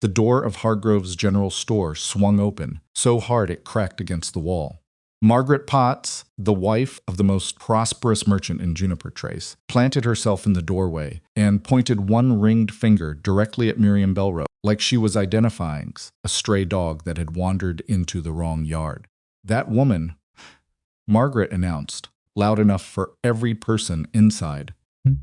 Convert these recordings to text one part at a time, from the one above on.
The door of Hargrove's general store swung open, so hard it cracked against the wall. Margaret Potts, the wife of the most prosperous merchant in Juniper Trace, planted herself in the doorway and pointed one ringed finger directly at Miriam Bellrose, like she was identifying a stray dog that had wandered into the wrong yard. "That woman," Margaret announced, loud enough for every person inside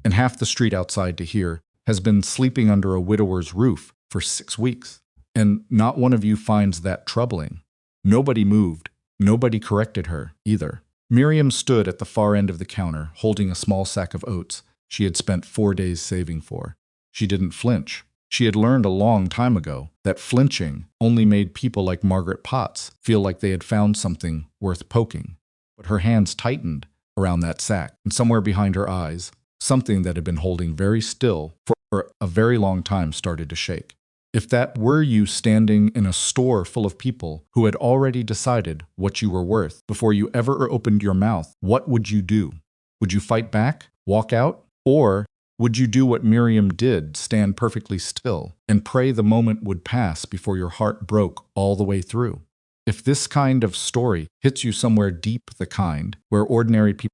and half the street outside to hear, "has been sleeping under a widower's roof for 6 weeks. And not one of you finds that troubling." Nobody moved. Nobody corrected her, either. Miriam stood at the far end of the counter, holding a small sack of oats she had spent 4 days saving for. She didn't flinch. She had learned a long time ago that flinching only made people like Margaret Potts feel like they had found something worth poking. But her hands tightened around that sack, and somewhere behind her eyes, something that had been holding very still for a very long time started to shake. If that were you standing in a store full of people who had already decided what you were worth before you ever opened your mouth, what would you do? Would you fight back? Walk out? Or would you do what Miriam did, stand perfectly still, and pray the moment would pass before your heart broke all the way through? If this kind of story hits you somewhere deep, the kind where ordinary people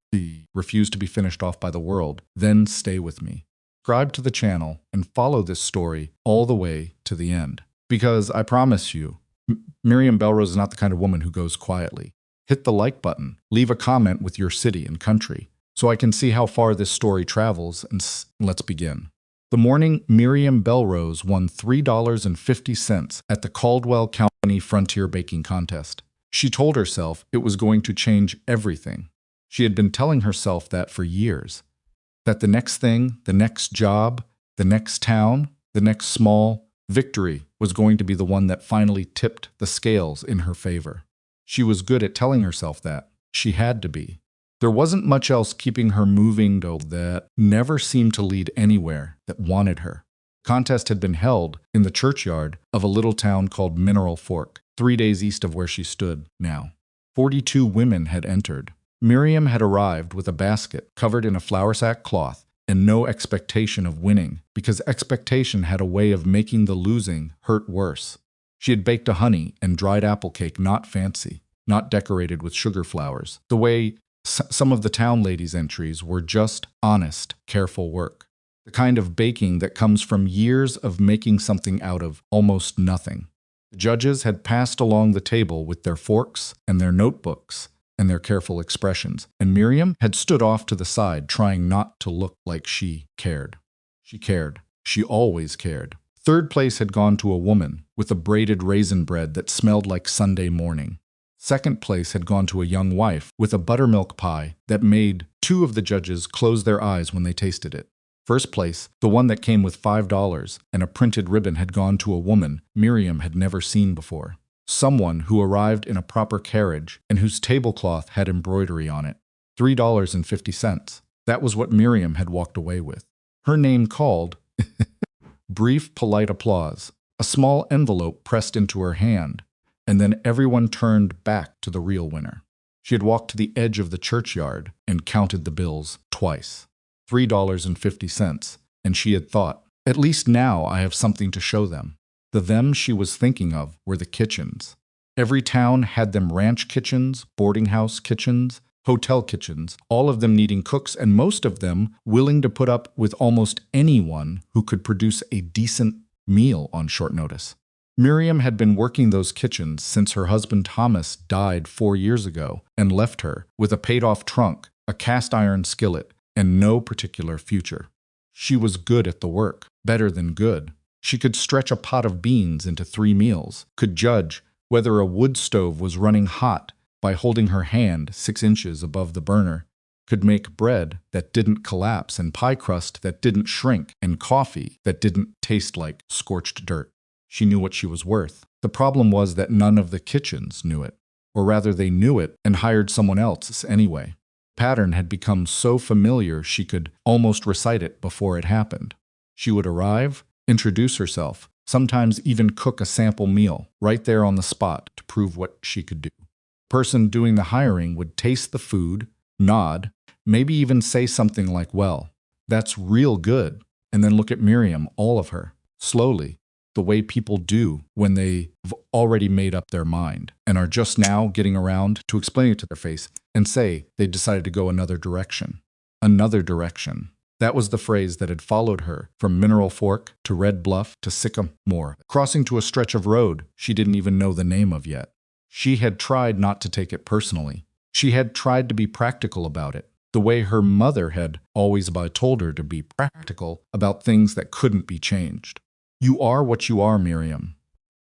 refuse to be finished off by the world, then stay with me. Subscribe to the channel and follow this story all the way to the end. Because I promise you, Miriam Bellrose is not the kind of woman who goes quietly. Hit the like button, leave a comment with your city and country, so I can see how far this story travels, and let's begin. The morning Miriam Bellrose won $3.50 at the Caldwell County Frontier Baking Contest. She told herself it was going to change everything. She had been telling herself that for years. That the next thing, the next job, the next town, the next small victory was going to be the one that finally tipped the scales in her favor. She was good at telling herself that. She had to be. There wasn't much else keeping her moving, though, that never seemed to lead anywhere that wanted her. The contest had been held in the churchyard of a little town called Mineral Fork, 3 days east of where she stood now. 42 women had entered. Miriam had arrived with a basket covered in a flour sack cloth and no expectation of winning, because expectation had a way of making the losing hurt worse. She had baked a honey and dried apple cake, not fancy, not decorated with sugar flowers. The way some of the town ladies' entries were just honest, careful work. The kind of baking that comes from years of making something out of almost nothing. The judges had passed along the table with their forks and their notebooks and their careful expressions, and Miriam had stood off to the side, trying not to look like she cared. She cared. She always cared. Third place had gone to a woman with a braided raisin bread that smelled like Sunday morning. Second place had gone to a young wife with a buttermilk pie that made 2 of the judges close their eyes when they tasted it. First place, the one that came with $5 and a printed ribbon, had gone to a woman Miriam had never seen before. Someone who arrived in a proper carriage and whose tablecloth had embroidery on it. $3.50. That was what Miriam had walked away with. Her name called. Brief, polite applause. A small envelope pressed into her hand, and then everyone turned back to the real winner. She had walked to the edge of the churchyard and counted the bills twice. $3.50, and she had thought, at least now I have something to show them. The them she was thinking of were the kitchens. Every town had them: ranch kitchens, boarding house kitchens, hotel kitchens, all of them needing cooks, and most of them willing to put up with almost anyone who could produce a decent meal on short notice. Miriam had been working those kitchens since her husband Thomas died 4 years ago and left her with a paid-off trunk, a cast-iron skillet, and no particular future. She was good at the work, better than good. She could stretch a pot of beans into 3 meals, could judge whether a wood stove was running hot by holding her hand 6 inches above the burner, could make bread that didn't collapse and pie crust that didn't shrink and coffee that didn't taste like scorched dirt. She knew what she was worth. The problem was that none of the kitchens knew it, or rather they knew it and hired someone else anyway. The pattern had become so familiar she could almost recite it before it happened. She would arrive, introduce herself, sometimes even cook a sample meal right there on the spot to prove what she could do. The person doing the hiring would taste the food, nod, maybe even say something like, "Well, that's real good," and then look at Miriam, all of her, slowly, the way people do when they've already made up their mind and are just now getting around to explaining it to their face and say they decided to go another direction. Another direction. That was the phrase that had followed her from Mineral Fork to Red Bluff to Sycamore, crossing to a stretch of road she didn't even know the name of yet. She had tried not to take it personally. She had tried to be practical about it, the way her mother had always told her to be practical about things that couldn't be changed. You are what you are, Miriam.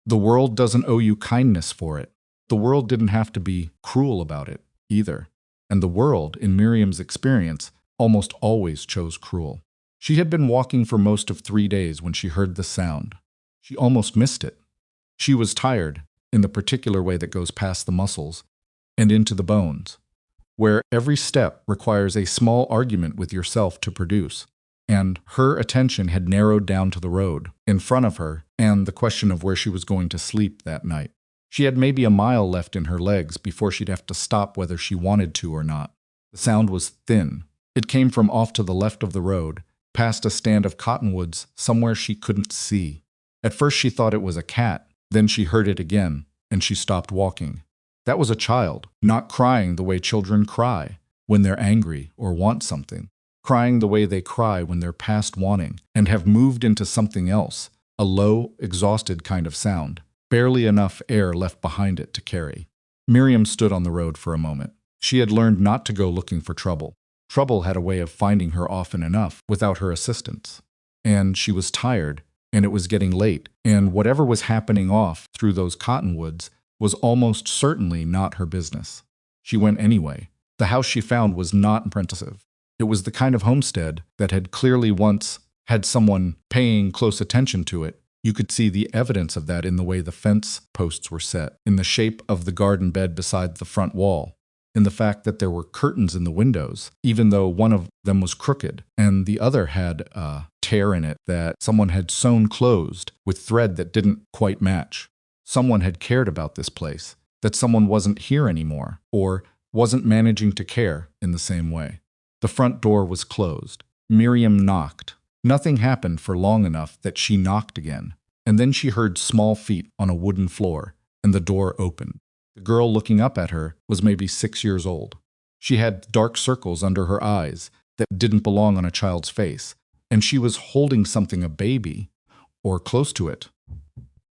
The world doesn't owe you kindness for it. The world didn't have to be cruel about it, either. And the world, in Miriam's experience, almost always chose cruel. She had been walking for most of 3 days when she heard the sound. She almost missed it. She was tired, in the particular way that goes past the muscles and into the bones, where every step requires a small argument with yourself to produce. And her attention had narrowed down to the road in front of her and the question of where she was going to sleep that night. She had maybe a mile left in her legs before she'd have to stop whether she wanted to or not. The sound was thin. It came from off to the left of the road, past a stand of cottonwoods somewhere she couldn't see. At first she thought it was a cat, then she heard it again, and she stopped walking. That was a child, not crying the way children cry when they're angry or want something. Crying the way they cry when they're past wanting and have moved into something else, a low, exhausted kind of sound, barely enough air left behind it to carry. Miriam stood on the road for a moment. She had learned not to go looking for trouble. Trouble had a way of finding her often enough without her assistance. And she was tired, and it was getting late, and whatever was happening off through those cottonwoods was almost certainly not her business. She went anyway. The house she found was not impressive. It was the kind of homestead that had clearly once had someone paying close attention to it. You could see the evidence of that in the way the fence posts were set, in the shape of the garden bed beside the front wall, in the fact that there were curtains in the windows, even though one of them was crooked and the other had a tear in it that someone had sewn closed with thread that didn't quite match. Someone had cared about this place, that someone wasn't here anymore, or wasn't managing to care in the same way. The front door was closed. Miriam knocked. Nothing happened for long enough that she knocked again, and then she heard small feet on a wooden floor, and the door opened. The girl looking up at her was maybe 6 years old. She had dark circles under her eyes that didn't belong on a child's face, and she was holding something, a baby, or close to it.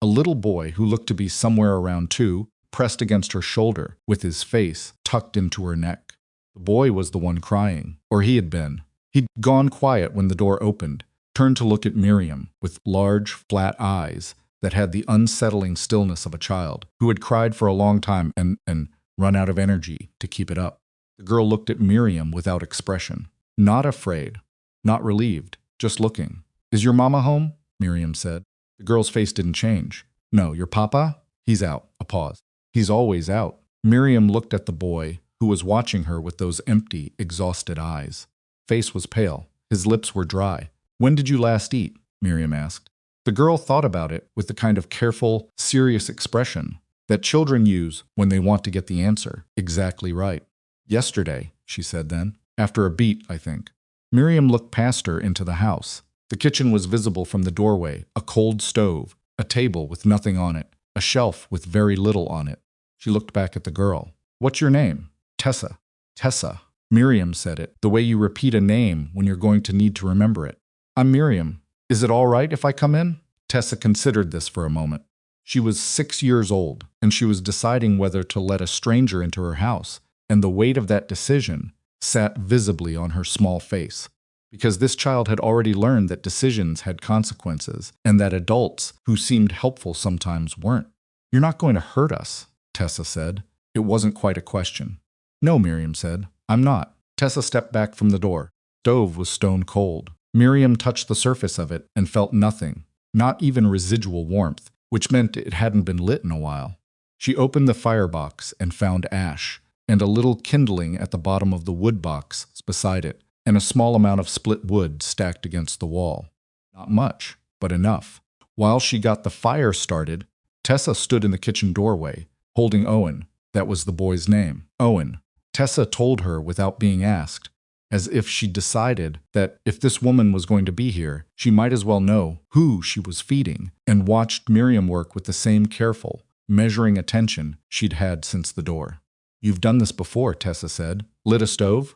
A little boy who looked to be somewhere around 2, pressed against her shoulder, with his face tucked into her neck. The boy was the one crying, or he had been. He'd gone quiet when the door opened, turned to look at Miriam with large, flat eyes that had the unsettling stillness of a child who had cried for a long time and run out of energy to keep it up. The girl looked at Miriam without expression, not afraid, not relieved, just looking. "Is your mama home?" Miriam said. The girl's face didn't change. "No, your papa? He's out." A pause. "He's always out." Miriam looked at the boy, who was watching her with those empty, exhausted eyes. Face was pale. His lips were dry. "When did you last eat?" Miriam asked. The girl thought about it with the kind of careful, serious expression that children use when they want to get the answer exactly right. "Yesterday," she said then. "After a beat, I think." Miriam looked past her into the house. The kitchen was visible from the doorway, a cold stove, a table with nothing on it, a shelf with very little on it. She looked back at the girl. "What's your name?" "Tessa." "Tessa." Miriam said it, the way you repeat a name when you're going to need to remember it. "I'm Miriam. Is it all right if I come in?" Tessa considered this for a moment. She was 6 years old, and she was deciding whether to let a stranger into her house, and the weight of that decision sat visibly on her small face. Because this child had already learned that decisions had consequences, and that adults who seemed helpful sometimes weren't. "You're not going to hurt us," Tessa said. It wasn't quite a question. "No," Miriam said. "I'm not." Tessa stepped back from the door. The stove was stone cold. Miriam touched the surface of it and felt nothing, not even residual warmth, which meant it hadn't been lit in a while. She opened the firebox and found ash, and a little kindling at the bottom of the wood box beside it, and a small amount of split wood stacked against the wall. Not much, but enough. While she got the fire started, Tessa stood in the kitchen doorway, holding Owen. That was the boy's name. Owen. Tessa told her without being asked, as if she decided that if this woman was going to be here, she might as well know who she was feeding, and watched Miriam work with the same careful, measuring attention she'd had since the door. "You've done this before," Tessa said. "Lit a stove?"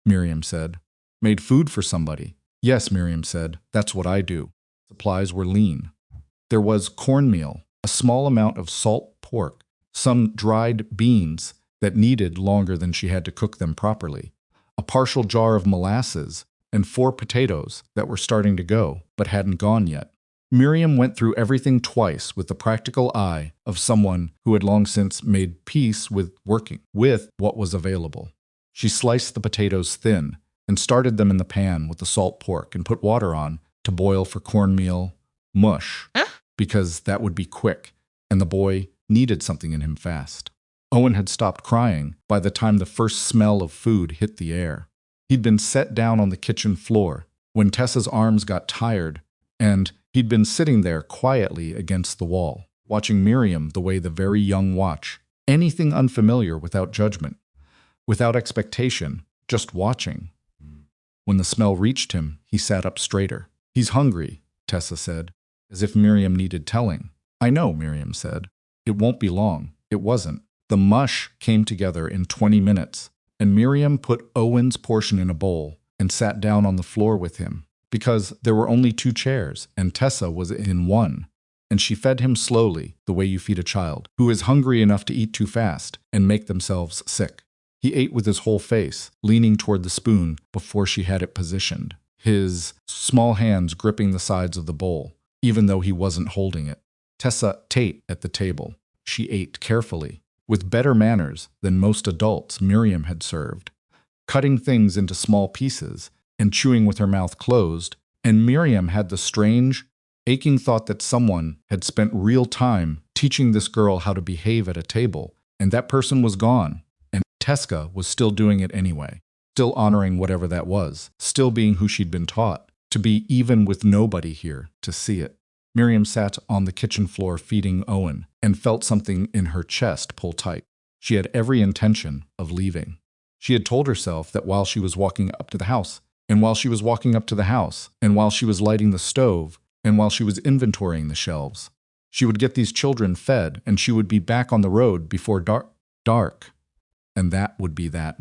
Miriam said. "Made food for somebody?" "Yes," Miriam said. "That's what I do." Supplies were lean. There was cornmeal, a small amount of salt pork, some dried beans that needed longer than she had to cook them properly, a partial jar of molasses, and 4 potatoes that were starting to go but hadn't gone yet. Miriam went through everything twice with the practical eye of someone who had long since made peace with working with what was available. She sliced the potatoes thin and started them in the pan with the salt pork and put water on to boil for cornmeal mush, because that would be quick, and the boy needed something in him fast. Owen had stopped crying by the time the first smell of food hit the air. He'd been set down on the kitchen floor when Tessa's arms got tired, and he'd been sitting there quietly against the wall, watching Miriam the way the very young watch, anything unfamiliar without judgment, without expectation, just watching. When the smell reached him, he sat up straighter. "He's hungry," Tessa said, as if Miriam needed telling. "I know," Miriam said. "It won't be long." It wasn't. The mush came together in 20 minutes, and Miriam put Owen's portion in a bowl and sat down on the floor with him, because there were only 2 chairs, and Tessa was in one, and she fed him slowly, the way you feed a child, who is hungry enough to eat too fast and make themselves sick. He ate with his whole face, leaning toward the spoon before she had it positioned, his small hands gripping the sides of the bowl, even though he wasn't holding it. Tessa ate at the table. She ate carefully, with better manners than most adults Miriam had served, cutting things into small pieces and chewing with her mouth closed, and Miriam had the strange, aching thought that someone had spent real time teaching this girl how to behave at a table, and that person was gone, and Tessa was still doing it anyway, still honoring whatever that was, still being who she'd been taught, to be even with nobody here to see it. Miriam sat on the kitchen floor feeding Owen and felt something in her chest pull tight. She had every intention of leaving. She had told herself that while she was walking up to the house, and while she was walking up to the house, and while she was lighting the stove, and while she was inventorying the shelves, she would get these children fed, and she would be back on the road before dark. And that would be that.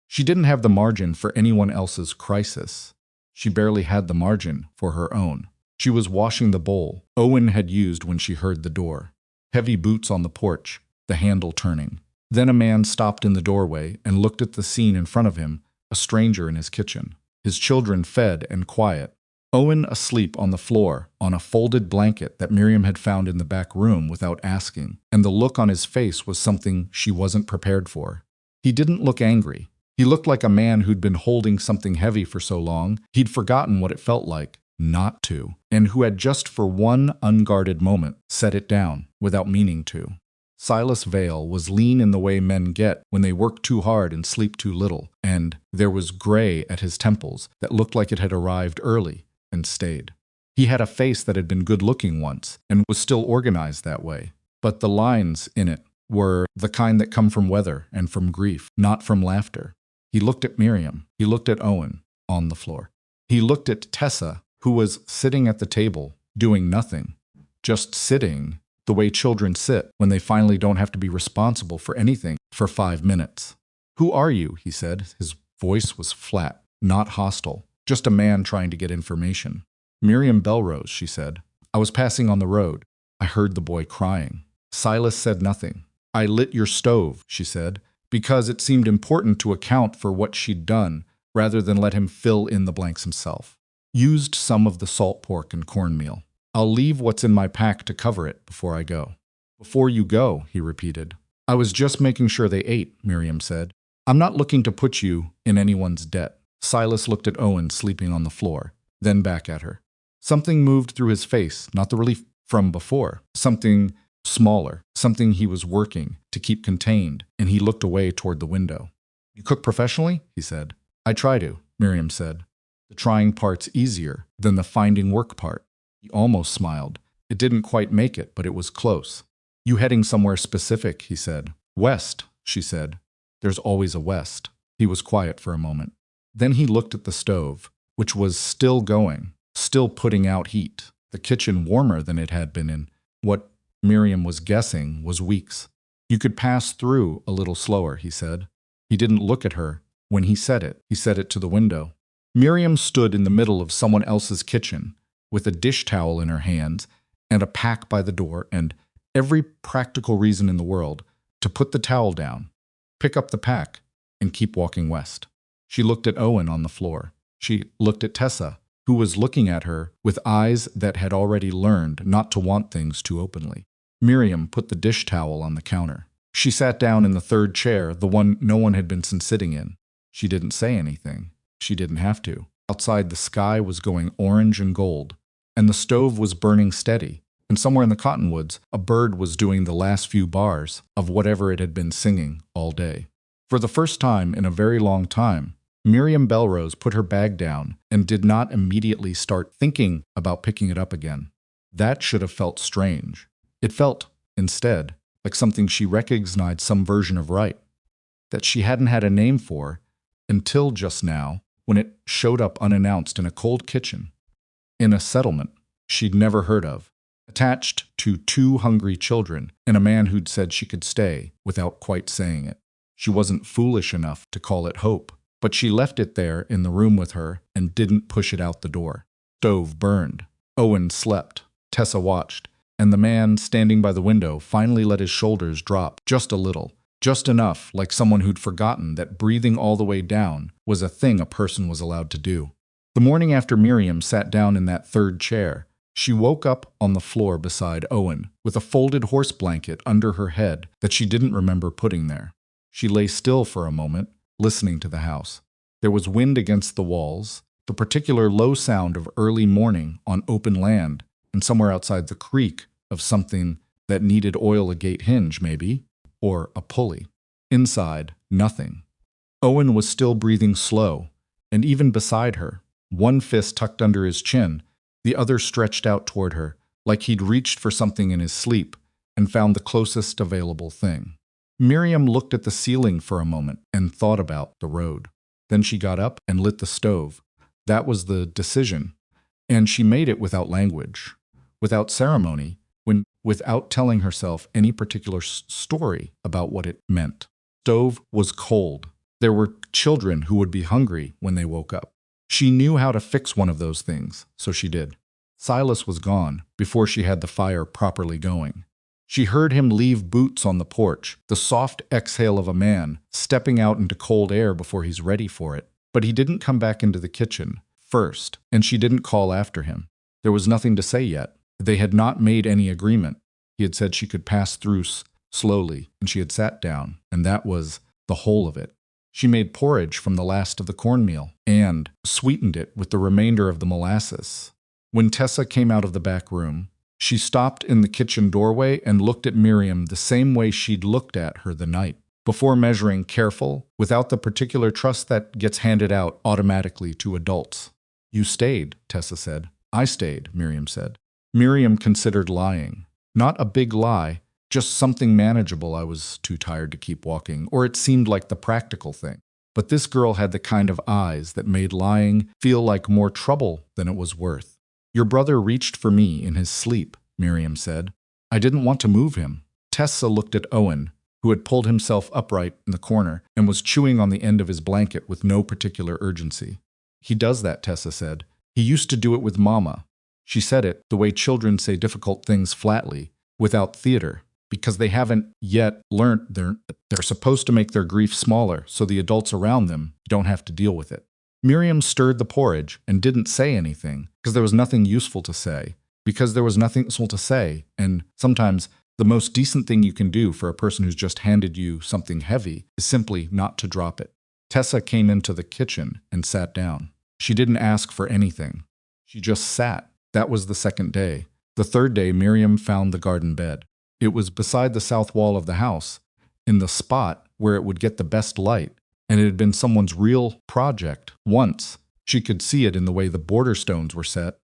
She didn't have the margin for anyone else's crisis. She barely had the margin for her own. She was washing the bowl Owen had used when she heard the door. Heavy boots on the porch, the handle turning. Then a man stopped in the doorway and looked at the scene in front of him, a stranger in his kitchen. His children fed and quiet. Owen asleep on the floor, on a folded blanket that Miriam had found in the back room without asking, and the look on his face was something she wasn't prepared for. He didn't look angry. He looked like a man who'd been holding something heavy for so long, he'd forgotten what it felt like not to, and who had just for one unguarded moment set it down without meaning to. Silas Vale was lean in the way men get when they work too hard and sleep too little, and there was gray at his temples that looked like it had arrived early and stayed. He had a face that had been good-looking once and was still organized that way, but the lines in it were the kind that come from weather and from grief, not from laughter. He looked at Miriam. He looked at Owen on the floor. He looked at Tessa, who was sitting at the table, doing nothing, just sitting the way children sit when they finally don't have to be responsible for anything for 5 minutes. "Who are you?" he said. His voice was flat, not hostile, just a man trying to get information. "Miriam Bellrose," she said. "I was passing on the road. I heard the boy crying." Silas said nothing. "I lit your stove," she said, because it seemed important to account for what she'd done rather than let him fill in the blanks himself. "Used some of the salt pork and cornmeal. I'll leave what's in my pack to cover it before I go." "Before you go," he repeated. "I was just making sure they ate," Miriam said. "I'm not looking to put you in anyone's debt." Silas looked at Owen sleeping on the floor, then back at her. Something moved through his face, not the relief from before. Something smaller, something he was working to keep contained, and he looked away toward the window. "You cook professionally?" he said. "I try to," Miriam said. "The trying part's easier than the finding work part." He almost smiled. It didn't quite make it, but it was close. "You heading somewhere specific?" he said. "West," she said. "There's always a west." He was quiet for a moment. Then he looked at the stove, which was still going, still putting out heat, the kitchen warmer than it had been in what Miriam was guessing was weeks. "You could pass through a little slower," he said. He didn't look at her when he said it. He said it to the window. Miriam stood in the middle of someone else's kitchen, with a dish towel in her hands and a pack by the door and every practical reason in the world to put the towel down, pick up the pack, and keep walking west. She looked at Owen on the floor. She looked at Tessa, who was looking at her with eyes that had already learned not to want things too openly. Miriam put the dish towel on the counter. She sat down in the third chair, the one no one had been sitting in. She didn't say anything. She didn't have to. Outside, the sky was going orange and gold, and the stove was burning steady, and somewhere in the cottonwoods, a bird was doing the last few bars of whatever it had been singing all day. For the first time in a very long time, Miriam Bellrose put her bag down and did not immediately start thinking about picking it up again. That should have felt strange. It felt, instead, like something she recognized some version of right, that she hadn't had a name for until just now when it showed up unannounced in a cold kitchen, in a settlement she'd never heard of, attached to 2 hungry children and a man who'd said she could stay without quite saying it. She wasn't foolish enough to call it hope, but she left it there in the room with her and didn't push it out the door. Stove burned. Owen slept. Tessa watched. And the man standing by the window finally let his shoulders drop just a little, just enough like someone who'd forgotten that breathing all the way down was a thing a person was allowed to do. The morning after Miriam sat down in that third chair, she woke up on the floor beside Owen with a folded horse blanket under her head that she didn't remember putting there. She lay still for a moment, listening to the house. There was wind against the walls, the particular low sound of early morning on open land, and somewhere outside the creak of something that needed oil a gate hinge, maybe, or a pulley. Inside, nothing. Owen was still breathing slow, and even beside her, one fist tucked under his chin, the other stretched out toward her, like he'd reached for something in his sleep and found the closest available thing. Miriam looked at the ceiling for a moment and thought about the road. Then she got up and lit the stove. That was the decision, and she made it without language, without ceremony, without telling herself any particular story about what it meant. Stove was cold. There were children who would be hungry when they woke up. She knew how to fix one of those things, so she did. Silas was gone before she had the fire properly going. She heard him leave boots on the porch, the soft exhale of a man stepping out into cold air before he's ready for it. But he didn't come back into the kitchen first, and she didn't call after him. There was nothing to say yet. They had not made any agreement. He had said she could pass through slowly, and she had sat down, and that was the whole of it. She made porridge from the last of the cornmeal and sweetened it with the remainder of the molasses. When Tessa came out of the back room, she stopped in the kitchen doorway and looked at Miriam the same way she'd looked at her the night before, measuring careful, without the particular trust that gets handed out automatically to adults. "You stayed," Tessa said. "I stayed," Miriam said. Miriam considered lying. Not a big lie, just something manageable. "I was too tired to keep walking," or it seemed like the practical thing. But this girl had the kind of eyes that made lying feel like more trouble than it was worth. "Your brother reached for me in his sleep," Miriam said. "I didn't want to move him." Tessa looked at Owen, who had pulled himself upright in the corner and was chewing on the end of his blanket with no particular urgency. "He does that," Tessa said. "He used to do it with Mama." She said it the way children say difficult things flatly, without theater, because they haven't yet learned they're supposed to make their grief smaller so the adults around them don't have to deal with it. Miriam stirred the porridge and didn't say anything because there was nothing useful to say. And sometimes the most decent thing you can do for a person who's just handed you something heavy is simply not to drop it. Tessa came into the kitchen and sat down. She didn't ask for anything. She just sat. That was the second day. The third day, Miriam found the garden bed. It was beside the south wall of the house, in the spot where it would get the best light, and it had been someone's real project once. She could see it in the way the border stones were set,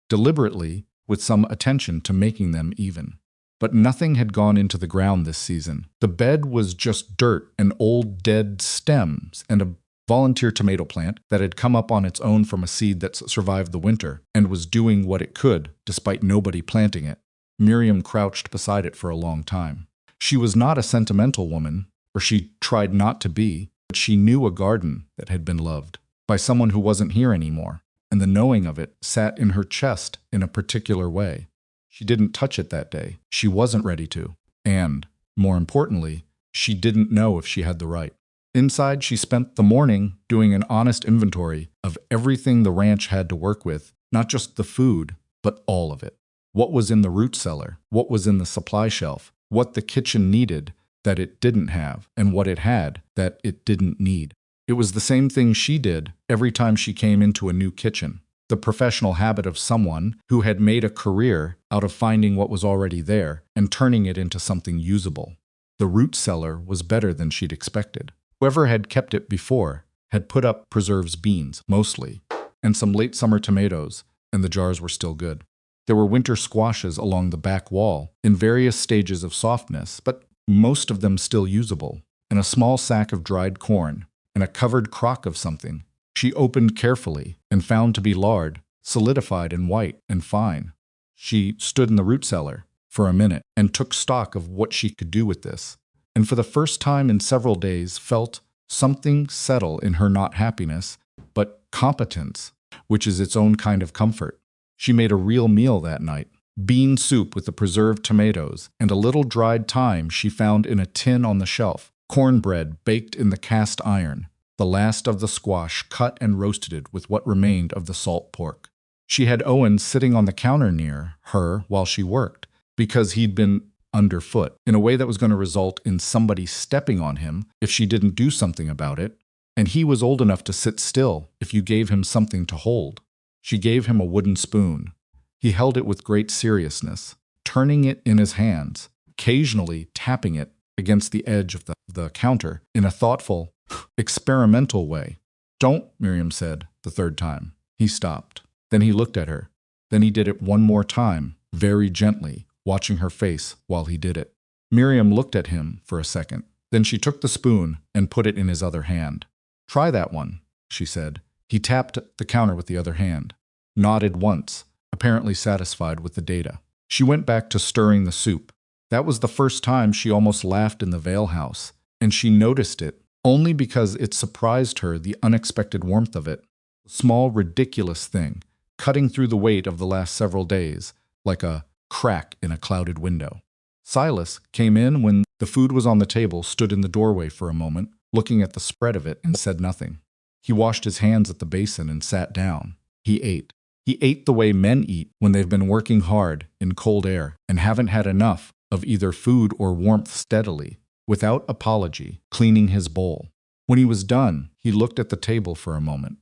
deliberately, with some attention to making them even. But nothing had gone into the ground this season. The bed was just dirt and old dead stems and a volunteer tomato plant that had come up on its own from a seed that survived the winter and was doing what it could despite nobody planting it. Miriam crouched beside it for a long time. She was not a sentimental woman, or she tried not to be, but she knew a garden that had been loved by someone who wasn't here anymore, and the knowing of it sat in her chest in a particular way. She didn't touch it that day. She wasn't ready to. And, more importantly, she didn't know if she had the right. Inside, she spent the morning doing an honest inventory of everything the ranch had to work with, not just the food, but all of it. What was in the root cellar, what was in the supply shelf, what the kitchen needed that it didn't have, and what it had that it didn't need. It was the same thing she did every time she came into a new kitchen. The professional habit of someone who had made a career out of finding what was already there and turning it into something usable. The root cellar was better than she'd expected. Whoever had kept it before had put up preserves beans, mostly, and some late summer tomatoes, and the jars were still good. There were winter squashes along the back wall, in various stages of softness, but most of them still usable, and a small sack of dried corn, and a covered crock of something she opened carefully and found to be lard, solidified and white and fine. She stood in the root cellar for a minute and took stock of what she could do with this, and for the first time in several days felt something settle in her not happiness, but competence, which is its own kind of comfort. She made a real meal that night. Bean soup with the preserved tomatoes and a little dried thyme she found in a tin on the shelf, cornbread baked in the cast iron, the last of the squash cut and roasted with what remained of the salt pork. She had Owen sitting on the counter near her while she worked, because he'd been underfoot, in a way that was going to result in somebody stepping on him if she didn't do something about it, and he was old enough to sit still if you gave him something to hold. She gave him a wooden spoon. He held it with great seriousness, turning it in his hands, occasionally tapping it against the edge of the counter in a thoughtful, experimental way. "Don't," Miriam said, the third time. He stopped. Then he looked at her. Then he did it one more time, very gently, watching her face while he did it. Miriam looked at him for a second. Then she took the spoon and put it in his other hand. "Try that one," she said. He tapped the counter with the other hand, nodded once, apparently satisfied with the data. She went back to stirring the soup. That was the first time she almost laughed in the Vale house, and she noticed it only because it surprised her, the unexpected warmth of it. A small, ridiculous thing, cutting through the weight of the last several days, like a crack in a clouded window. Silas came in when the food was on the table, stood in the doorway for a moment, looking at the spread of it, and said nothing. He washed his hands at the basin and sat down. He ate. He ate the way men eat when they've been working hard in cold air and haven't had enough of either food or warmth steadily, without apology, cleaning his bowl. When he was done, he looked at the table for a moment.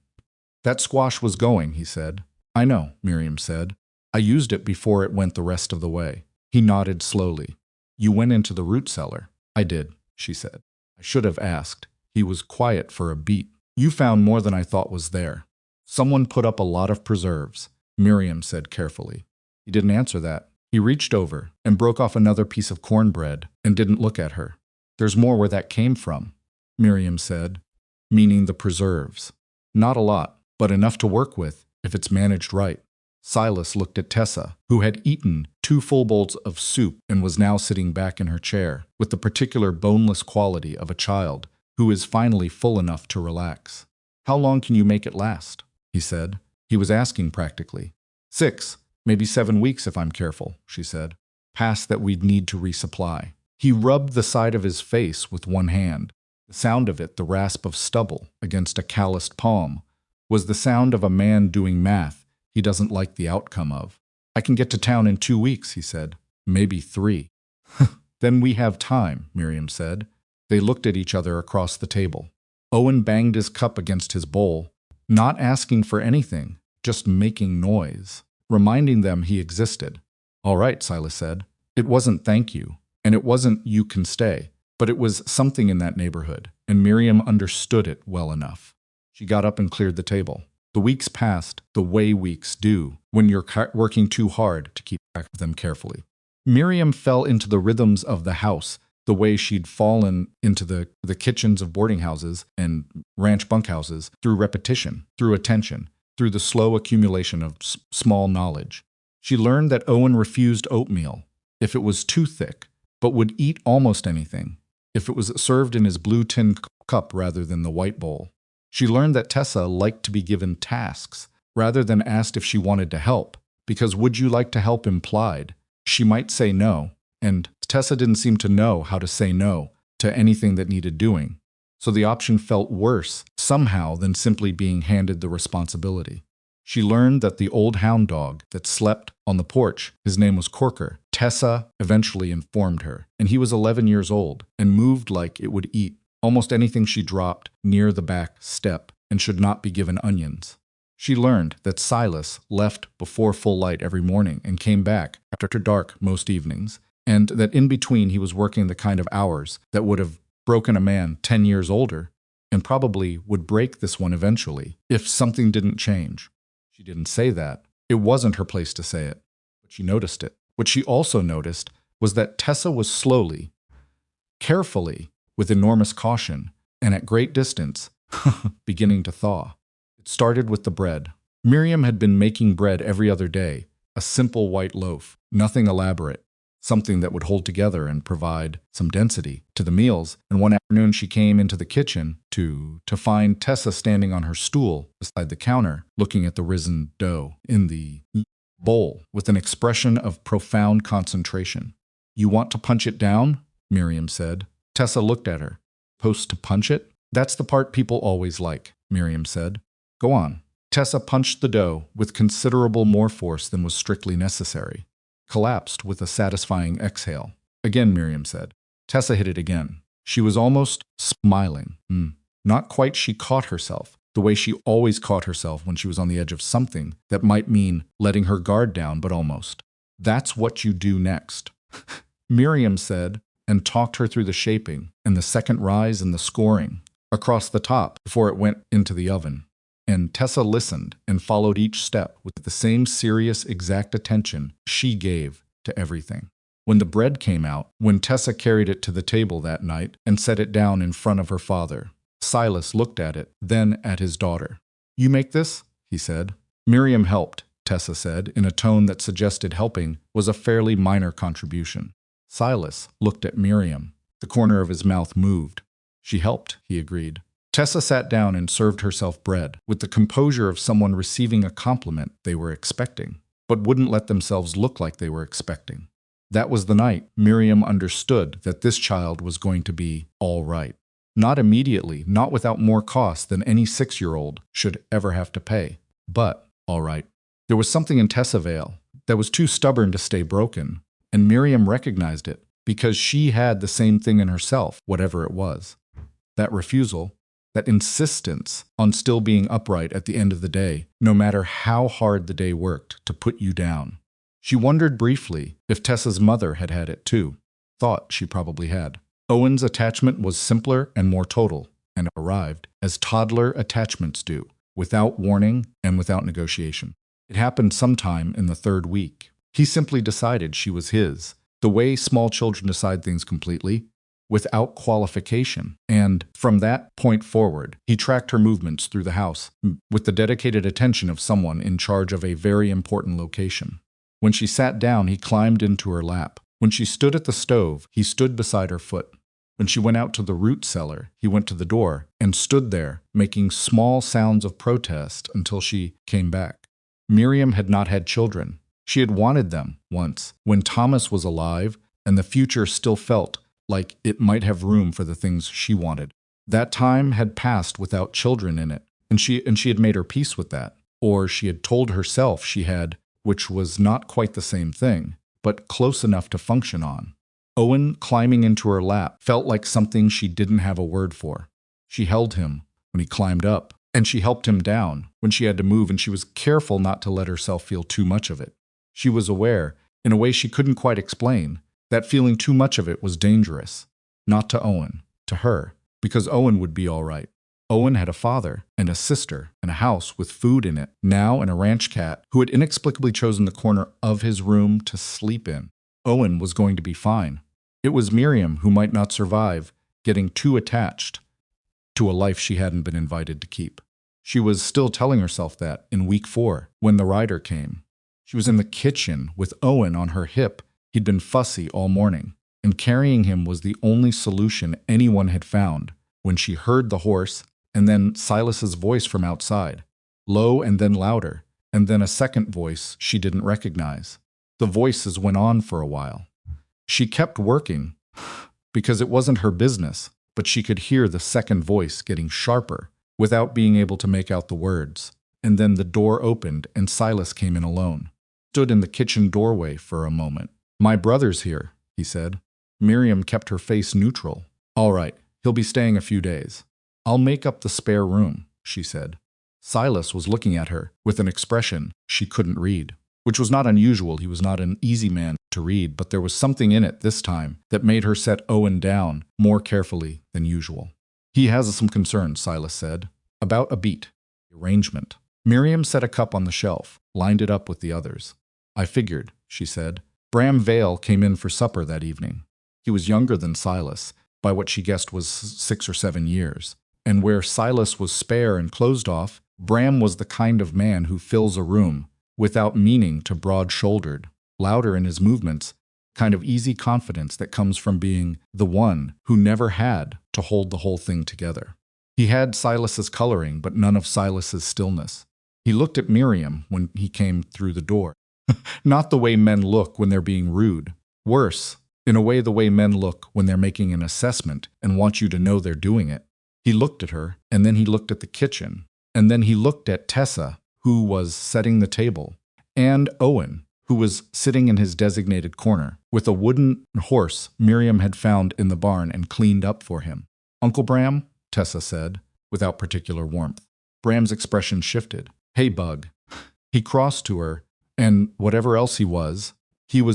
"That squash was going," he said. "I know," Miriam said. "I used it before it went the rest of the way." He nodded slowly. "You went into the root cellar." "I did," she said. "I should have asked." He was quiet for a beat. "You found more than I thought was there." "Someone put up a lot of preserves," Miriam said carefully. He didn't answer that. He reached over and broke off another piece of cornbread and didn't look at her. "There's more where that came from," Miriam said, "meaning the preserves. Not a lot, but enough to work with if it's managed right." Silas looked at Tessa, who had eaten 2 full bowls of soup and was now sitting back in her chair, with the particular boneless quality of a child who is finally full enough to relax. "How long can you make it last?" he said. He was asking practically. 6, maybe 7 weeks if I'm careful," she said. "Past that we'd need to resupply." He rubbed the side of his face with one hand. The sound of it, the rasp of stubble against a calloused palm, was the sound of a man doing math he doesn't like the outcome of. "I can get to town in 2 weeks," he said. "Maybe 3. "Then we have time," Miriam said. They looked at each other across the table. Owen banged his cup against his bowl, not asking for anything, just making noise, reminding them he existed. "All right," Silas said. It wasn't "thank you," and it wasn't "you can stay," but it was something in that neighborhood, and Miriam understood it well enough. She got up and cleared the table. The weeks passed the way weeks do when you're working too hard to keep track of them carefully. Miriam fell into the rhythms of the house the way she'd fallen into the kitchens of boarding houses and ranch bunkhouses through repetition, through attention, through the slow accumulation of small knowledge. She learned that Owen refused oatmeal if it was too thick, but would eat almost anything if it was served in his blue tin cup rather than the white bowl. She learned that Tessa liked to be given tasks rather than asked if she wanted to help, because would you like to help implied she might say no, and Tessa didn't seem to know how to say no to anything that needed doing. So the option felt worse somehow than simply being handed the responsibility. She learned that the old hound dog that slept on the porch, his name was Corker, Tessa eventually informed her, and he was 11 years old and moved like it would eat almost anything she dropped near the back step and should not be given onions. She learned that Silas left before full light every morning and came back after dark most evenings, and that in between he was working the kind of hours that would have broken a man 10 years older and probably would break this one eventually if something didn't change. She didn't say that. It wasn't her place to say it, but she noticed it. What she also noticed was that Tessa was slowly, carefully, with enormous caution, and at great distance, beginning to thaw. It started with the bread. Miriam had been making bread every other day, a simple white loaf, nothing elaborate, something that would hold together and provide some density to the meals, and one afternoon she came into the kitchen to find Tessa standing on her stool beside the counter, looking at the risen dough in the bowl with an expression of profound concentration. "You want to punch it down?" Miriam said. Tessa looked at her. "Supposed to punch it? That's the part people always like," Miriam said. "Go on." Tessa punched the dough with considerable more force than was strictly necessary. Collapsed with a satisfying exhale. "Again," Miriam said. Tessa hit it again. She was almost smiling. Not quite she caught herself, the way she always caught herself when she was on the edge of something that might mean letting her guard down, but almost. "That's what you do next," Miriam said, and talked her through the shaping and the second rise and the scoring across the top before it went into the oven. And Tessa listened and followed each step with the same serious, exact attention she gave to everything. When the bread came out, when Tessa carried it to the table that night and set it down in front of her father, Silas looked at it, then at his daughter. "You make this?" he said. Miriam helped, Tessa said, in a tone that suggested helping was a fairly minor contribution. Silas looked at Miriam. The corner of his mouth moved. "She helped," he agreed. Tessa sat down and served herself bread, with the composure of someone receiving a compliment they were expecting, but wouldn't let themselves look like they were expecting. That was the night Miriam understood that this child was going to be all right. Not immediately, not without more cost than any 6-year-old should ever have to pay, but all right. There was something in Tessa Vale that was too stubborn to stay broken, and Miriam recognized it because she had the same thing in herself, whatever it was. That refusal, that insistence on still being upright at the end of the day, no matter how hard the day worked to put you down. She wondered briefly if Tessa's mother had had it too. Thought she probably had. Owen's attachment was simpler and more total, and arrived, as toddler attachments do, without warning and without negotiation. It happened sometime in the 3rd week. He simply decided she was his, the way small children decide things completely, without qualification, and from that point forward, he tracked her movements through the house with the dedicated attention of someone in charge of a very important location. When she sat down, he climbed into her lap. When she stood at the stove, he stood beside her foot. When she went out to the root cellar, he went to the door and stood there, making small sounds of protest until she came back. Miriam had not had children. She had wanted them once, when Thomas was alive and the future still felt like it might have room for the things she wanted. That time had passed without children in it, and she had made her peace with that. Or she had told herself she had, which was not quite the same thing, but close enough to function on. Owen climbing into her lap felt like something she didn't have a word for. She held him when he climbed up, and she helped him down when she had to move, and she was careful not to let herself feel too much of it. She was aware, in a way she couldn't quite explain, that feeling too much of it was dangerous. Not to Owen, to her, because Owen would be all right. Owen had a father and a sister and a house with food in it, now and a ranch cat who had inexplicably chosen the corner of his room to sleep in. Owen was going to be fine. It was Miriam who might not survive, getting too attached to a life she hadn't been invited to keep. She was still telling herself that in week 4, when the rider came. She was in the kitchen with Owen on her hip. He'd been fussy all morning, and carrying him was the only solution anyone had found when she heard the horse and then Silas's voice from outside, low and then louder, and then a second voice she didn't recognize. The voices went on for a while. She kept working because it wasn't her business, but she could hear the second voice getting sharper without being able to make out the words. And then the door opened and Silas came in alone. Stood in the kitchen doorway for a moment. "My brother's here," he said. Miriam kept her face neutral. "All right, he'll be staying a few days. I'll make up the spare room," she said. Silas was looking at her with an expression she couldn't read, which was not unusual. He was not an easy man to read, but there was something in it this time that made her set Owen down more carefully than usual. "He has some concerns," Silas said, "about a beat arrangement." Miriam set a cup on the shelf, lined it up with the others. "I figured," she said. Bram Vale came in for supper that evening. He was younger than Silas, by what she guessed was 6 or 7 years. And where Silas was spare and closed off, Bram was the kind of man who fills a room without meaning to broad-shouldered, louder in his movements, kind of easy confidence that comes from being the one who never had to hold the whole thing together. He had Silas's coloring, but none of Silas's stillness. He looked at Miriam when he came through the door. Not the way men look when they're being rude. Worse, in a way the way men look when they're making an assessment and want you to know they're doing it. He looked at her, and then he looked at the kitchen, and then he looked at Tessa, who was setting the table, and Owen, who was sitting in his designated corner, with a wooden horse Miriam had found in the barn and cleaned up for him. "Uncle Bram?" Tessa said, without particular warmth. Bram's expression shifted. "Hey, Bug." He crossed to her, and whatever else he was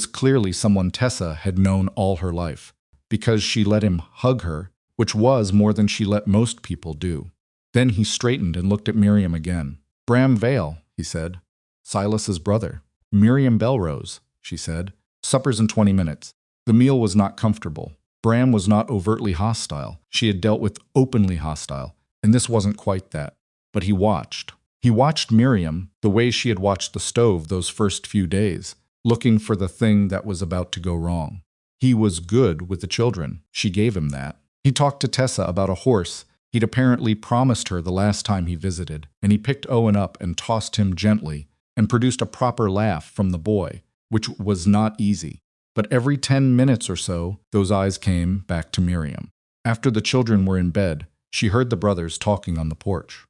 clearly someone Tessa had known all her life, because she let him hug her, which was more than she let most people do. Then he straightened and looked at Miriam again. "Bram Vale," he said. "Silas's brother." "Miriam Bellrose," she said. "Supper's in 20 minutes. The meal was not comfortable. Bram was not overtly hostile. She had dealt with openly hostile, and this wasn't quite that. But he watched. He watched Miriam the way she had watched the stove those first few days, looking for the thing that was about to go wrong. He was good with the children. She gave him that. He talked to Tessa about a horse he'd apparently promised her the last time he visited, and he picked Owen up and tossed him gently and produced a proper laugh from the boy, which was not easy. But every 10 minutes or so, those eyes came back to Miriam. After the children were in bed, she heard the brothers talking on the porch.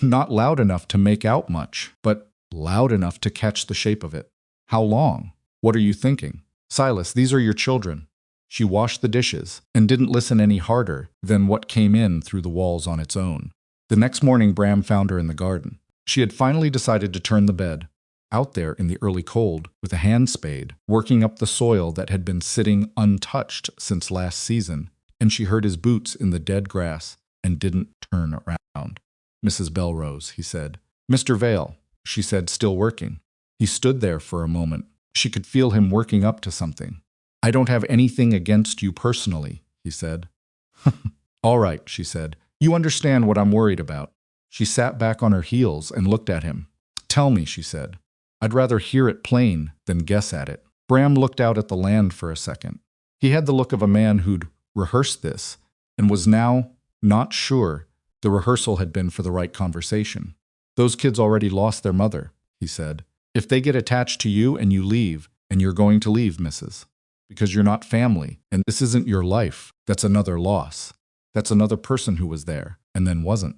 Not loud enough to make out much, but loud enough to catch the shape of it. "How long? What are you thinking? Silas, these are your children." She washed the dishes and didn't listen any harder than what came in through the walls on its own. The next morning, Bram found her in the garden. She had finally decided to turn the bed, out there in the early cold, with a hand spade, working up the soil that had been sitting untouched since last season, and she heard his boots in the dead grass and didn't turn around. "Mrs. Bellrose," he said. "Mr. Vale," she said, still working. He stood there for a moment. She could feel him working up to something. "I don't have anything against you personally," he said. "All right," she said. "You understand what I'm worried about." She sat back on her heels and looked at him. "Tell me," she said. "I'd rather hear it plain than guess at it." Bram looked out at the land for a second. He had the look of a man who'd rehearsed this and was now not sure the rehearsal had been for the right conversation. "Those kids already lost their mother," he said. "If they get attached to you and you leave, and you're going to leave, Mrs., because you're not family, and this isn't your life, that's another loss. That's another person who was there, and then wasn't."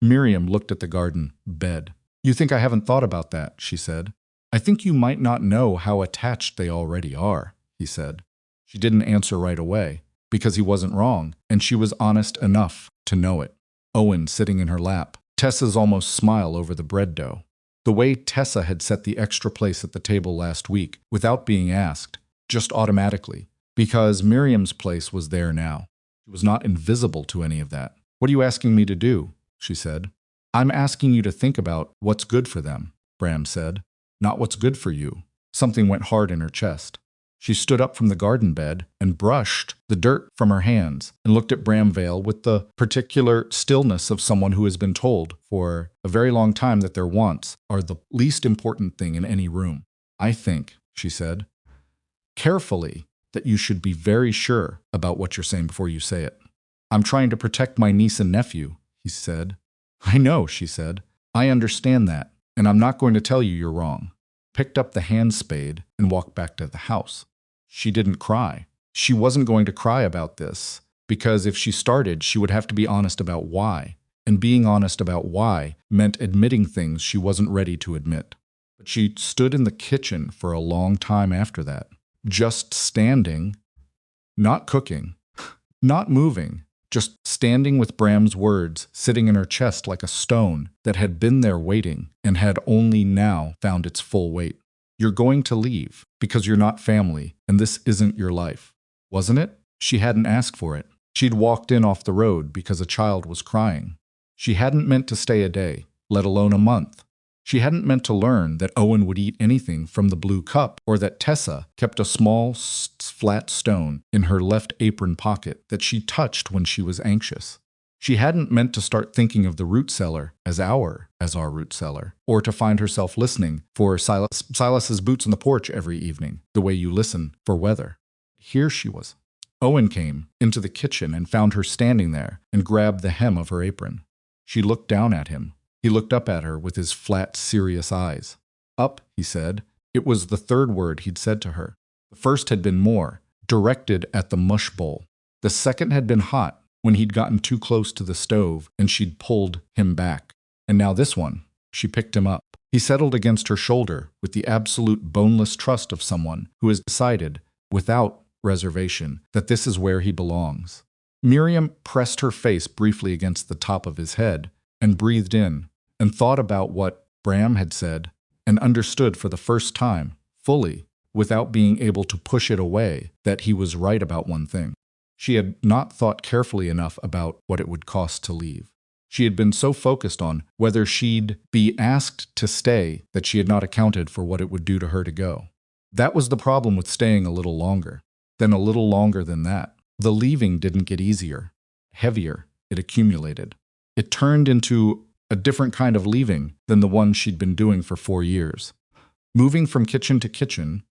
Miriam looked at the garden bed. "You think I haven't thought about that," she said. "I think you might not know how attached they already are," he said. She didn't answer right away, because he wasn't wrong, and she was honest enough to know it. Owen sitting in her lap, Tessa's almost smile over the bread dough. The way Tessa had set the extra place at the table last week, without being asked, just automatically, because Miriam's place was there now. She was not invisible to any of that. "What are you asking me to do?" she said. "I'm asking you to think about what's good for them," Bram said. "Not what's good for you." Something went hard in her chest. She stood up from the garden bed and brushed the dirt from her hands and looked at Bramvale with the particular stillness of someone who has been told for a very long time that their wants are the least important thing in any room. "I think," she said, "carefully, that you should be very sure about what you're saying before you say it." "I'm trying to protect my niece and nephew," he said. "I know," she said. "I understand that, and I'm not going to tell you you're wrong." Picked up the hand spade and walked back to the house. She didn't cry. She wasn't going to cry about this, because if she started, she would have to be honest about why, and being honest about why meant admitting things she wasn't ready to admit. But she stood in the kitchen for a long time after that, just standing, not cooking, not moving, just standing with Bram's words sitting in her chest like a stone that had been there waiting and had only now found its full weight. "You're going to leave because you're not family and this isn't your life, wasn't it?" She hadn't asked for it. She'd walked in off the road because a child was crying. She hadn't meant to stay a day, let alone a month. She hadn't meant to learn that Owen would eat anything from the blue cup or that Tessa kept a small, flat stone in her left apron pocket that she touched when she was anxious. She hadn't meant to start thinking of the root cellar as our root cellar, or to find herself listening for Silas's boots on the porch every evening, the way you listen for weather. Here she was. Owen came into the kitchen and found her standing there and grabbed the hem of her apron. She looked down at him. He looked up at her with his flat, serious eyes. "Up," he said. It was the third word he'd said to her. The first had been more, directed at the mush bowl. The second had been hot, when he'd gotten too close to the stove and she'd pulled him back. And now this one, she picked him up. He settled against her shoulder with the absolute boneless trust of someone who has decided, without reservation, that this is where he belongs. Miriam pressed her face briefly against the top of his head and breathed in, and thought about what Bram had said, and understood for the first time, fully, without being able to push it away, that he was right about one thing. She had not thought carefully enough about what it would cost to leave. She had been so focused on whether she'd be asked to stay that she had not accounted for what it would do to her to go. That was the problem with staying a little longer. Then a little longer than that. The leaving didn't get easier. Heavier, it accumulated. It turned into a different kind of leaving than the one she'd been doing for 4 years. Moving from kitchen to kitchen,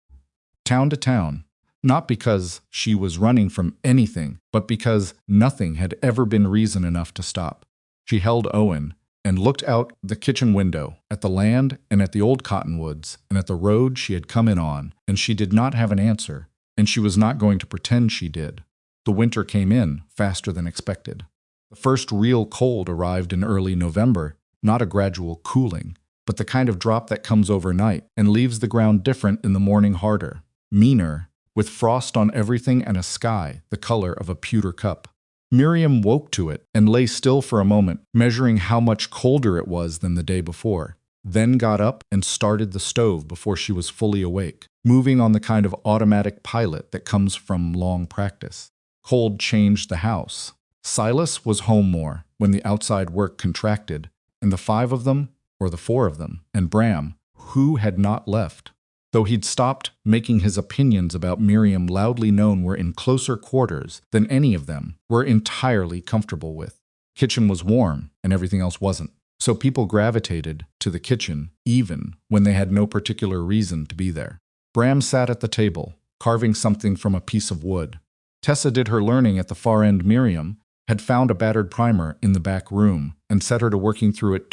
town to town, not because she was running from anything, but because nothing had ever been reason enough to stop. She held Owen and looked out the kitchen window at the land and at the old cottonwoods and at the road she had come in on, and she did not have an answer, and she was not going to pretend she did. The winter came in faster than expected. The first real cold arrived in early November, not a gradual cooling, but the kind of drop that comes overnight and leaves the ground different in the morning harder, meaner, with frost on everything and a sky the color of a pewter cup. Miriam woke to it and lay still for a moment, measuring how much colder it was than the day before, then got up and started the stove before she was fully awake, moving on the kind of automatic pilot that comes from long practice. Cold changed the house. Silas was home more when the outside work contracted, and the 5 of them, or the 4 of them, and Bram, who had not left. Though he'd stopped making his opinions about Miriam loudly known, were in closer quarters than any of them were entirely comfortable with. Kitchen was warm, and everything else wasn't. So people gravitated to the kitchen, even when they had no particular reason to be there. Bram sat at the table, carving something from a piece of wood. Tessa did her learning at the far end. Miriam had found a battered primer in the back room and set her to working through it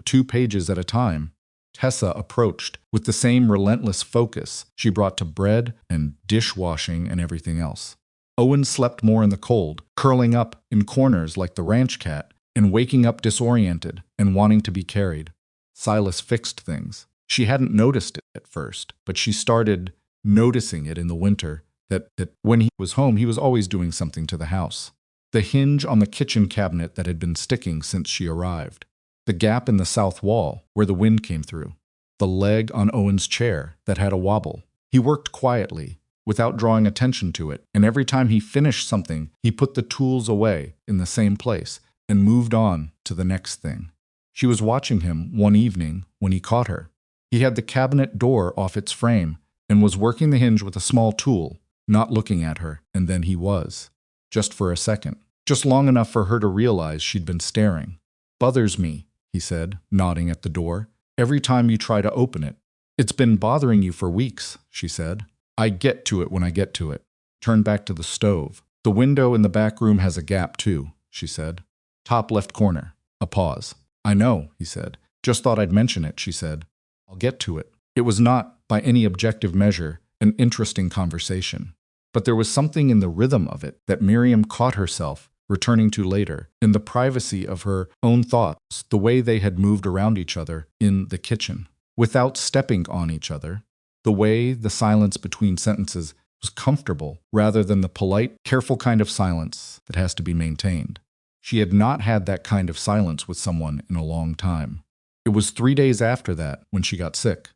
two pages at a time. Tessa approached with the same relentless focus she brought to bread and dishwashing and everything else. Owen slept more in the cold, curling up in corners like the ranch cat and waking up disoriented and wanting to be carried. Silas fixed things. She hadn't noticed it at first, but she started noticing it in the winter, that when he was home, he was always doing something to the house. The hinge on the kitchen cabinet that had been sticking since she arrived. The gap in the south wall where the wind came through. The leg on Owen's chair that had a wobble. He worked quietly, without drawing attention to it, and every time he finished something, he put the tools away in the same place and moved on to the next thing. She was watching him one evening when he caught her. He had the cabinet door off its frame and was working the hinge with a small tool, not looking at her, and then he was. Just for a second. Just long enough for her to realize she'd been staring. "Bothers me," he said, nodding at the door. "Every time you try to open it." "It's been bothering you for weeks," she said. "I get to it when I get to it." Turned back to the stove. "The window in the back room has a gap too," she said. "Top left corner." A pause. "I know," he said. "Just thought I'd mention it," she said. "I'll get to it." It was not, by any objective measure, an interesting conversation. But there was something in the rhythm of it that Miriam caught herself returning to later, in the privacy of her own thoughts, the way they had moved around each other in the kitchen, without stepping on each other, the way the silence between sentences was comfortable rather than the polite, careful kind of silence that has to be maintained. She had not had that kind of silence with someone in a long time. It was 3 days after that when she got sick.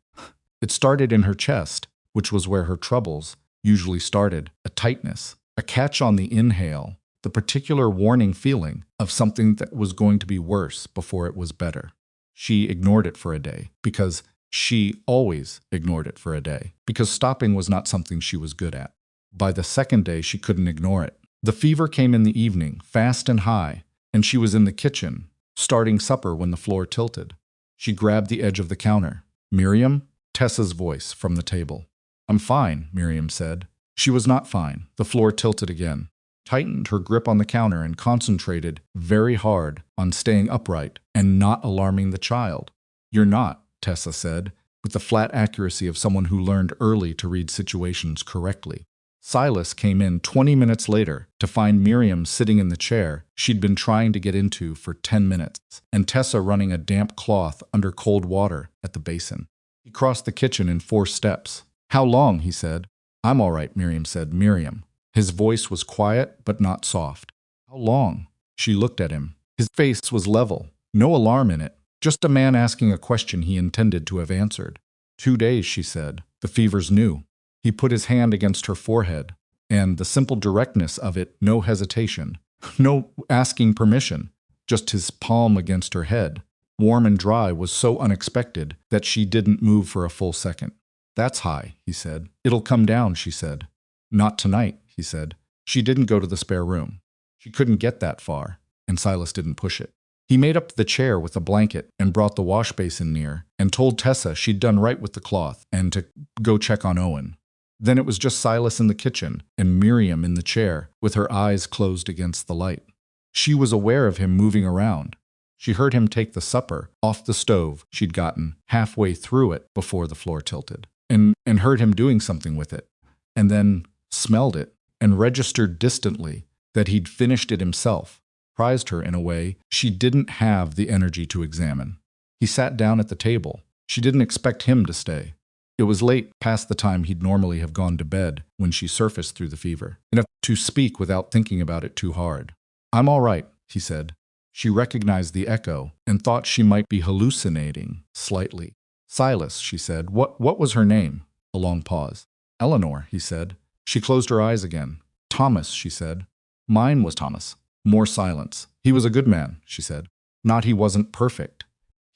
It started in her chest, which was where her troubles usually started, a tightness, a catch on the inhale, the particular warning feeling of something that was going to be worse before it was better. She ignored it for a day, because she always ignored it for a day, because stopping was not something she was good at. By the second day, she couldn't ignore it. The fever came in the evening, fast and high, and she was in the kitchen, starting supper when the floor tilted. She grabbed the edge of the counter. "Miriam?" Tessa's voice from the table. "I'm fine," Miriam said. She was not fine. The floor tilted again. Tightened her grip on the counter and concentrated very hard on staying upright and not alarming the child. "You're not," Tessa said, with the flat accuracy of someone who learned early to read situations correctly. Silas came in 20 minutes later to find Miriam sitting in the chair she'd been trying to get into for 10 minutes, and Tessa running a damp cloth under cold water at the basin. He crossed the kitchen in 4 steps. "How long?" he said. "I'm all right," Miriam said. "Miriam." His voice was quiet but not soft. "How long?" She looked at him. His face was level, no alarm in it, just a man asking a question he intended to have answered. 2 days, she said. "The fever's new." He put his hand against her forehead, and the simple directness of it, no hesitation, no asking permission, just his palm against her head, warm and dry, was so unexpected that she didn't move for a full second. "That's high," he said. "It'll come down," she said. "Not tonight," he said. She didn't go to the spare room. She couldn't get that far, and Silas didn't push it. He made up the chair with a blanket and brought the wash basin near and told Tessa she'd done right with the cloth and to go check on Owen. Then it was just Silas in the kitchen and Miriam in the chair with her eyes closed against the light. She was aware of him moving around. She heard him take the supper off the stove she'd gotten halfway through it before the floor tilted, and heard him doing something with it, and then smelled it and registered distantly that he'd finished it himself, prized her in a way she didn't have the energy to examine. He sat down at the table. She didn't expect him to stay. It was late, past the time he'd normally have gone to bed when she surfaced through the fever, enough to speak without thinking about it too hard. "I'm all right," he said. She recognized the echo and thought she might be hallucinating slightly. "Silas," she said. What was her name?" A long pause. "Eleanor," he said. She closed her eyes again. "Thomas," she said. "Mine was Thomas." More silence. "He was a good man," she said. "Not he wasn't perfect.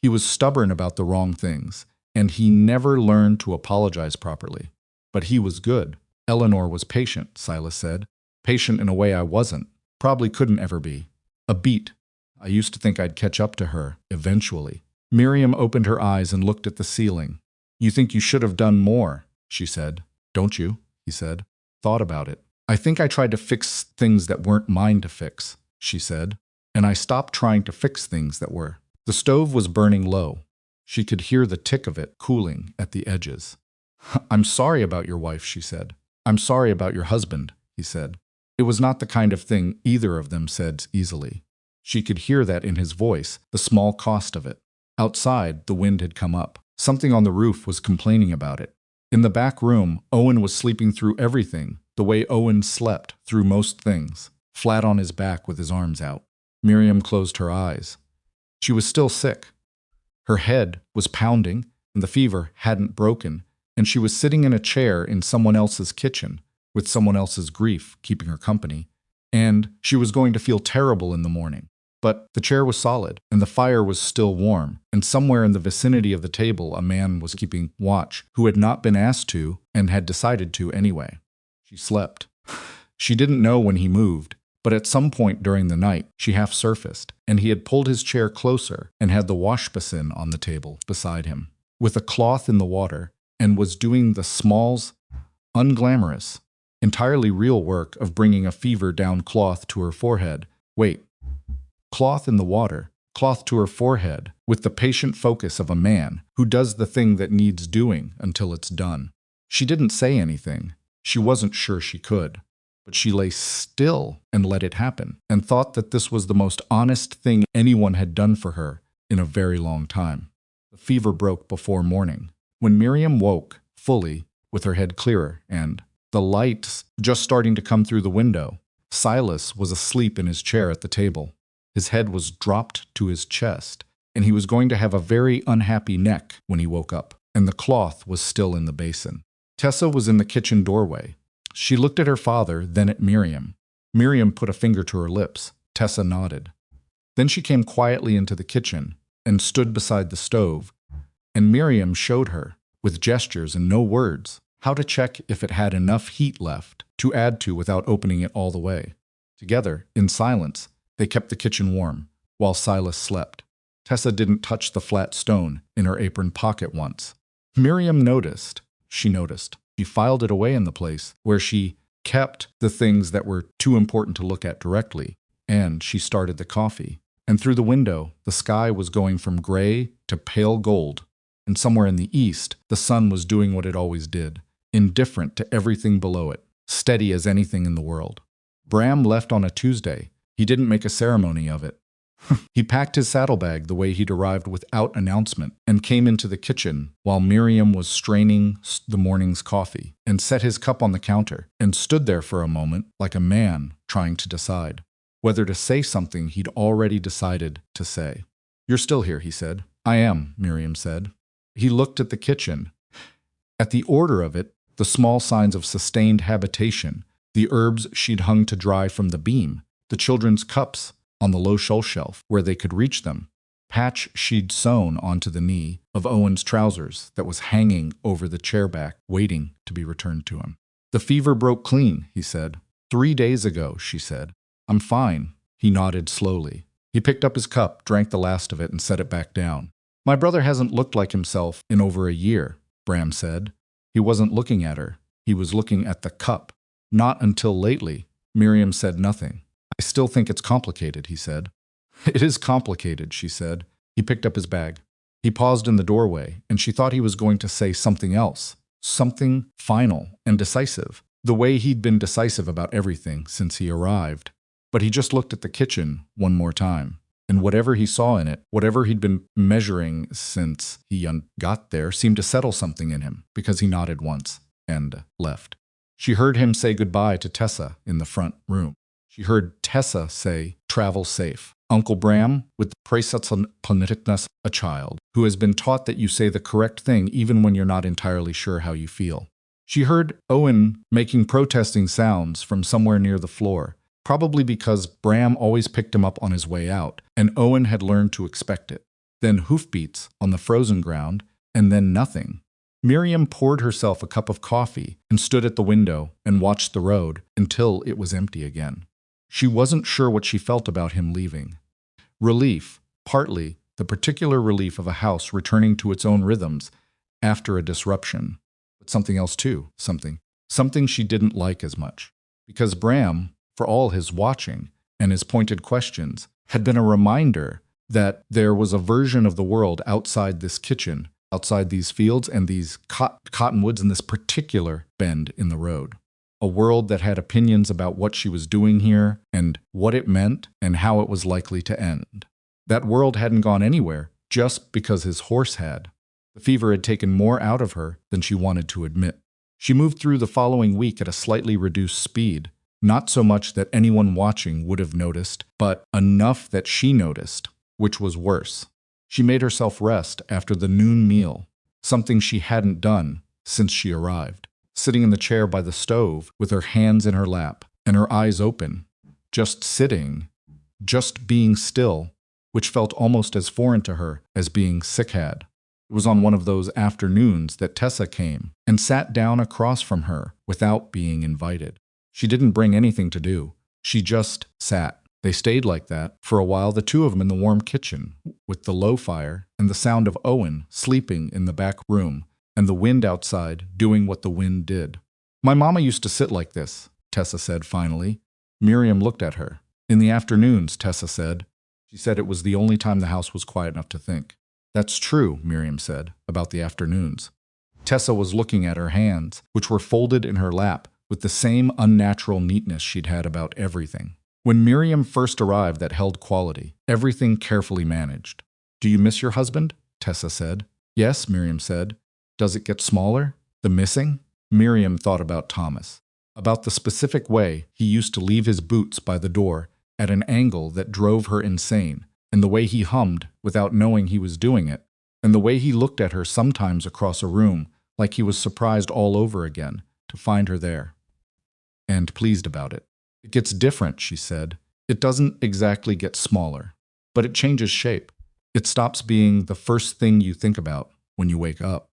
He was stubborn about the wrong things, and he never learned to apologize properly. But he was good." "Eleanor was patient," Silas said. "Patient in a way I wasn't. Probably couldn't ever be. A beat. I used to think I'd catch up to her, eventually." Miriam opened her eyes and looked at the ceiling. "You think you should have done more," she said. "Don't you?" he said. "Thought about it. I think I tried to fix things that weren't mine to fix," she said. "And I stopped trying to fix things that were." The stove was burning low. She could hear the tick of it cooling at the edges. "I'm sorry about your wife," she said. "I'm sorry about your husband," he said. It was not the kind of thing either of them said easily. She could hear that in his voice, the small cost of it. Outside, the wind had come up. Something on the roof was complaining about it. In the back room, Owen was sleeping through everything, the way Owen slept through most things, flat on his back with his arms out. Miriam closed her eyes. She was still sick. Her head was pounding, and the fever hadn't broken, and she was sitting in a chair in someone else's kitchen, with someone else's grief keeping her company, and she was going to feel terrible in the morning. But the chair was solid, and the fire was still warm, and somewhere in the vicinity of the table a man was keeping watch who had not been asked to and had decided to anyway. She slept. She didn't know when he moved, but at some point during the night she half surfaced, and he had pulled his chair closer and had the wash basin on the table beside him, with a cloth in the water, and was doing the Smalls' unglamorous, entirely real work of bringing a fever-down cloth to her forehead. Wait. Cloth in the water, cloth to her forehead, with the patient focus of a man who does the thing that needs doing until it's done. She didn't say anything. She wasn't sure she could. But she lay still and let it happen, and thought that this was the most honest thing anyone had done for her in a very long time. The fever broke before morning, when Miriam woke, fully, with her head clearer, and the lights just starting to come through the window. Silas was asleep in his chair at the table. His head was dropped to his chest, and he was going to have a very unhappy neck when he woke up, and the cloth was still in the basin. Tessa was in the kitchen doorway. She looked at her father, then at Miriam. Miriam put a finger to her lips. Tessa nodded. Then she came quietly into the kitchen and stood beside the stove, and Miriam showed her, with gestures and no words, how to check if it had enough heat left to add to without opening it all the way. Together, in silence, they kept the kitchen warm, while Silas slept. Tessa didn't touch the flat stone in her apron pocket once. Miriam noticed. She noticed. She filed it away in the place where she kept the things that were too important to look at directly, and she started the coffee. And through the window, the sky was going from gray to pale gold, and somewhere in the east, the sun was doing what it always did, indifferent to everything below it, steady as anything in the world. Bram left on a Tuesday. He didn't make a ceremony of it. He packed his saddlebag the way he'd arrived without announcement and came into the kitchen while Miriam was straining the morning's coffee and set his cup on the counter and stood there for a moment like a man trying to decide whether to say something he'd already decided to say. "You're still here," he said. "I am," Miriam said. He looked at the kitchen. At the order of it, the small signs of sustained habitation, the herbs she'd hung to dry from the beam, the children's cups on the low shelf where they could reach them, patch she'd sewn onto the knee of Owen's trousers that was hanging over the chair back, waiting to be returned to him. "The fever broke clean," he said. 3 days ago," she said. "I'm fine." He nodded slowly. He picked up his cup, drank the last of it, and set it back down. "My brother hasn't looked like himself in over a year," Bram said. He wasn't looking at her. He was looking at the cup. "Not until lately." Miriam said nothing. "I still think it's complicated," he said. "It is complicated," she said. He picked up his bag. He paused in the doorway, and she thought he was going to say something else, something final and decisive, the way he'd been decisive about everything since he arrived. But he just looked at the kitchen one more time, and whatever he saw in it, whatever he'd been measuring since he got there, seemed to settle something in him, because he nodded once and left. She heard him say goodbye to Tessa in the front room. She heard Tessa say, "Travel safe." Uncle Bram, with the prasetsaponitness, a child, who has been taught that you say the correct thing even when you're not entirely sure how you feel. She heard Owen making protesting sounds from somewhere near the floor, probably because Bram always picked him up on his way out, and Owen had learned to expect it. Then hoofbeats on the frozen ground, and then nothing. Miriam poured herself a cup of coffee and stood at the window and watched the road until it was empty again. She wasn't sure what she felt about him leaving. Relief, partly the particular relief of a house returning to its own rhythms after a disruption. But something else too, something she didn't like as much. Because Bram, for all his watching and his pointed questions, had been a reminder that there was a version of the world outside this kitchen, outside these fields and these cottonwoods and this particular bend in the road. A world that had opinions about what she was doing here and what it meant and how it was likely to end. That world hadn't gone anywhere just because his horse had. The fever had taken more out of her than she wanted to admit. She moved through the following week at a slightly reduced speed, not so much that anyone watching would have noticed, but enough that she noticed, which was worse. She made herself rest after the noon meal, something she hadn't done since she arrived. Sitting in the chair by the stove with her hands in her lap and her eyes open, just sitting, just being still, which felt almost as foreign to her as being sick had. It was on one of those afternoons that Tessa came and sat down across from her without being invited. She didn't bring anything to do. She just sat. They stayed like that for a while, the two of them in the warm kitchen, with the low fire and the sound of Owen sleeping in the back room, and the wind outside doing what the wind did. "My mama used to sit like this," Tessa said finally. Miriam looked at her. "In the afternoons," Tessa said. She said it was the only time the house was quiet enough to think. "That's true," Miriam said, "about the afternoons." Tessa was looking at her hands, which were folded in her lap with the same unnatural neatness she'd had about everything. When Miriam first arrived, that held quality, everything carefully managed. "Do you miss your husband?" Tessa said. "Yes," Miriam said. "Does it get smaller? The missing?" Miriam thought about Thomas, about the specific way he used to leave his boots by the door at an angle that drove her insane, and the way he hummed without knowing he was doing it, and the way he looked at her sometimes across a room like he was surprised all over again to find her there, and pleased about it. "It gets different," she said. "It doesn't exactly get smaller, but it changes shape. It stops being the first thing you think about when you wake up.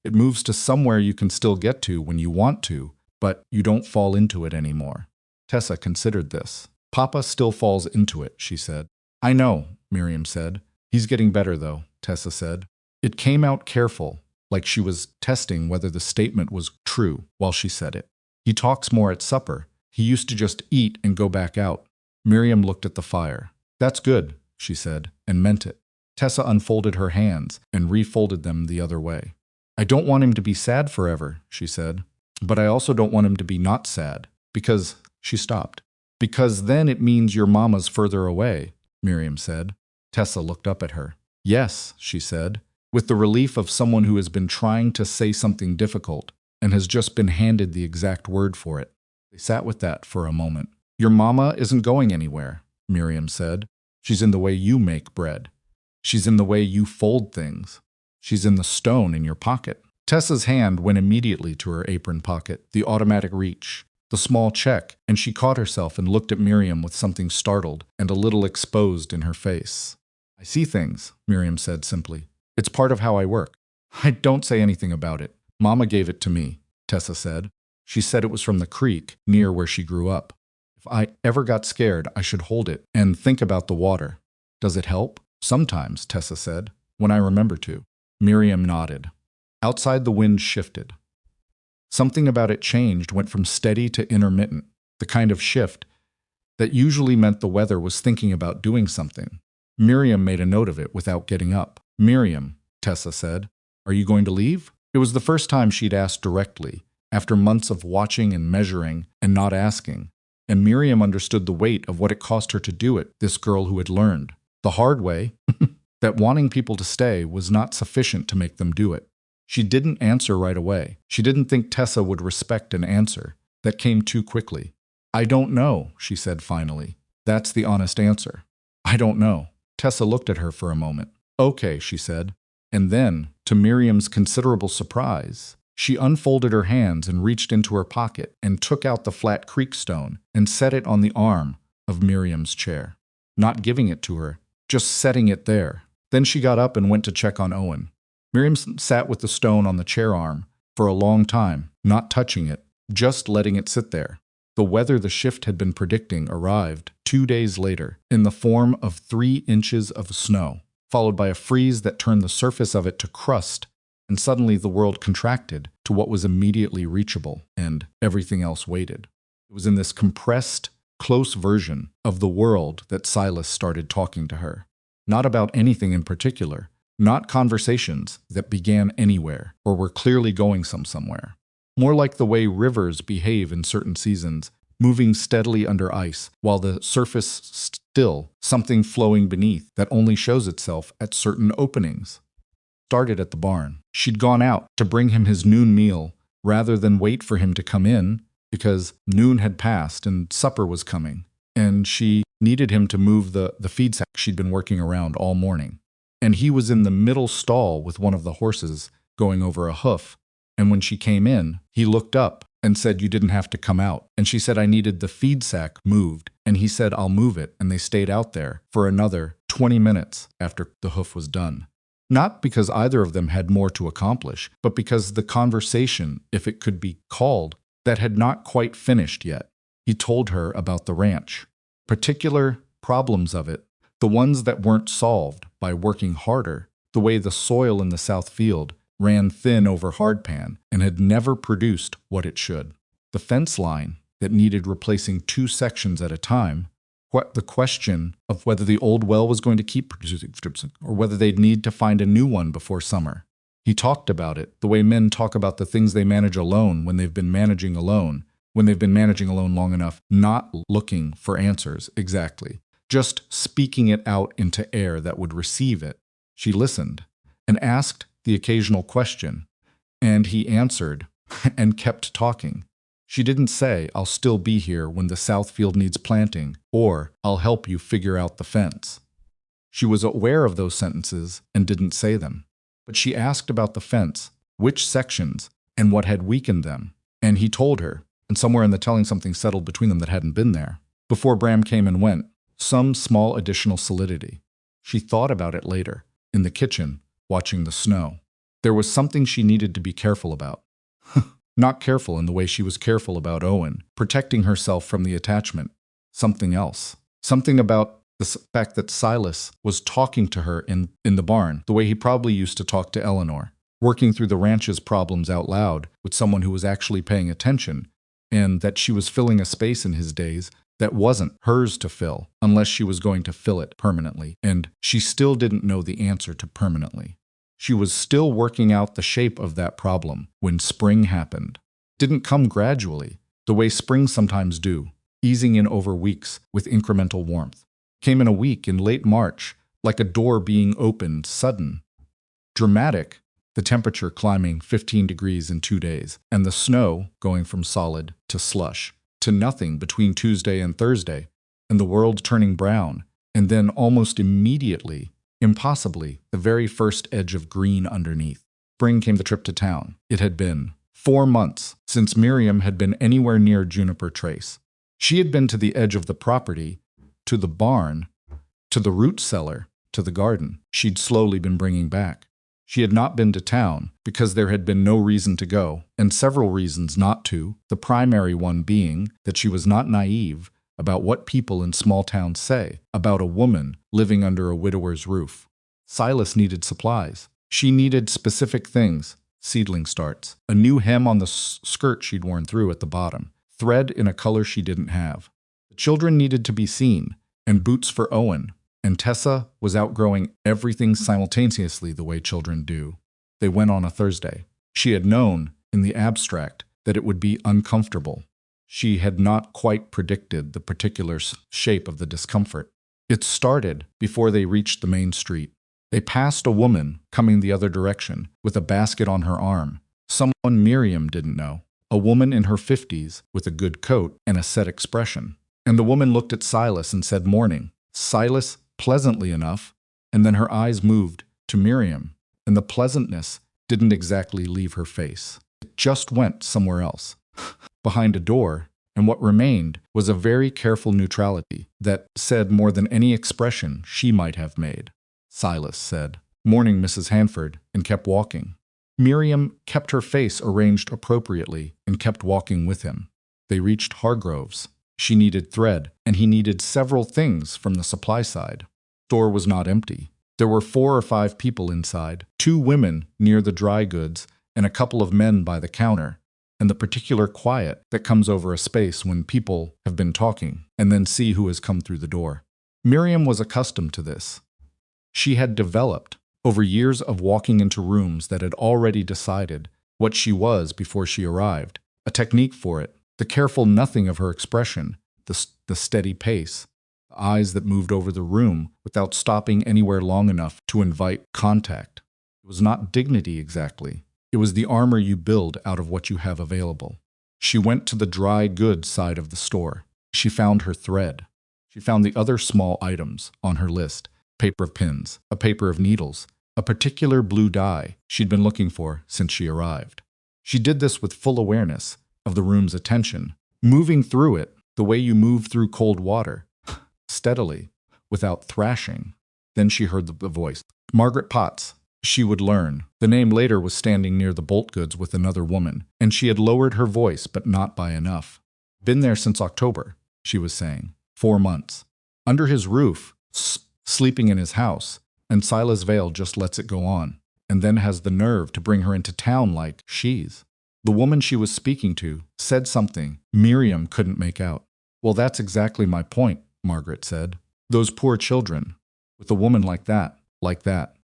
It moves to somewhere you can still get to when you want to, but you don't fall into it anymore." Tessa considered this. "Papa still falls into it," she said. "I know," Miriam said. "He's getting better, though," Tessa said. It came out careful, like she was testing whether the statement was true while she said it. "He talks more at supper. He used to just eat and go back out." Miriam looked at the fire. "That's good," she said, and meant it. Tessa unfolded her hands and refolded them the other way. "I don't want him to be sad forever," she said. "But I also don't want him to be not sad, because—" She stopped. "Because then it means your mama's further away," Miriam said. Tessa looked up at her. "Yes," she said, with the relief of someone who has been trying to say something difficult and has just been handed the exact word for it. They sat with that for a moment. "Your mama isn't going anywhere," Miriam said. "She's in the way you make bread. She's in the way you fold things. She's in the stone in your pocket." Tessa's hand went immediately to her apron pocket, the automatic reach, the small check, and she caught herself and looked at Miriam with something startled and a little exposed in her face. "I see things," Miriam said simply. "It's part of how I work." "I don't say anything about it. Mama gave it to me," Tessa said. She said it was from the creek near where she grew up. "If I ever got scared, I should hold it and think about the water." "Does it help?" "Sometimes," Tessa said, "when I remember to." Miriam nodded. Outside, the wind shifted. Something about it changed, went from steady to intermittent, the kind of shift that usually meant the weather was thinking about doing something. Miriam made a note of it without getting up. "Miriam," Tessa said, "are you going to leave?" It was the first time she'd asked directly, after months of watching and measuring and not asking, and Miriam understood the weight of what it cost her to do it, this girl who had learned, the hard way, that wanting people to stay was not sufficient to make them do it. She didn't answer right away. She didn't think Tessa would respect an answer. That came too quickly. "I don't know," she said finally. "That's the honest answer. I don't know." Tessa looked at her for a moment. "Okay," she said. And then, to Miriam's considerable surprise, she unfolded her hands and reached into her pocket and took out the flat creek stone and set it on the arm of Miriam's chair. Not giving it to her, just setting it there. Then she got up and went to check on Owen. Miriam sat with the stone on the chair arm for a long time, not touching it, just letting it sit there. The weather the shift had been predicting arrived 2 days later in the form of 3 inches of snow, followed by a freeze that turned the surface of it to crust, and suddenly the world contracted to what was immediately reachable, and everything else waited. It was in this compressed, close version of the world that Silas started talking to her. Not about anything in particular, not conversations that began anywhere or were clearly going somewhere. More like the way rivers behave in certain seasons, moving steadily under ice while the surface still, something flowing beneath that only shows itself at certain openings. Started at the barn. She'd gone out to bring him his noon meal rather than wait for him to come in because noon had passed and supper was coming, and she needed him to move the feed sack she'd been working around all morning. And he was in the middle stall with one of the horses going over a hoof, and when she came in, he looked up and said you didn't have to come out. And she said I needed the feed sack moved, and he said I'll move it, and they stayed out there for another 20 minutes after the hoof was done. Not because either of them had more to accomplish, but because the conversation, if it could be called, that had not quite finished yet. He told her about the ranch, particular problems of it, the ones that weren't solved by working harder, the way the soil in the south field ran thin over hardpan and had never produced what it should, the fence line that needed replacing 2 sections at a time, the question of whether the old well was going to keep producing or whether they'd need to find a new one before summer. He talked about it the way men talk about the things they manage alone when they've been managing alone long enough, not looking for answers exactly, just speaking it out into air that would receive it. She listened and asked the occasional question, and he answered and kept talking. She didn't say, I'll still be here when the south field needs planting, or I'll help you figure out the fence. She was aware of those sentences and didn't say them. But she asked about the fence, which sections, and what had weakened them. And he told her, and somewhere in the telling something settled between them that hadn't been there. Before Bram came and went, some small additional solidity. She thought about it later, in the kitchen, watching the snow. There was something she needed to be careful about. Not careful in the way she was careful about Owen, protecting herself from the attachment. Something else. Something about the fact that Silas was talking to her in the barn, the way he probably used to talk to Eleanor, working through the ranch's problems out loud with someone who was actually paying attention, and that she was filling a space in his days that wasn't hers to fill unless she was going to fill it permanently, and she still didn't know the answer to permanently. She was still working out the shape of that problem when spring happened. It didn't come gradually, the way springs sometimes do, easing in over weeks with incremental warmth. Came in a week in late March, like a door being opened, sudden. Dramatic, the temperature climbing 15 degrees in 2 days, and the snow going from solid to slush, to nothing between Tuesday and Thursday, and the world turning brown, and then almost immediately, impossibly, the very first edge of green underneath. Spring came the trip to town. It had been 4 months since Miriam had been anywhere near Juniper Trace. She had been to the edge of the property, to the barn, to the root cellar, to the garden. She'd slowly been bringing back. She had not been to town because there had been no reason to go, and several reasons not to, the primary one being that she was not naive about what people in small towns say about a woman living under a widower's roof. Silas needed supplies. She needed specific things, seedling starts, a new hem on the skirt she'd worn through at the bottom, thread in a color she didn't have. The children needed to be seen, and boots for Owen, and Tessa was outgrowing everything simultaneously the way children do. They went on a Thursday. She had known, in the abstract, that it would be uncomfortable. She had not quite predicted the particular shape of the discomfort. It started before they reached the main street. They passed a woman coming the other direction with a basket on her arm, someone Miriam didn't know, a woman in her 50s with a good coat and a set expression. And the woman looked at Silas and said morning. Silas pleasantly enough, and then her eyes moved to Miriam, and the pleasantness didn't exactly leave her face. It just went somewhere else. Behind a door, and what remained was a very careful neutrality that said more than any expression she might have made. Silas said, "Morning, Mrs. Hanford," and kept walking. Miriam kept her face arranged appropriately and kept walking with him. They reached Hargrove's. She needed thread, and he needed several things from the supply side. The store was not empty. There were 4 or 5 people inside, 2 women near the dry goods, and a couple of men by the counter, and the particular quiet that comes over a space when people have been talking and then see who has come through the door. Miriam was accustomed to this. She had developed, over years of walking into rooms that had already decided what she was before she arrived, a technique for it, the careful nothing of her expression, the steady pace, the eyes that moved over the room without stopping anywhere long enough to invite contact. It was not dignity exactly. It was the armor you build out of what you have available. She went to the dry goods side of the store. She found her thread. She found the other small items on her list, paper of pins, a paper of needles, a particular blue dye she'd been looking for since she arrived. She did this with full awareness, of the room's attention, moving through it the way you move through cold water, steadily, without thrashing. Then she heard the voice. Margaret Potts. She would learn. The name later was standing near the bolt goods with another woman, and she had lowered her voice, but not by enough. Been there since October, she was saying. 4 months. Under his roof, sleeping in his house, and Silas Vale just lets it go on, and then has the nerve to bring her into town like she's. The woman she was speaking to said something Miriam couldn't make out. Well, that's exactly my point, Margaret said. Those poor children. With a woman like that.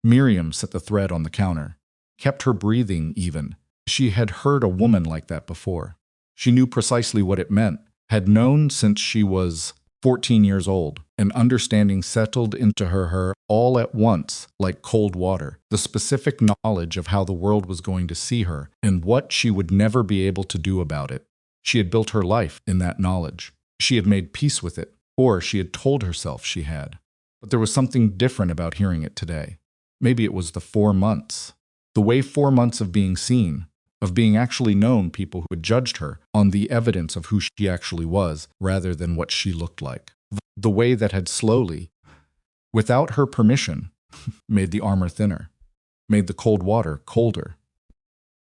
Miriam set the thread on the counter, kept her breathing even. She had heard a woman like that before. She knew precisely what it meant, had known since she was 14 years old. An understanding settled into her all at once like cold water, the specific knowledge of how the world was going to see her and what she would never be able to do about it. She had built her life in that knowledge. She had made peace with it, or she had told herself she had. But there was something different about hearing it today. Maybe it was the 4 months. The way 4 months of being seen, of being actually known people who had judged her on the evidence of who she actually was rather than what she looked like. The way that had slowly, without her permission, made the armor thinner, made the cold water colder.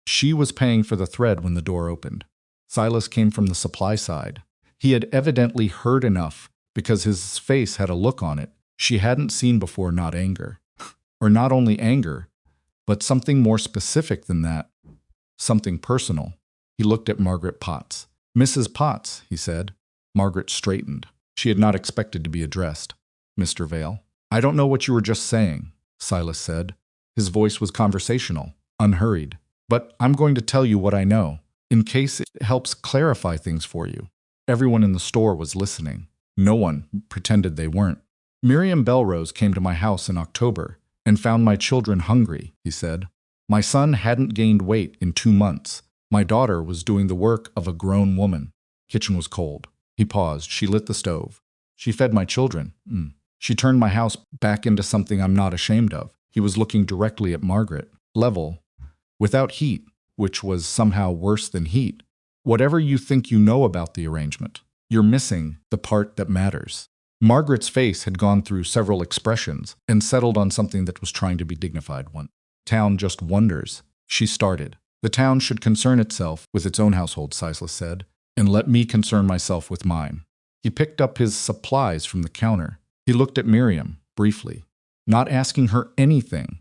She was paying for the thread when the door opened. Silas came from the supply side. He had evidently heard enough because his face had a look on it she hadn't seen before, not anger. Or not only anger, but something more specific than that, something personal. He looked at Margaret Potts. Mrs. Potts, he said. Margaret straightened. She had not expected to be addressed. Mr. Vale. I don't know what you were just saying, Silas said. His voice was conversational, unhurried. But I'm going to tell you what I know, in case it helps clarify things for you. Everyone in the store was listening. No one pretended they weren't. Miriam Bellrose came to my house in October and found my children hungry, he said. My son hadn't gained weight in 2 months. My daughter was doing the work of a grown woman. Kitchen was cold. He paused. She lit the stove. She fed my children. She turned my house back into something I'm not ashamed of. He was looking directly at Margaret. Level. Without heat, which was somehow worse than heat. Whatever you think you know about the arrangement, you're missing the part that matters. Margaret's face had gone through several expressions and settled on something that was trying to be dignified one. Town just wonders. She started. The town should concern itself with its own household, Silas said, and let me concern myself with mine. He picked up his supplies from the counter. He looked at Miriam, briefly, not asking her anything,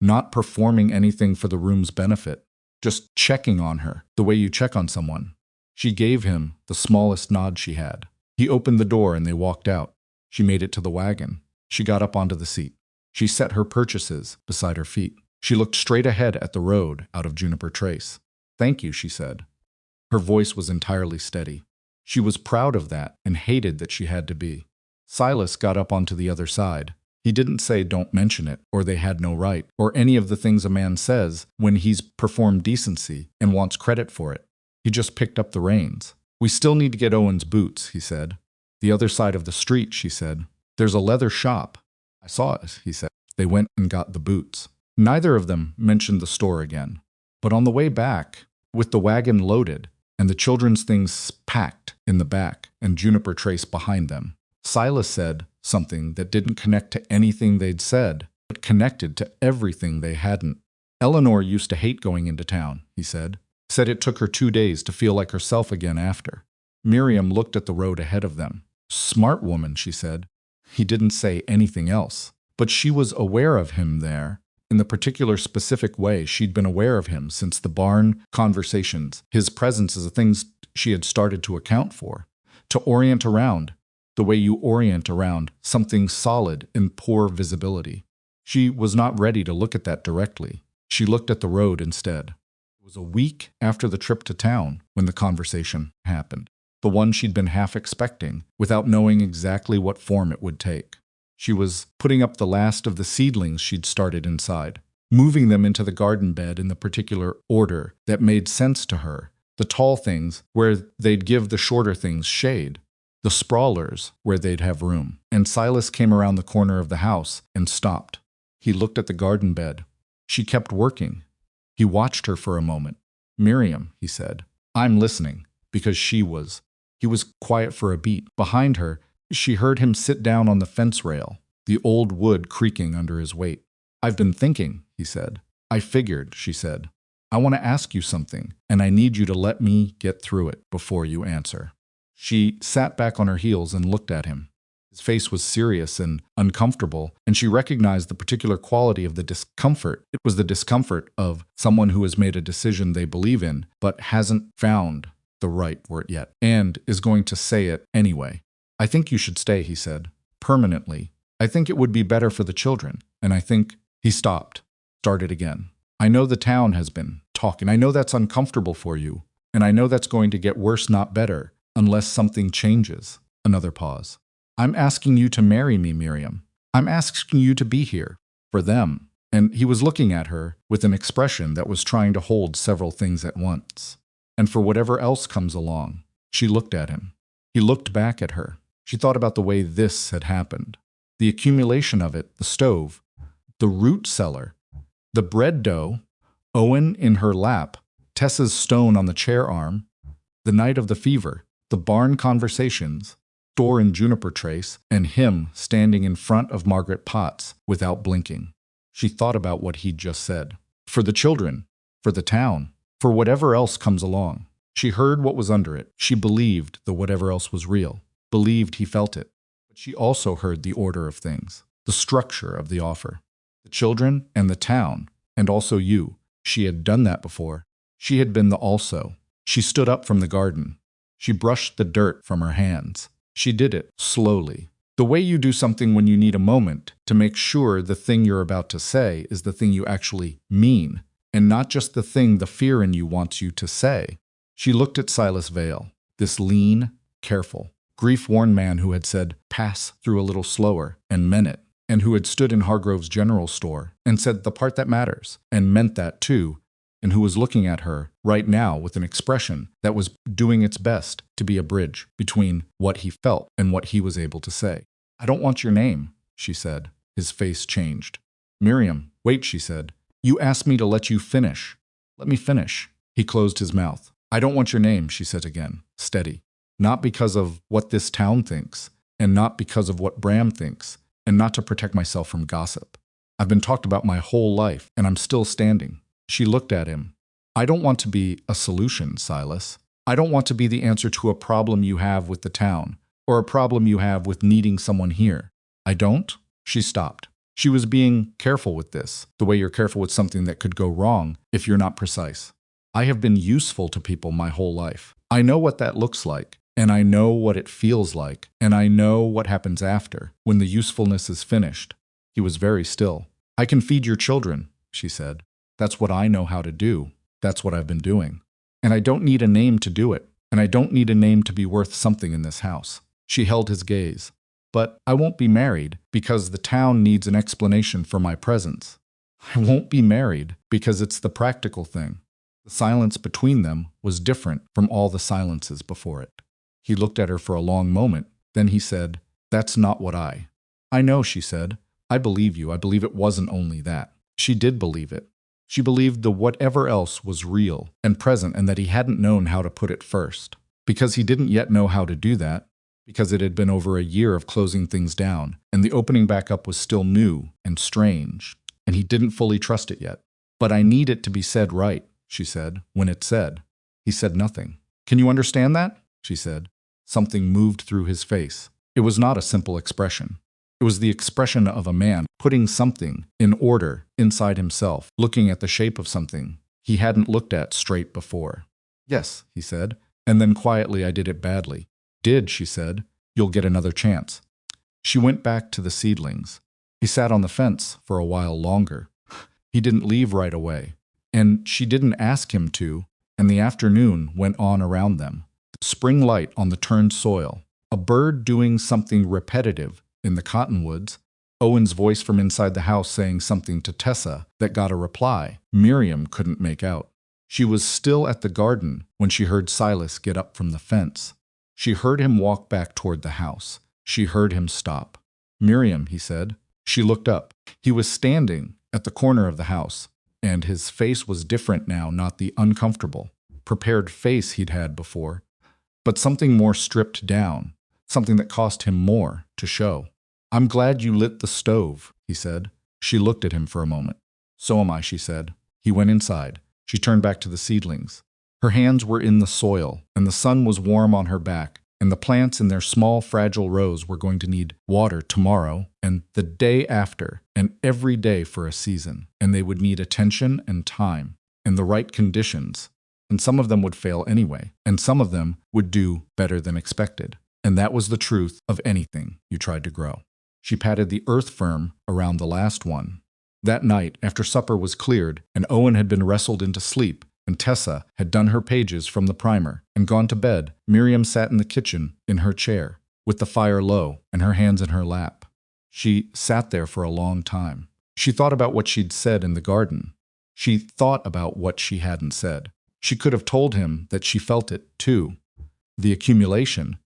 not performing anything for the room's benefit, just checking on her, the way you check on someone. She gave him the smallest nod she had. He opened the door and they walked out. She made it to the wagon. She got up onto the seat. She set her purchases beside her feet. She looked straight ahead at the road out of Juniper Trace. Thank you, she said. Her voice was entirely steady. She was proud of that and hated that she had to be. Silas got up onto the other side. He didn't say don't mention it, or they had no right, or any of the things a man says when he's performed decency and wants credit for it. He just picked up the reins. We still need to get Owen's boots, he said. The other side of the street, she said. There's a leather shop. I saw it, he said. They went and got the boots. Neither of them mentioned the store again. But on the way back, with the wagon loaded and the children's things packed in the back and Juniper Trace behind them, Silas said something that didn't connect to anything they'd said, but connected to everything they hadn't. Eleanor used to hate going into town, he said. Said it took her 2 days to feel like herself again after. Miriam looked at the road ahead of them. Smart woman, she said. He didn't say anything else, but she was aware of him there in the particular specific way she'd been aware of him since the barn conversations. His presence is the things she had started to account for, to orient around, the way you orient around something solid in poor visibility. She was not ready to look at that directly. She looked at the road instead. It was a week after the trip to town when the conversation happened. The one she'd been half expecting, without knowing exactly what form it would take. She was putting up the last of the seedlings she'd started inside, moving them into the garden bed in the particular order that made sense to her. The tall things where they'd give the shorter things shade. The sprawlers where they'd have room. And Silas came around the corner of the house and stopped. He looked at the garden bed. She kept working. He watched her for a moment. Miriam, he said. I'm listening, because she was. He was quiet for a beat. Behind her, she heard him sit down on the fence rail, the old wood creaking under his weight. I've been thinking, he said. I figured, she said. I want to ask you something, and I need you to let me get through it before you answer. She sat back on her heels and looked at him. His face was serious and uncomfortable, and she recognized the particular quality of the discomfort. It was the discomfort of someone who has made a decision they believe in, but hasn't found the right word yet, and is going to say it anyway. I think you should stay, he said, permanently. I think it would be better for the children, and I think… He stopped, started again. I know the town has been talking. I know that's uncomfortable for you, and I know that's going to get worse, not better, unless something changes. Another pause. I'm asking you to marry me, Miriam. I'm asking you to be here, for them. And he was looking at her with an expression that was trying to hold several things at once. And for whatever else comes along, she looked at him. He looked back at her. She thought about the way this had happened. The accumulation of it, the stove, the root cellar, the bread dough, Owen in her lap, Tessa's stone on the chair arm, the night of the fever, the barn conversations, store in Juniper Trace, and him standing in front of Margaret Potts without blinking. She thought about what he'd just said. For the children, for the town, for whatever else comes along. She heard what was under it. She believed the whatever else was real, believed he felt it. But she also heard the order of things, the structure of the offer. The children and the town, and also you. She had done that before. She had been the also. She stood up from the garden. She brushed the dirt from her hands. She did it slowly. The way you do something when you need a moment to make sure the thing you're about to say is the thing you actually mean, and not just the thing the fear in you wants you to say. She looked at Silas Vale, this lean, careful, grief-worn man who had said, pass through a little slower, and meant it, and who had stood in Hargrove's general store and said the part that matters, and meant that too, and who was looking at her right now with an expression that was doing its best to be a bridge between what he felt and what he was able to say. I don't want your name, she said. His face changed. Miriam, wait, she said. You asked me to let you finish. Let me finish. He closed his mouth. I don't want your name, she said again, steady. Not because of what this town thinks, and not because of what Bram thinks, and not to protect myself from gossip. I've been talked about my whole life, and I'm still standing. She looked at him. I don't want to be a solution, Silas. I don't want to be the answer to a problem you have with the town, or a problem you have with needing someone here. I don't? She stopped. She was being careful with this, the way you're careful with something that could go wrong if you're not precise. I have been useful to people my whole life. I know what that looks like, and I know what it feels like, and I know what happens after, when the usefulness is finished. He was very still. I can feed your children, she said. That's what I know how to do. That's what I've been doing. And I don't need a name to do it, and I don't need a name to be worth something in this house. She held his gaze. But I won't be married because the town needs an explanation for my presence. I won't be married because it's the practical thing. The silence between them was different from all the silences before it. He looked at her for a long moment. Then he said, That's not what I know, she said. I believe you. I believe it wasn't only that. She did believe it. She believed the whatever else was real and present and that he hadn't known how to put it first. Because he didn't yet know how to do that, because it had been over a year of closing things down, and the opening back up was still new and strange, and he didn't fully trust it yet. But I need it to be said right, she said, when it's said. He said nothing. Can you understand that? She said. Something moved through his face. It was not a simple expression. It was the expression of a man putting something in order inside himself, looking at the shape of something he hadn't looked at straight before. Yes, he said, and then quietly I did it badly. Did, she said. You'll get another chance. She went back to the seedlings. He sat on the fence for a while longer. He didn't leave right away, and she didn't ask him to, and the afternoon went on around them. Spring light on the turned soil, a bird doing something repetitive in the cottonwoods, Owen's voice from inside the house saying something to Tessa that got a reply Miriam couldn't make out. She was still at the garden when she heard Silas get up from the fence. She heard him walk back toward the house. She heard him stop. Miriam, he said. She looked up. He was standing at the corner of the house, and his face was different now, not the uncomfortable. prepared face he'd had before, but something more stripped down, something that cost him more to show. "I'm glad you lit the stove," he said. She looked at him for a moment. "So am I," she said. He went inside. She turned back to the seedlings. Her hands were in the soil, and the sun was warm on her back, and the plants in their small, fragile rows were going to need water tomorrow, and the day after, and every day for a season, and they would need attention and time, and the right conditions, and some of them would fail anyway, and some of them would do better than expected. And that was the truth of anything you tried to grow. She patted the earth firm around the last one. That night, after supper was cleared, and Owen had been wrestled into sleep, and Tessa had done her pages from the primer and gone to bed, Miriam sat in the kitchen in her chair, with the fire low and her hands in her lap. She sat there for a long time. She thought about what she'd said in the garden. She thought about what she hadn't said. She could have told him that she felt it, too. The accumulation,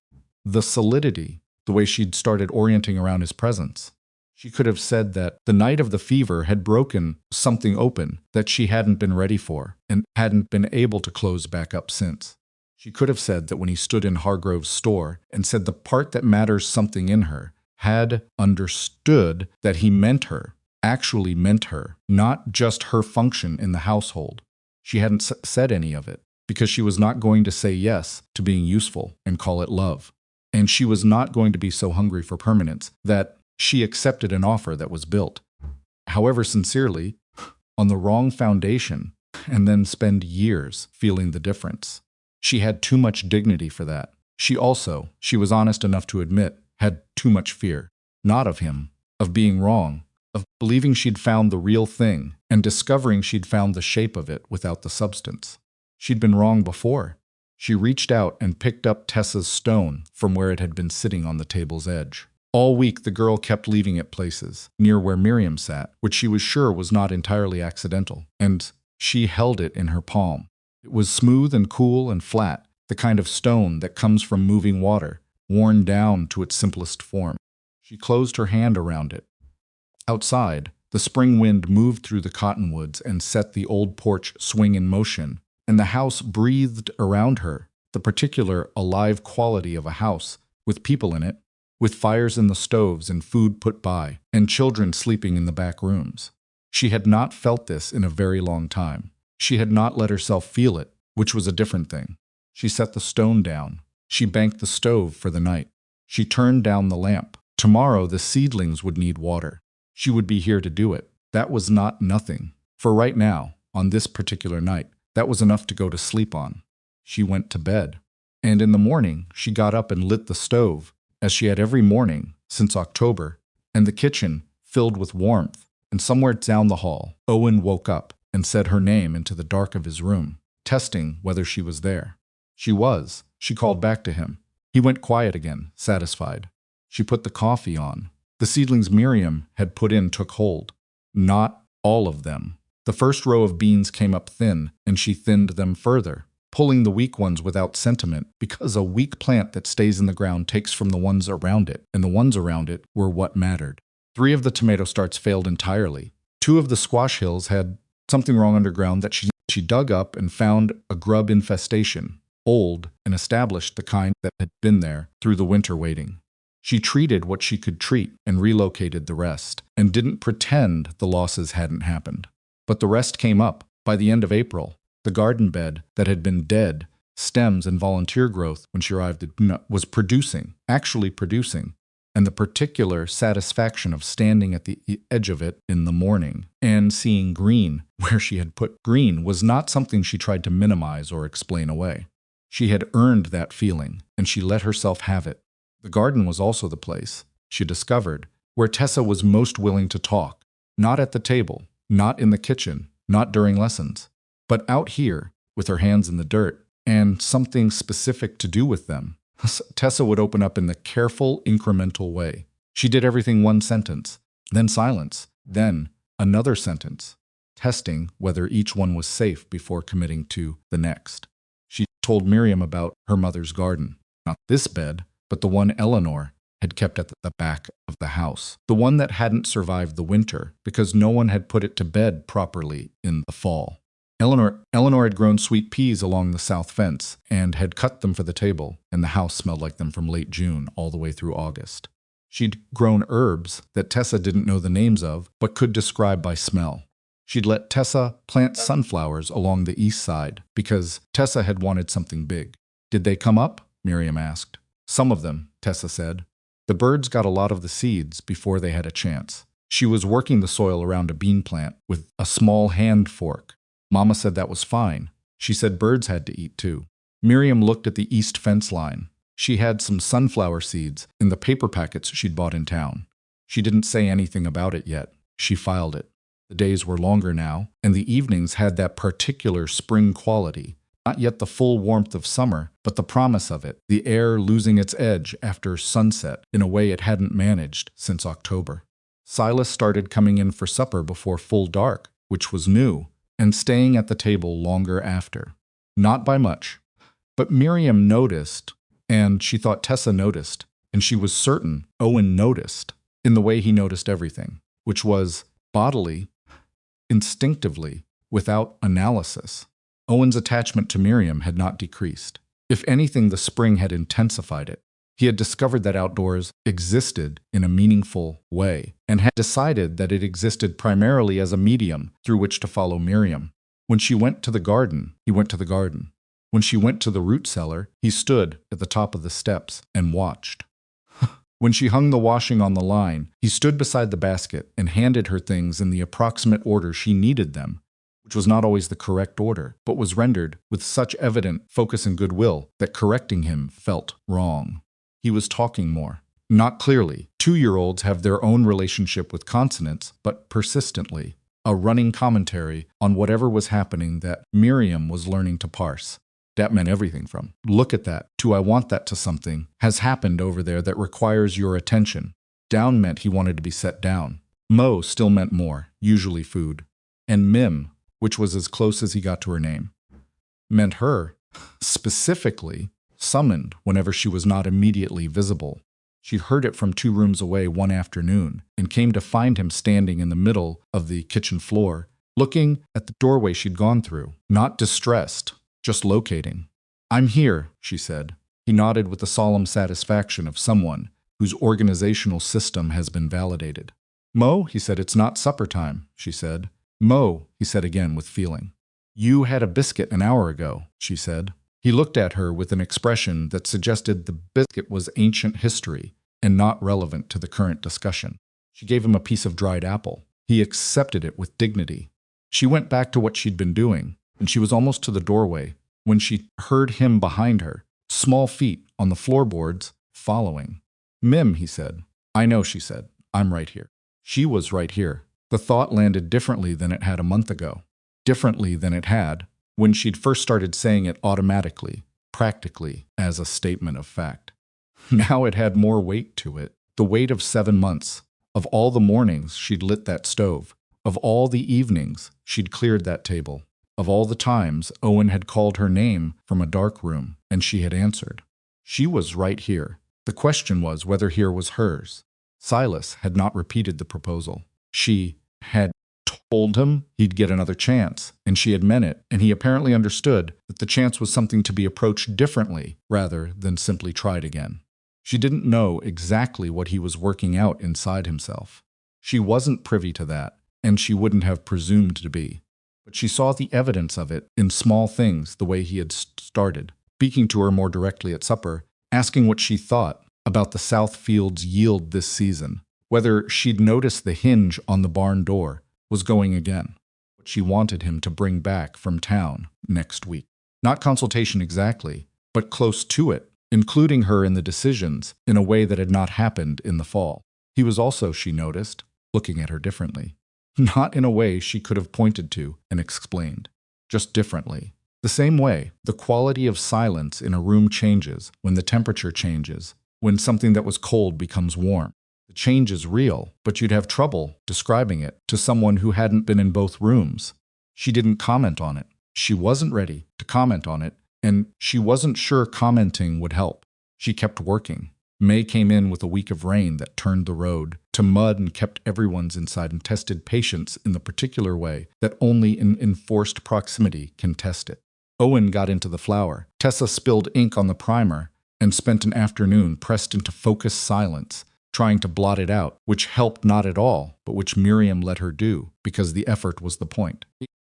the solidity, the way she'd started orienting around his presence. She could have said that the night of the fever had broken something open that she hadn't been ready for and hadn't been able to close back up since. She could have said that when he stood in Hargrove's store and said the part that matters something in her had understood that he meant her, actually meant her, not just her function in the household. She hadn't said any of it because she was not going to say yes to being useful and call it love. And she was not going to be so hungry for permanence that she accepted an offer that was built, however sincerely, on the wrong foundation, and then spend years feeling the difference. She had too much dignity for that. She was honest enough to admit, had too much fear, not of him, of being wrong, of believing she'd found the real thing, and discovering she'd found the shape of it without the substance. She'd been wrong before. She reached out and picked up Tessa's stone from where it had been sitting on the table's edge. All week the girl kept leaving it places, near where Miriam sat, which she was sure was not entirely accidental, and she held it in her palm. It was smooth and cool and flat, the kind of stone that comes from moving water, worn down to its simplest form. She closed her hand around it. Outside, the spring wind moved through the cottonwoods and set the old porch swing in motion, and the house breathed around her, the particular alive quality of a house, with people in it, with fires in the stoves and food put by, and children sleeping in the back rooms. She had not felt this in a very long time. She had not let herself feel it, which was a different thing. She set the stone down. She banked the stove for the night. She turned down the lamp. Tomorrow the seedlings would need water. She would be here to do it. That was not nothing. For right now, on this particular night, that was enough to go to sleep on. She went to bed. And in the morning, she got up and lit the stove, as she had every morning since October, and the kitchen filled with warmth. And somewhere down the hall, Owen woke up and said her name into the dark of his room, testing whether she was there. She was. She called back to him. He went quiet again, satisfied. She put the coffee on. The seedlings Miriam had put in took hold. Not all of them. The first row of beans came up thin, and she thinned them further, pulling the weak ones without sentiment, because a weak plant that stays in the ground takes from the ones around it, and the ones around it were what mattered. 3 of the tomato starts failed entirely. 2 of the squash hills had something wrong underground that she dug up and found a grub infestation, old and established, the kind that had been there through the winter waiting. She treated what she could treat and relocated the rest, and didn't pretend the losses hadn't happened. But the rest came up by the end of April. The garden bed that had been dead, stems and volunteer growth when she arrived was producing, actually producing, and the particular satisfaction of standing at the edge of it in the morning and seeing green where she had put green was not something she tried to minimize or explain away. She had earned that feeling, and she let herself have it. The garden was also the place, she discovered, where Tessa was most willing to talk, not at the table, not in the kitchen, not during lessons, but out here, with her hands in the dirt, and something specific to do with them. Tessa would open up in the careful, incremental way. She did everything one sentence, then silence, then another sentence, testing whether each one was safe before committing to the next. She told Miriam about her mother's garden, not this bed, but the one Eleanor had kept at the back of the house, the one that hadn't survived the winter because no one had put it to bed properly in the fall. Eleanor had grown sweet peas along the south fence and had cut them for the table, and the house smelled like them from late June all the way through August. She'd grown herbs that Tessa didn't know the names of, but could describe by smell. She'd let Tessa plant sunflowers along the east side because Tessa had wanted something big. Did they come up? Miriam asked. Some of them, Tessa said. The birds got a lot of the seeds before they had a chance. She was working the soil around a bean plant with a small hand fork. Mama said that was fine. She said birds had to eat too. Miriam looked at the east fence line. She had some sunflower seeds in the paper packets she'd bought in town. She didn't say anything about it yet. She filed it. The days were longer now, and the evenings had that particular spring quality. Not yet the full warmth of summer, but the promise of it, the air losing its edge after sunset in a way it hadn't managed since October. Silas started coming in for supper before full dark, which was new, and staying at the table longer after. Not by much, but Miriam noticed, and she thought Tessa noticed, and she was certain Owen noticed, in the way he noticed everything, which was bodily, instinctively, without analysis. Owen's attachment to Miriam had not decreased. If anything, the spring had intensified it. He had discovered that outdoors existed in a meaningful way, and had decided that it existed primarily as a medium through which to follow Miriam. When she went to the garden, he went to the garden. When she went to the root cellar, he stood at the top of the steps and watched. When she hung the washing on the line, he stood beside the basket and handed her things in the approximate order she needed them, which was not always the correct order, but was rendered with such evident focus and goodwill that correcting him felt wrong. He was talking more. Not clearly. 2-year-olds have their own relationship with consonants, but persistently. A running commentary on whatever was happening that Miriam was learning to parse. That meant everything from, look at that, to I want that to something, has happened over there that requires your attention. Down meant he wanted to be set down. Mo still meant more, usually food. And Mim, which was as close as he got to her name, meant her, specifically, summoned whenever she was not immediately visible. She'd heard it from 2 rooms away one afternoon and came to find him standing in the middle of the kitchen floor, looking at the doorway she'd gone through, not distressed, just locating. I'm here, she said. He nodded with the solemn satisfaction of someone whose organizational system has been validated. Mo, he said, it's not supper time, she said. Mo, he said again with feeling. You had a biscuit an hour ago, she said. He looked at her with an expression that suggested the biscuit was ancient history and not relevant to the current discussion. She gave him a piece of dried apple. He accepted it with dignity. She went back to what she'd been doing, and she was almost to the doorway when she heard him behind her, small feet on the floorboards, following. Mim, he said. I know, she said. I'm right here. She was right here. The thought landed differently than it had a month ago. Differently than it had when she'd first started saying it automatically, practically, as a statement of fact. Now it had more weight to it, the weight of 7 months, of all the mornings she'd lit that stove, of all the evenings she'd cleared that table, of all the times Owen had called her name from a dark room and she had answered. She was right here. The question was whether here was hers. Silas had not repeated the proposal. She had told him he'd get another chance, and she had meant it, and he apparently understood that the chance was something to be approached differently rather than simply tried again. She didn't know exactly what he was working out inside himself. She wasn't privy to that, and she wouldn't have presumed to be. But she saw the evidence of it in small things the way he had started, speaking to her more directly at supper, asking what she thought about the South Fields yield this season, whether she'd noticed the hinge on the barn door was going again, what she wanted him to bring back from town next week. Not consultation exactly, but close to it, including her in the decisions in a way that had not happened in the fall. He was also, she noticed, looking at her differently. Not in a way she could have pointed to and explained, just differently. The same way, the quality of silence in a room changes when the temperature changes, when something that was cold becomes warm. The change is real, but you'd have trouble describing it to someone who hadn't been in both rooms. She didn't comment on it. She wasn't ready to comment on it, and she wasn't sure commenting would help. She kept working. May came in with a week of rain that turned the road to mud and kept everyone's inside and tested patience in the particular way that only in enforced proximity can test it. Owen got into the flour. Tessa spilled ink on the primer and spent an afternoon pressed into focused silence, trying to blot it out, which helped not at all, but which Miriam let her do, because the effort was the point.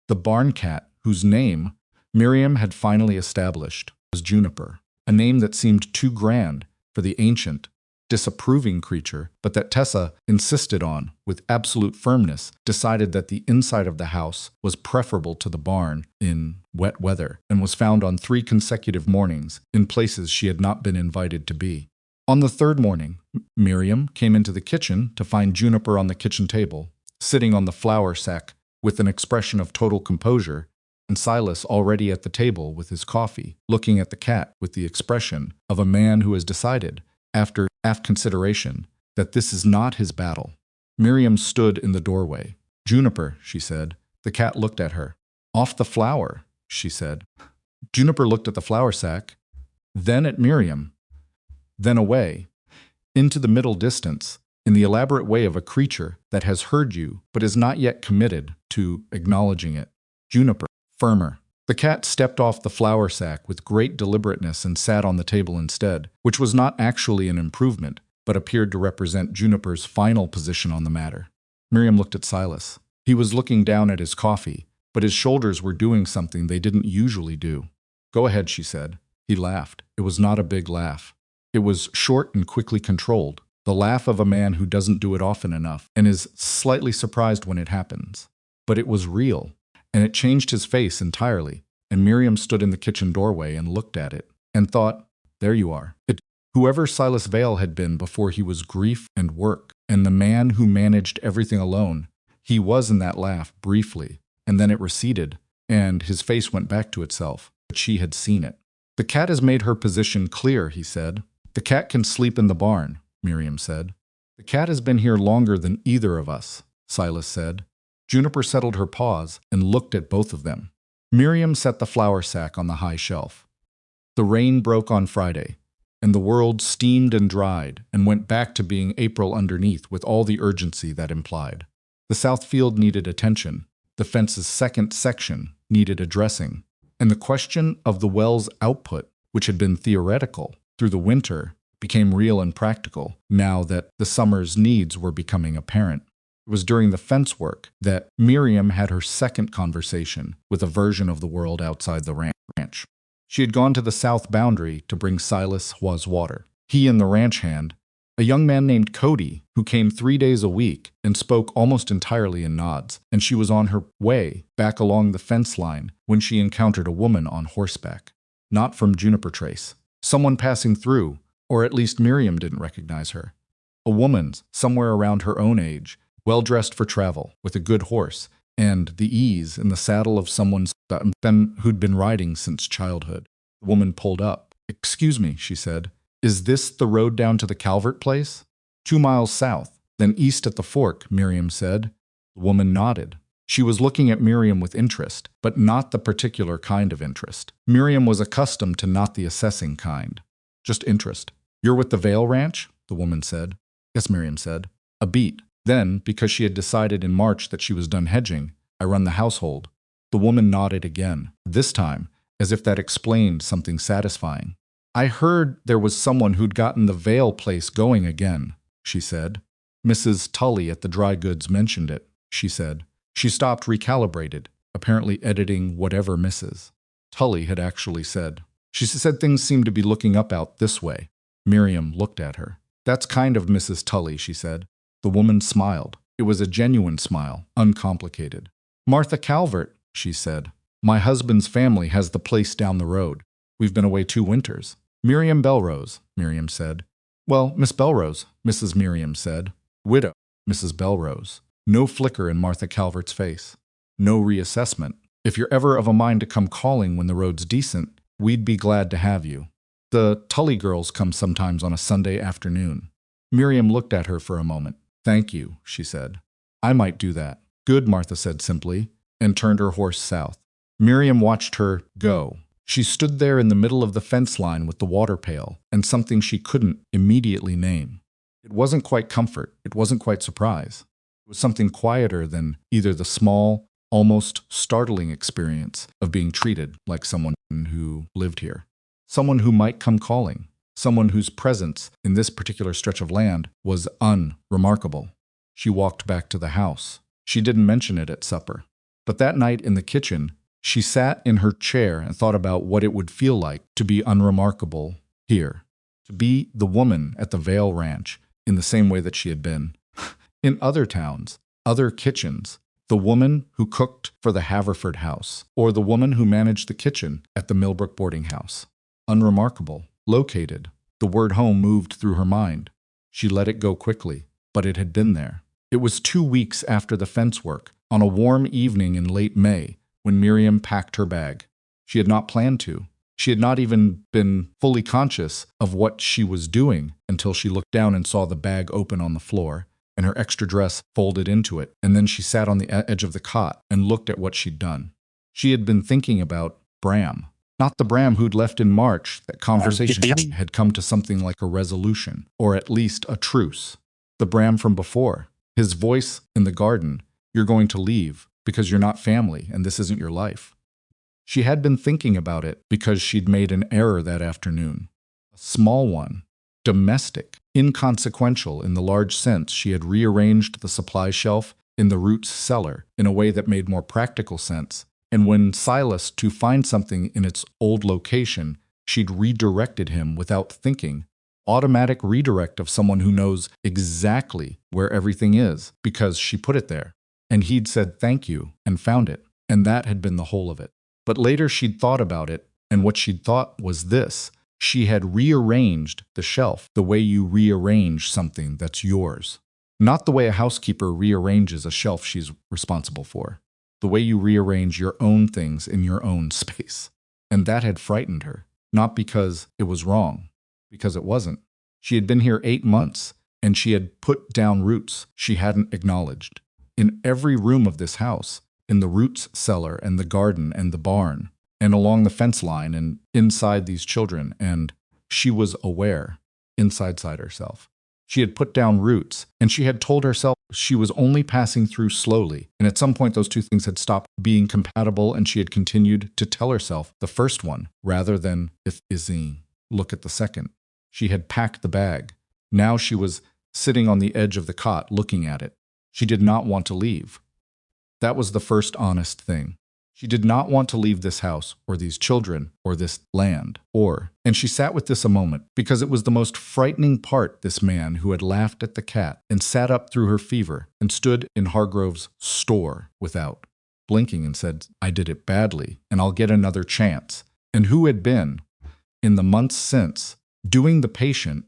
The barn cat, whose name Miriam had finally established, was Juniper, a name that seemed too grand for the ancient, disapproving creature, but that Tessa insisted on, with absolute firmness, decided that the inside of the house was preferable to the barn in wet weather, and was found on 3 consecutive mornings in places she had not been invited to be. On the 3rd morning, Miriam came into the kitchen to find Juniper on the kitchen table, sitting on the flour sack with an expression of total composure, and Silas already at the table with his coffee, looking at the cat with the expression of a man who has decided, after consideration, that this is not his battle. Miriam stood in the doorway. "Juniper," she said. The cat looked at her. "Off the flour," she said. Juniper looked at the flour sack, then at Miriam, then away, into the middle distance, in the elaborate way of a creature that has heard you but is not yet committed to acknowledging it. Juniper, firmer. The cat stepped off the flour sack with great deliberateness and sat on the table instead, which was not actually an improvement, but appeared to represent Juniper's final position on the matter. Miriam looked at Silas. He was looking down at his coffee, but his shoulders were doing something they didn't usually do. "Go ahead," she said. He laughed. It was not a big laugh. It was short and quickly controlled, the laugh of a man who doesn't do it often enough and is slightly surprised when it happens. But it was real. And it changed his face entirely, and Miriam stood in the kitchen doorway and looked at it, and thought, there you are. Whoever Silas Vale had been before he was grief and work, and the man who managed everything alone, he was in that laugh briefly, and then it receded, and his face went back to itself, but she had seen it. "The cat has made her position clear," he said. "The cat can sleep in the barn," Miriam said. "The cat has been here longer than either of us," Silas said. Juniper settled her paws and looked at both of them. Miriam set the flour sack on the high shelf. The rain broke on Friday, and the world steamed and dried and went back to being April underneath with all the urgency that implied. The south field needed attention, the fence's 2nd section needed addressing, and the question of the well's output, which had been theoretical through the winter, became real and practical now that the summer's needs were becoming apparent. It was during the fence work that Miriam had her 2nd conversation with a version of the world outside the ranch. She had gone to the south boundary to bring Silas water. He and the ranch hand, a young man named Cody, who came 3 days a week and spoke almost entirely in nods, and she was on her way back along the fence line when she encountered a woman on horseback. Not from Juniper Trace. Someone passing through, or at least Miriam didn't recognize her. A woman, somewhere around her own age, well-dressed for travel, with a good horse, and the ease in the saddle of someone who'd been riding since childhood. The woman pulled up. "Excuse me," she said. "Is this the road down to the Calvert place?" 2 miles south, then east at the fork," Miriam said. The woman nodded. She was looking at Miriam with interest, but not the particular kind of interest. Miriam was accustomed to not the assessing kind. Just interest. "You're with the Vale Ranch?" the woman said. "Yes," Miriam said. "A beat. Then, because she had decided in March that she was done hedging, I run the household." The woman nodded again, this time, as if that explained something satisfying. "I heard there was someone who'd gotten the Vale place going again," she said. "Mrs. Tully at the dry goods mentioned it," she said. She stopped recalibrated, apparently editing whatever Mrs. Tully had actually said. She said things seemed to be looking up out this way. Miriam looked at her. "That's kind of Mrs. Tully," she said. The woman smiled. It was a genuine smile, uncomplicated. "Martha Calvert," she said. "My husband's family has the place down the road. We've been away 2 winters. "Miriam Bellrose," Miriam said. "Well, Miss Bellrose," Mrs. Miriam said. "Widow," Mrs. Bellrose. No flicker in Martha Calvert's face. No reassessment. "If you're ever of a mind to come calling when the road's decent, we'd be glad to have you. The Tully girls come sometimes on a Sunday afternoon." Miriam looked at her for a moment. "Thank you," she said. "I might do that." "Good," Martha said simply, and turned her horse south. Miriam watched her go. She stood there in the middle of the fence line with the water pail and something she couldn't immediately name. It wasn't quite comfort, it wasn't quite surprise. It was something quieter than either the small, almost startling experience of being treated like someone who lived here. Someone who might come calling. Someone whose presence in this particular stretch of land was unremarkable. She walked back to the house. She didn't mention it at supper. But that night in the kitchen, she sat in her chair and thought about what it would feel like to be unremarkable here, to be the woman at the Vale Ranch in the same way that she had been in other towns, other kitchens, the woman who cooked for the Haverford house, or the woman who managed the kitchen at the Millbrook boarding house. Unremarkable, located. The word home moved through her mind. She let it go quickly, but it had been there. It was 2 weeks after the fence work, on a warm evening in late May, when Miriam packed her bag. She had not planned to. She had not even been fully conscious of what she was doing until she looked down and saw the bag open on the floor and her extra dress folded into it, and then she sat on the edge of the cot and looked at what she'd done. She had been thinking about Bram. Not the Bram who'd left in March. That conversation had come to something like a resolution, or at least a truce. The Bram from before. His voice in the garden. You're going to leave because you're not family and this isn't your life. She had been thinking about it because she'd made an error that afternoon. A small one. Domestic. Inconsequential in the large sense she had rearranged the supply shelf in the Roots cellar in a way that made more practical sense. And when Silas to find something in its old location, she'd redirected him without thinking. Automatic redirect of someone who knows exactly where everything is because she put it there. And he'd said thank you and found it. And that had been the whole of it. But later she'd thought about it, and what she'd thought was this. She had rearranged the shelf the way you rearrange something that's yours. Not the way a housekeeper rearranges a shelf she's responsible for. The way you rearrange your own things in your own space. And that had frightened her, not because it was wrong, because it wasn't. She had been here 8 months, and she had put down roots she hadn't acknowledged. In every room of this house, in the Roots cellar and the garden and the barn, and along the fence line and inside these children, and she was aware, inside herself. She had put down roots, and she had told herself she was only passing through slowly, and at some point those two things had stopped being compatible, and she had continued to tell herself the first one, rather than if ising, look at the second. She had packed the bag. Now she was sitting on the edge of the cot looking at it. She did not want to leave. That was the first honest thing. She did not want to leave this house, or these children, or this land, and she sat with this a moment, because it was the most frightening part, this man who had laughed at the cat, and sat up through her fever, and stood in Hargrove's store without, blinking and said, I did it badly, and I'll get another chance, and who had been, in the months since, doing the patient,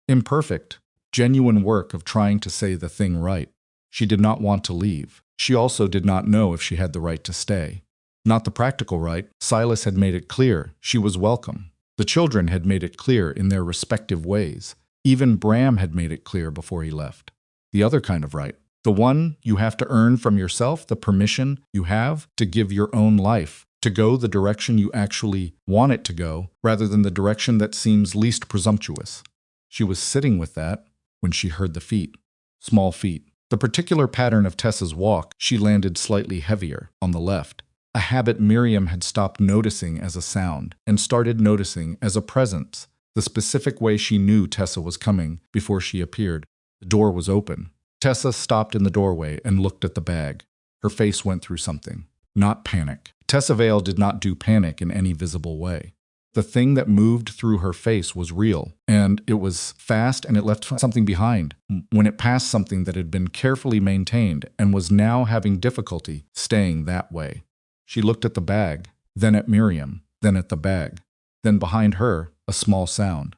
imperfect, genuine work of trying to say the thing right. She did not want to leave. She also did not know if she had the right to stay. Not the practical right. Silas had made it clear she was welcome. The children had made it clear in their respective ways. Even Bram had made it clear before he left. The other kind of right. The one you have to earn from yourself, the permission you have to give your own life, to go the direction you actually want it to go, rather than the direction that seems least presumptuous. She was sitting with that when she heard the feet. Small feet. The particular pattern of Tessa's walk, she landed slightly heavier, on the left. A habit Miriam had stopped noticing as a sound, and started noticing as a presence, the specific way she knew Tessa was coming before she appeared. The door was open. Tessa stopped in the doorway and looked at the bag. Her face went through something. Not panic. Tessa Vale did not do panic in any visible way. The thing that moved through her face was real, and it was fast, and it left something behind when it passed something that had been carefully maintained and was now having difficulty staying that way. She looked at the bag, then at Miriam, then at the bag. Then behind her, a small sound.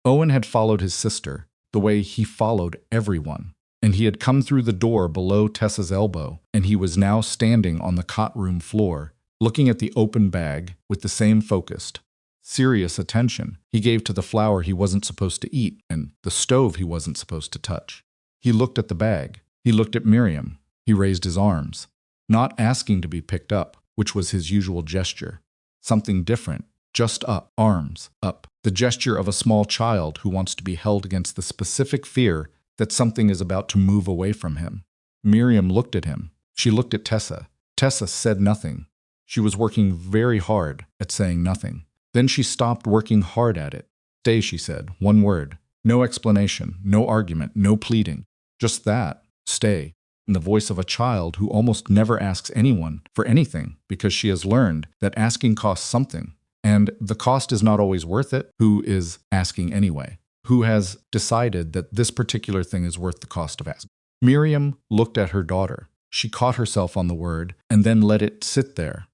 Owen had followed his sister, the way he followed everyone, and he had come through the door below Tessa's elbow, and he was now standing on the cot room floor, looking at the open bag with the same focused, serious attention he gave to the flour he wasn't supposed to eat and the stove he wasn't supposed to touch. He looked at the bag. He looked at Miriam. He raised his arms, not asking to be picked up, which was his usual gesture. Something different. Just up, arms up. The gesture of a small child who wants to be held against the specific fear that something is about to move away from him. Miriam looked at him. She looked at Tessa. Tessa said nothing. She was working very hard at saying nothing. Then she stopped working hard at it. Stay, she said, one word. No explanation, no argument, no pleading. Just that, stay, in the voice of a child who almost never asks anyone for anything because she has learned that asking costs something. And the cost is not always worth it. Who is asking anyway? Who has decided that this particular thing is worth the cost of asking? Miriam looked at her daughter. She caught herself on the word and then let it sit there.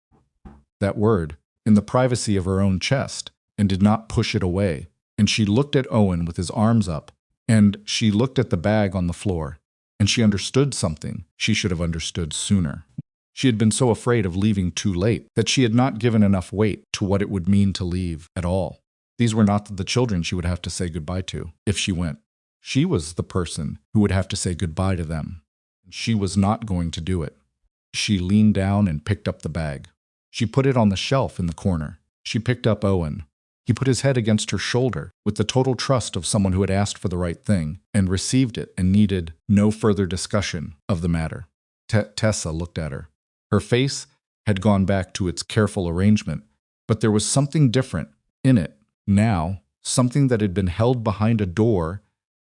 That word, in the privacy of her own chest, and did not push it away. And she looked at Owen with his arms up, and she looked at the bag on the floor, and she understood something she should have understood sooner. She had been so afraid of leaving too late that she had not given enough weight to what it would mean to leave at all. These were not the children she would have to say goodbye to if she went. She was the person who would have to say goodbye to them. She was not going to do it. She leaned down and picked up the bag. She put it on the shelf in the corner. She picked up Owen. He put his head against her shoulder with the total trust of someone who had asked for the right thing and received it and needed no further discussion of the matter. Tessa looked at her. Her face had gone back to its careful arrangement, but there was something different in it now, something that had been held behind a door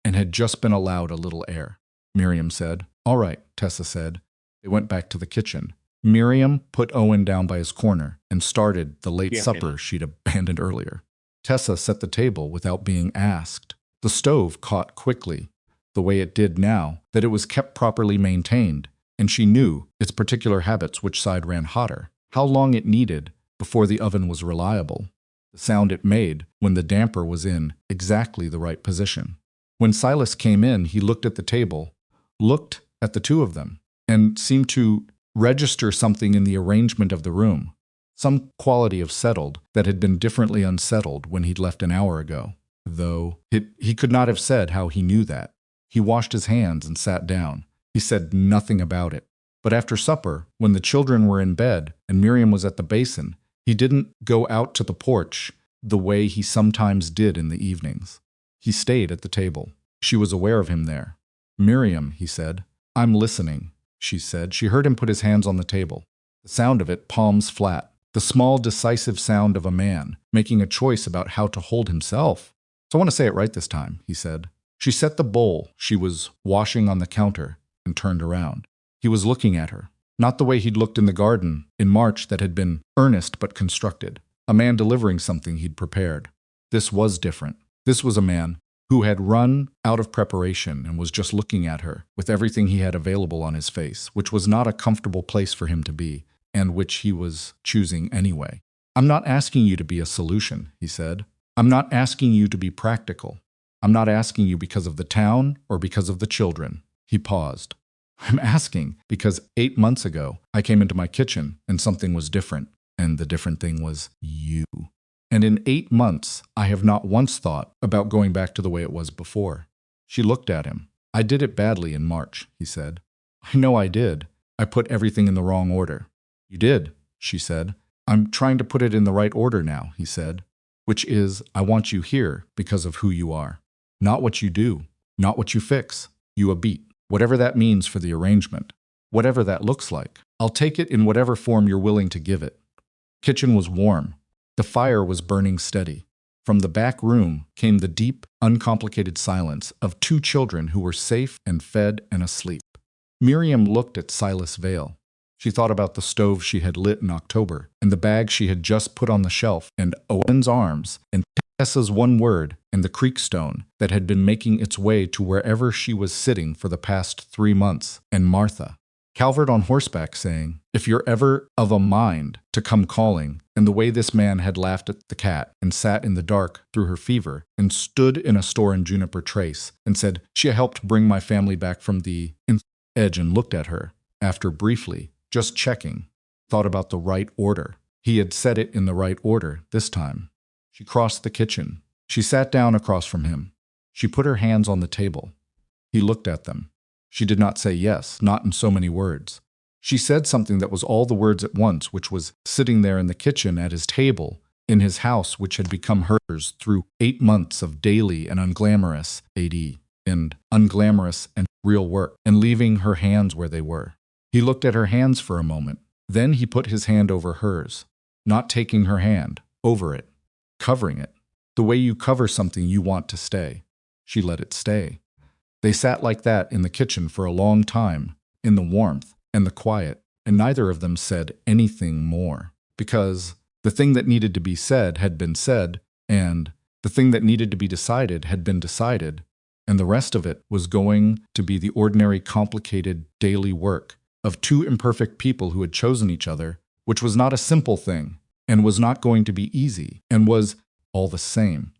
and had just been allowed a little air. Miriam said, "All right," Tessa said. They went back to the kitchen. Miriam put Owen down by his corner and started the late supper she'd abandoned earlier. Tessa set the table without being asked. The stove caught quickly, the way it did now, that it was kept properly maintained, and she knew its particular habits, which side ran hotter, how long it needed before the oven was reliable, the sound it made when the damper was in exactly the right position. When Silas came in, he looked at the table, looked at the two of them, and seemed to register something in the arrangement of the room, some quality of settled that had been differently unsettled when he'd left an hour ago, though he could not have said how he knew that. He washed his hands and sat down. He said nothing about it. But after supper, when the children were in bed and Miriam was at the basin, he didn't go out to the porch the way he sometimes did in the evenings. He stayed at the table. She was aware of him there. "Miriam," he said. "I'm listening," she said. She heard him put his hands on the table. The sound of it, palms flat. The small, decisive sound of a man making a choice about how to hold himself. "So I want to say it right this time," he said. She set the bowl she was washing on the counter and turned around. He was looking at her, not the way he'd looked in the garden in March that had been earnest but constructed, a man delivering something he'd prepared. This was different. This was a man who had run out of preparation and was just looking at her with everything he had available on his face, which was not a comfortable place for him to be, and which he was choosing anyway. "I'm not asking you to be a solution," he said. "I'm not asking you to be practical. I'm not asking you because of the town or because of the children." He paused. "I'm asking because 8 months ago I came into my kitchen and something was different, and the different thing was you. And in 8 months, I have not once thought about going back to the way it was before." She looked at him. "I did it badly in March," he said. "I know I did. I put everything in the wrong order." "You did," she said. "I'm trying to put it in the right order now," he said, "which is, I want you here because of who you are. Not what you do, not what you fix. You a beat. Whatever that means for the arrangement. Whatever that looks like. I'll take it in whatever form you're willing to give it." Kitchen was warm. The fire was burning steady. From the back room came the deep, uncomplicated silence of two children who were safe and fed and asleep. Miriam looked at Silas Vale. She thought about the stove she had lit in October, and the bag she had just put on the shelf, and Owen's arms, and Tessa's one word, and the creek stone that had been making its way to wherever she was sitting for the past 3 months, and Martha. Calvert on horseback saying, "If you're ever of a mind to come calling," and the way this man had laughed at the cat and sat in the dark through her fever and stood in a store in Juniper Trace and said, "She helped bring my family back from the edge," and looked at her, after briefly, just checking, thought about the right order. He had said it in the right order this time. She crossed the kitchen. She sat down across from him. She put her hands on the table. He looked at them. She did not say yes, not in so many words. She said something that was all the words at once, which was sitting there in the kitchen at his table, in his house, which had become hers through 8 months of daily and unglamorous AD, and unglamorous and real work, and leaving her hands where they were. He looked at her hands for a moment. Then he put his hand over hers, not taking her hand, over it, covering it, the way you cover something you want to stay. She let it stay. They sat like that in the kitchen for a long time, in the warmth and the quiet, and neither of them said anything more, because the thing that needed to be said had been said, and the thing that needed to be decided had been decided, and the rest of it was going to be the ordinary, complicated, daily work of two imperfect people who had chosen each other, which was not a simple thing, and was not going to be easy, and was, all the same,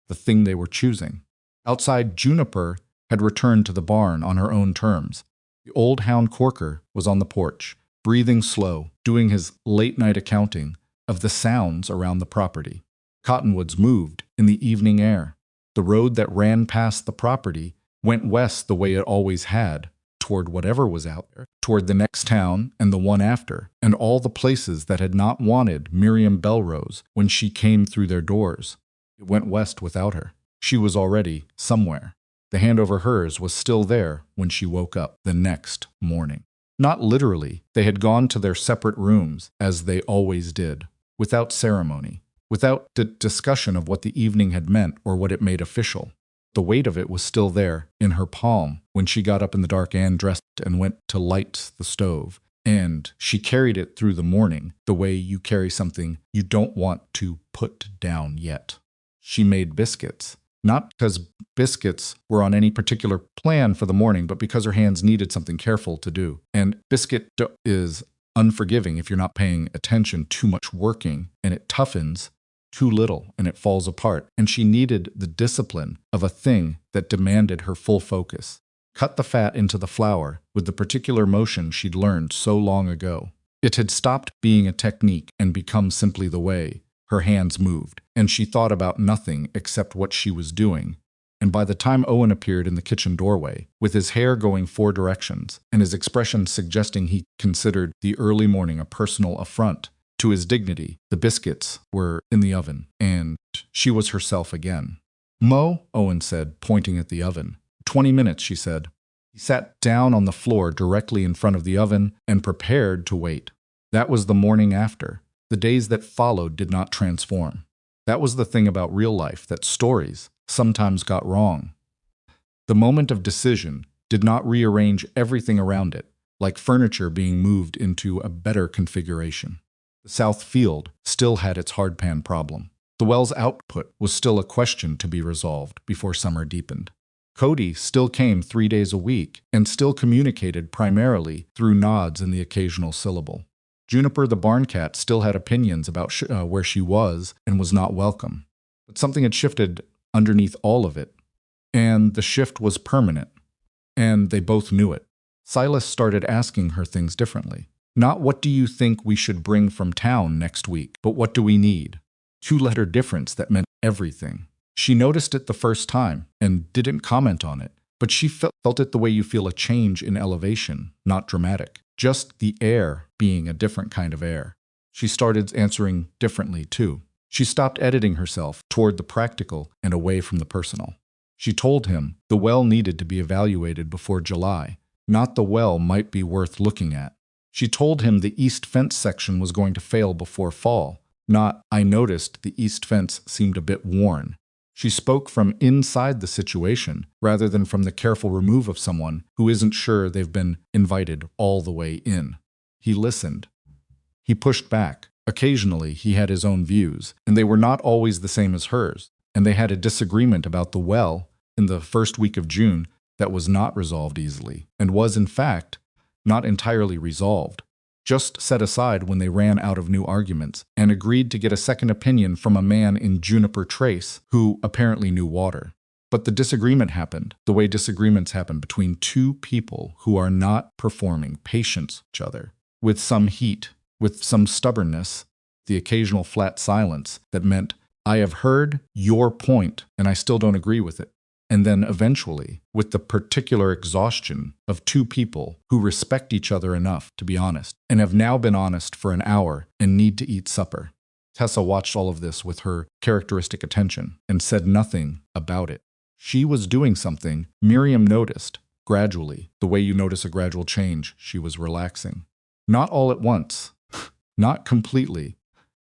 the thing they were choosing. Outside, Juniper had returned to the barn on her own terms. The old hound Corker was on the porch, breathing slow, doing his late-night accounting of the sounds around the property. Cottonwoods moved in the evening air. The road that ran past the property went west the way it always had, toward whatever was out there, toward the next town and the one after, and all the places that had not wanted Miriam Bellrose when she came through their doors. It went west without her. She was already somewhere. The hand over hers was still there when she woke up the next morning. Not literally, they had gone to their separate rooms, as they always did, without ceremony, without the discussion of what the evening had meant or what it made official. The weight of it was still there, in her palm, when she got up in the dark and dressed and went to light the stove. And she carried it through the morning, the way you carry something you don't want to put down yet. She made biscuits. Not because biscuits were on any particular plan for the morning, but because her hands needed something careful to do. And biscuit dough is unforgiving if you're not paying attention, too much working, and it toughens too little and it falls apart. And she needed the discipline of a thing that demanded her full focus. Cut the fat into the flour with the particular motion she'd learned so long ago. It had stopped being a technique and become simply the way her hands moved, and she thought about nothing except what she was doing. And by the time Owen appeared in the kitchen doorway, with his hair going 4 directions, and his expression suggesting he considered the early morning a personal affront to his dignity, the biscuits were in the oven, and she was herself again. "Mo," Owen said, pointing at the oven. 20 minutes, she said. He sat down on the floor directly in front of the oven and prepared to wait. That was the morning after. The days that followed did not transform. That was the thing about real life, that stories sometimes got wrong. The moment of decision did not rearrange everything around it, like furniture being moved into a better configuration. The South Field still had its hardpan problem. The well's output was still a question to be resolved before summer deepened. Cody still came 3 days a week and still communicated primarily through nods and the occasional syllable. Juniper the barn cat still had opinions about where she was and was not welcome. But something had shifted underneath all of it, and the shift was permanent, and they both knew it. Silas started asking her things differently. Not what do you think we should bring from town next week, but what do we need? 2-letter difference that meant everything. She noticed it the first time and didn't comment on it, but she felt it the way you feel a change in elevation, not dramatic. Just the air being a different kind of air. She started answering differently, too. She stopped editing herself toward the practical and away from the personal. She told him the well needed to be evaluated before July, not the well might be worth looking at. She told him the east fence section was going to fail before fall, not I noticed the east fence seemed a bit worn. She spoke from inside the situation rather than from the careful remove of someone who isn't sure they've been invited all the way in. He listened. He pushed back. Occasionally, he had his own views, and they were not always the same as hers, and they had a disagreement about the well in the first week of June that was not resolved easily, and was, in fact, not entirely resolved. Just set aside when they ran out of new arguments, and agreed to get a second opinion from a man in Juniper Trace who apparently knew water. But the disagreement happened the way disagreements happen between two people who are not performing patience each other, with some heat, with some stubbornness, the occasional flat silence that meant, I have heard your point, and I still don't agree with it. and then eventually, with the particular exhaustion of two people who respect each other enough to be honest, and have now been honest for an hour and need to eat supper. Tessa watched all of this with her characteristic attention and said nothing about it. She was doing something Miriam noticed, gradually, the way you notice a gradual change. She was relaxing. Not all at once, not completely,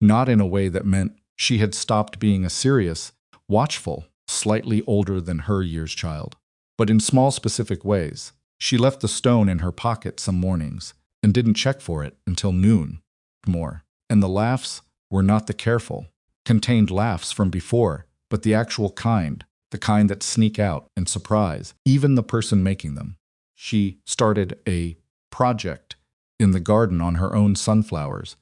not in a way that meant she had stopped being a serious, watchful, slightly older than her years child, but in small specific ways. She left the stone in her pocket some mornings and didn't check for it until noon more. And the laughs were not the careful, contained laughs from before, but the actual kind, the kind that sneak out and surprise even the person making them. She started a project in the garden on her own sunflowers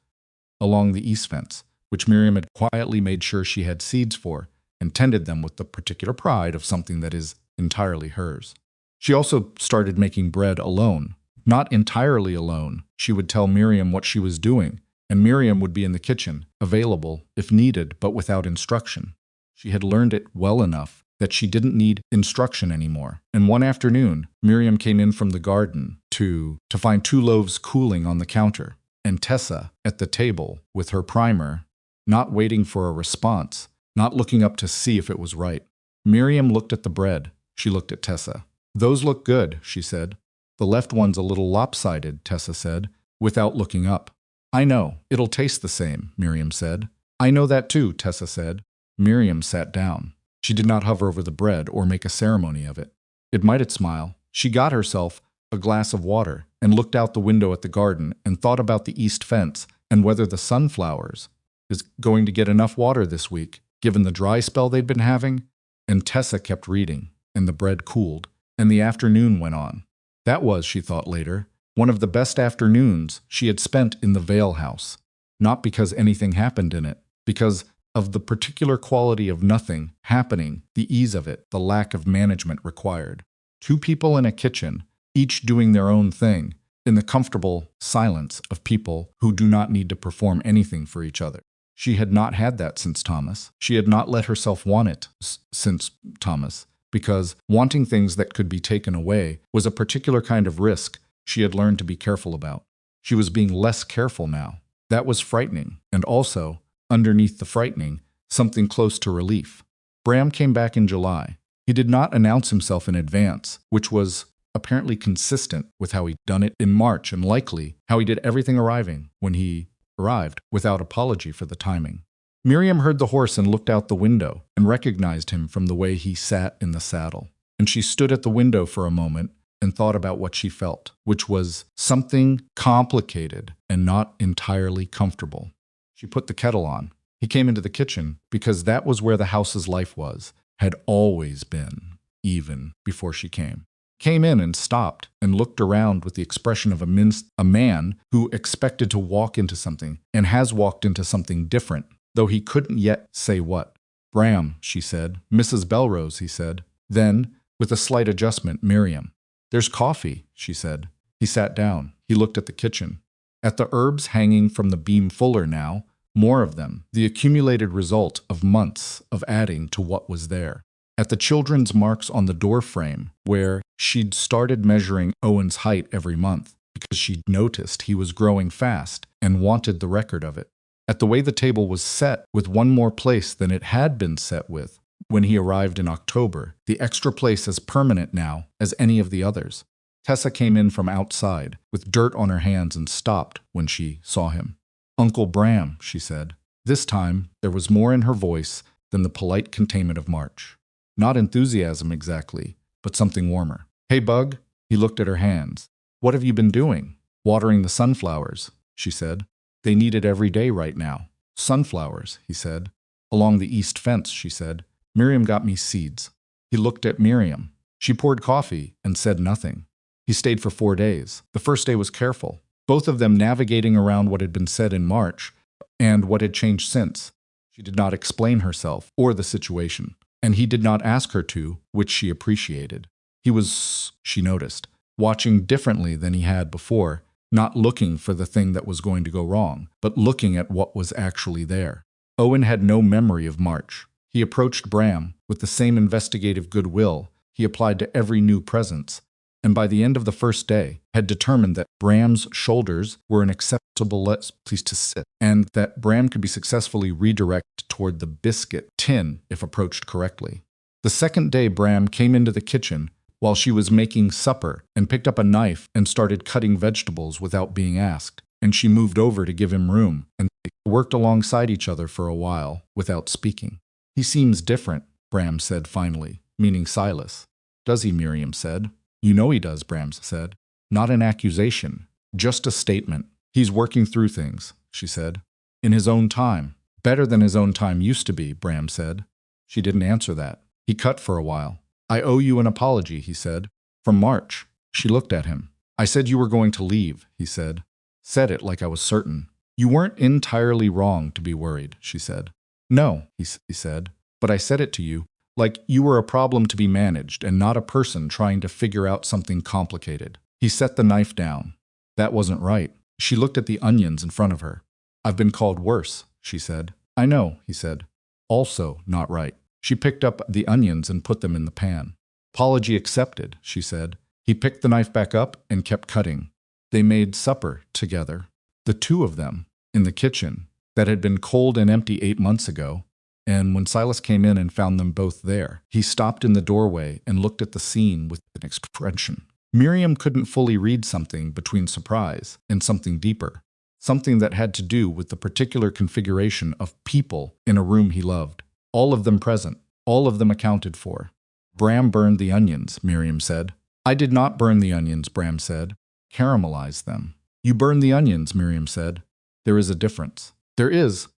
along the east fence, which Miriam had quietly made sure she had seeds for, and tended them with the particular pride of something that is entirely hers. She also started making bread alone, not entirely alone. She would tell Miriam what she was doing, and Miriam would be in the kitchen, available if needed, but without instruction. She had learned it well enough that she didn't need instruction anymore. And one afternoon, Miriam came in from the garden to find 2 loaves cooling on the counter, and Tessa at the table with her primer, not waiting for a response, not looking up to see if it was right. Miriam looked at the bread. She looked at Tessa. "Those look good," she said. "The left one's a little lopsided," Tessa said, without looking up. "I know. It'll taste the same," Miriam said. "I know that too," Tessa said. Miriam sat down. She did not hover over the bread or make a ceremony of it. It smile. She got herself a glass of water and looked out the window at the garden and thought about the east fence and whether the sunflowers is going to get enough water this week, given the dry spell they'd been having. And Tessa kept reading, and the bread cooled, and the afternoon went on. That was, she thought later, one of the best afternoons she had spent in the Vale house. Not because anything happened in it, because of the particular quality of nothing happening, the ease of it, the lack of management required. 2 people in a kitchen, each doing their own thing, in the comfortable silence of people who do not need to perform anything for each other. She had not had that since Thomas. She had not let herself want it since Thomas, because wanting things that could be taken away was a particular kind of risk she had learned to be careful about. She was being less careful now. That was frightening, and also, underneath the frightening, something close to relief. Bram came back in July. He did not announce himself in advance, which was apparently consistent with how he'd done it in March, and likely how he did everything arriving when he arrived, without apology for the timing. Miriam heard the horse and looked out the window and recognized him from the way he sat in the saddle. And she stood at the window for a moment and thought about what she felt, which was something complicated and not entirely comfortable. She put the kettle on. He came into the kitchen because that was where the house's life was, had always been, even before she came. Came in and stopped and looked around with the expression of a man who expected to walk into something and has walked into something different, though he couldn't yet say what. "Bram," she said. "Mrs. Bellrose," he said. Then, with a slight adjustment, "Miriam." "There's coffee," she said. He sat down. He looked at the kitchen. At the herbs hanging from the beam fuller now, more of them, the accumulated result of months of adding to what was there. At the children's marks on the door frame, where she'd started measuring Owen's height every month because she'd noticed he was growing fast and wanted the record of it. At the way the table was set with one more place than it had been set with when he arrived in October, the extra place as permanent now as any of the others. Tessa came in from outside with dirt on her hands and stopped when she saw him. "Uncle Bram," she said. This time there was more in her voice than the polite containment of March. Not enthusiasm exactly, but something warmer. "Hey, Bug." He looked at her hands. "What have you been doing?" "Watering the sunflowers," she said. "They need it every day right now." "Sunflowers," he said. "Along the east fence," she said. "Miriam got me seeds." He looked at Miriam. She poured coffee and said nothing. He stayed for 4 days. The first day was careful, both of them navigating around what had been said in March and what had changed since. She did not explain herself or the situation, and he did not ask her to, which she appreciated. He was, she noticed, watching differently than he had before, not looking for the thing that was going to go wrong, but looking at what was actually there. Owen had no memory of March. He approached Bram with the same investigative goodwill he applied to every new presence, and by the end of the first day had determined that Bram's shoulders were an acceptable place to sit, and that Bram could be successfully redirected toward the biscuit tin if approached correctly. The second day Bram came into the kitchen while she was making supper and picked up a knife and started cutting vegetables without being asked, and she moved over to give him room, and they worked alongside each other for a while without speaking. "He seems different," Bram said finally, meaning Silas. "Does he?" Miriam said. "You know he does," Bram said. "Not an accusation, just a statement. He's working through things," she said. "In his own time. Better than his own time used to be," Bram said. She didn't answer that. He cut for a while. "I owe you an apology," he said. "From March." She looked at him. "I said you were going to leave," he said. Said it like I was certain. "You weren't entirely wrong to be worried," she said. "No," he said, "but I said it to you like you were a problem to be managed and not a person trying to figure out something complicated." He set the knife down. That wasn't right. She looked at the onions in front of her. "I've been called worse," she said. "I know," he said. "Also not right." She picked up the onions and put them in the pan. "Apology accepted," she said. He picked the knife back up and kept cutting. They made supper together, the two of them, in the kitchen that had been cold and empty 8 months ago, and when Silas came in and found them both there, he stopped in the doorway and looked at the scene with an expression. Miriam couldn't fully read something between surprise and something deeper, something that had to do with the particular configuration of people in a room he loved. All of them present, all of them accounted for. "Bram burned the onions," Miriam said. "I did not burn the onions," Bram said. "Caramelize them." "You burned the onions," Miriam said. "There is a difference." "There is,"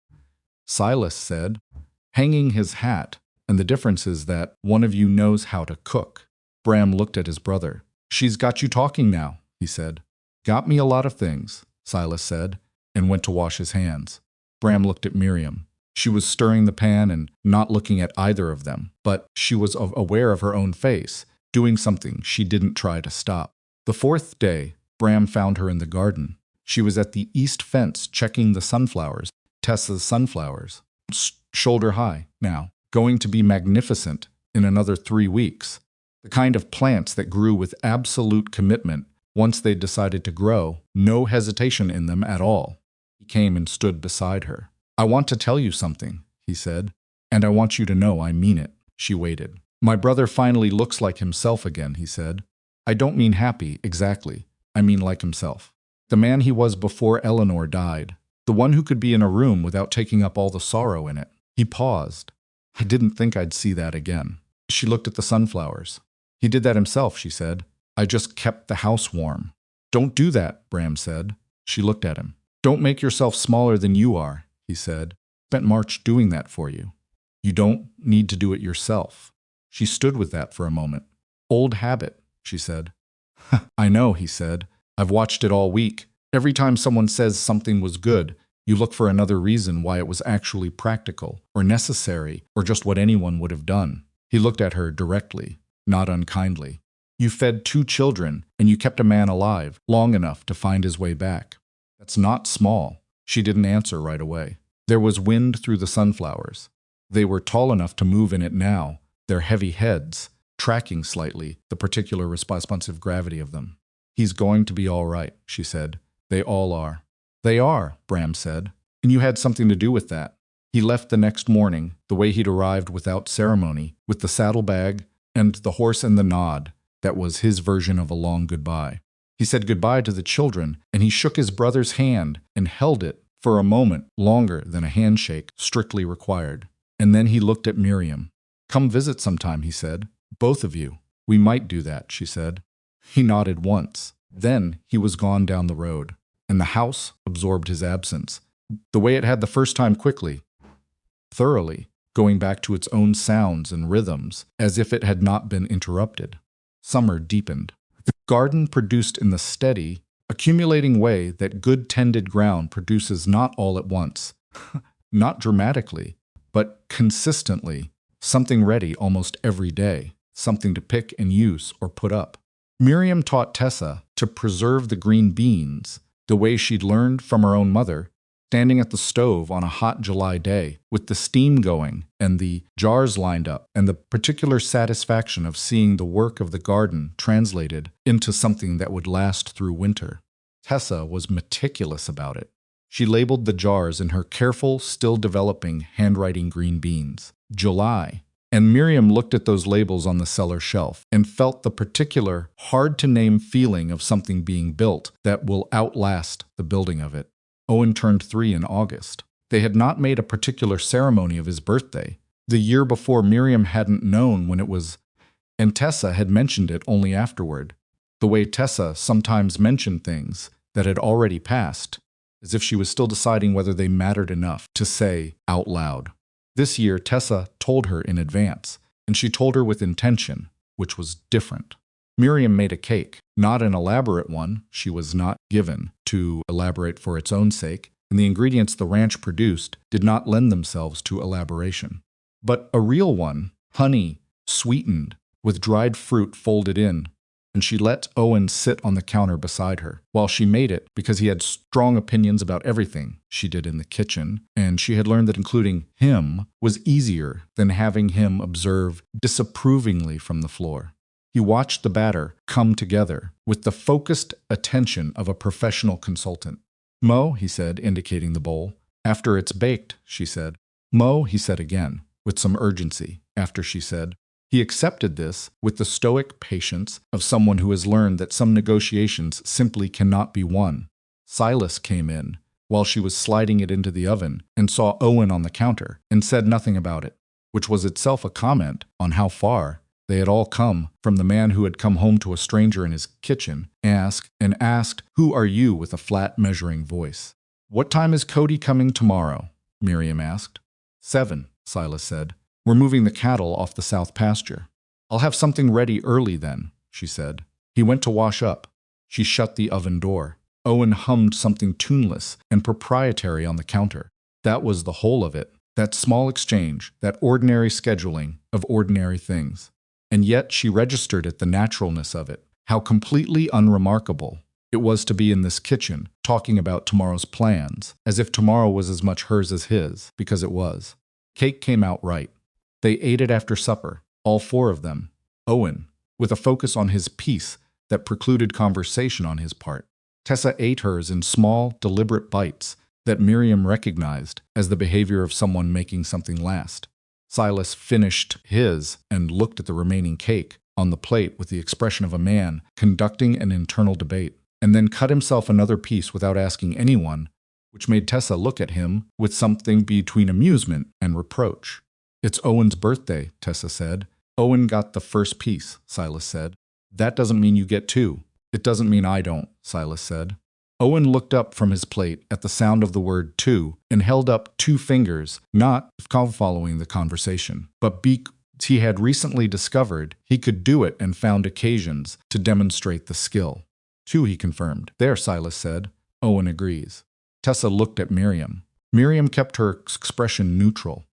Silas said, hanging his hat, "and the difference is that one of you knows how to cook." Bram looked at his brother. "She's got you talking now," he said. "Got me a lot of things," Silas said, and went to wash his hands. Bram looked at Miriam. She was stirring the pan and not looking at either of them, but she was aware of her own face, doing something she didn't try to stop. The fourth day, Bram found her in the garden. She was at the east fence checking the sunflowers, Tessa's sunflowers, shoulder high now, going to be magnificent in another 3 weeks. The kind of plants that grew with absolute commitment once they decided to grow, no hesitation in them at all. He came and stood beside her. "I want to tell you something," he said, "and I want you to know I mean it." She waited. "My brother finally looks like himself again," he said. "I don't mean happy, exactly. I mean like himself. The man he was before Eleanor died. The one who could be in a room without taking up all the sorrow in it." He paused. "I didn't think I'd see that again." She looked at the sunflowers. "He did that himself," she said. "I just kept the house warm." "Don't do that," Bram said. She looked at him. "Don't make yourself smaller than you are," he said. "Spent March doing that for you. You don't need to do it yourself." She stood with that for a moment. "Old habit," she said. "I know," he said. "I've watched it all week. Every time someone says something was good, you look for another reason why it was actually practical, or necessary, or just what anyone would have done." He looked at her directly, not unkindly. "You fed 2 children, and you kept a man alive long enough to find his way back. That's not small." She didn't answer right away. There was wind through the sunflowers. They were tall enough to move in it now, their heavy heads tracking slightly the particular responsive gravity of them. "He's going to be all right," she said. "They all are." "They are," Bram said. "And you had something to do with that." He left the next morning, the way he'd arrived without ceremony, with the saddlebag and the horse and the nod. That was his version of a long goodbye. He said goodbye to the children, and he shook his brother's hand and held it for a moment longer than a handshake strictly required. And then he looked at Miriam. "Come visit sometime," he said. "Both of you." "We might do that," she said. He nodded once. Then he was gone down the road, and the house absorbed his absence, the way it had the first time, quickly, thoroughly, going back to its own sounds and rhythms, as if it had not been interrupted. Summer deepened. The garden produced in the steady, accumulating way that good tended ground produces not all at once, not dramatically, but consistently, something ready almost every day, something to pick and use or put up. Miriam taught Tessa to preserve the green beans the way she'd learned from her own mother standing at the stove on a hot July day, with the steam going and the jars lined up, and the particular satisfaction of seeing the work of the garden translated into something that would last through winter. Tessa was meticulous about it. She labeled the jars in her careful, still developing handwriting green beans. July. And Miriam looked at those labels on the cellar shelf and felt the particular, hard-to-name feeling of something being built that will outlast the building of it. Owen turned 3 in August. They had not made a particular ceremony of his birthday. The year before, Miriam hadn't known when it was, and Tessa had mentioned it only afterward, the way Tessa sometimes mentioned things that had already passed, as if she was still deciding whether they mattered enough to say out loud. This year, Tessa told her in advance, and she told her with intention, which was different. Miriam made a cake, not an elaborate one. She was not given to elaborate for its own sake, and the ingredients the ranch produced did not lend themselves to elaboration. But a real one, honey, sweetened, with dried fruit folded in, and she let Owen sit on the counter beside her while she made it because he had strong opinions about everything she did in the kitchen, and she had learned that including him was easier than having him observe disapprovingly from the floor. He watched the batter come together with the focused attention of a professional consultant. "Mo," he said, indicating the bowl. "After it's baked," she said. "Mo," he said again, with some urgency, after she said. He accepted this with the stoic patience of someone who has learned that some negotiations simply cannot be won. Silas came in while she was sliding it into the oven and saw Owen on the counter and said nothing about it, which was itself a comment on how far they had all come from the man who had come home to a stranger in his kitchen, asked, "Who are you?" with a flat measuring voice. "What time is Cody coming tomorrow?" Miriam asked. 7, Silas said. "We're moving the cattle off the south pasture." "I'll have something ready early then," she said. He went to wash up. She shut the oven door. Owen hummed something tuneless and proprietary on the counter. That was the whole of it, that small exchange, that ordinary scheduling of ordinary things. And yet she registered at the naturalness of it, how completely unremarkable it was to be in this kitchen, talking about tomorrow's plans, as if tomorrow was as much hers as his, because it was. Cake came out right. They ate it after supper, all 4 of them. Owen, with a focus on his piece that precluded conversation on his part. Tessa ate hers in small, deliberate bites that Miriam recognized as the behavior of someone making something last. Silas finished his and looked at the remaining cake on the plate with the expression of a man conducting an internal debate, and then cut himself another piece without asking anyone, which made Tessa look at him with something between amusement and reproach. "It's Owen's birthday," Tessa said. "Owen got the first piece," Silas said. "That doesn't mean you get 2. It doesn't mean I don't," Silas said. Owen looked up from his plate at the sound of the word 2 and held up 2 fingers, not following the conversation, but he had recently discovered he could do it and found occasions to demonstrate the skill. 2, he confirmed. "There," Silas said. "Owen agrees." Tessa looked at Miriam. Miriam kept her expression neutral.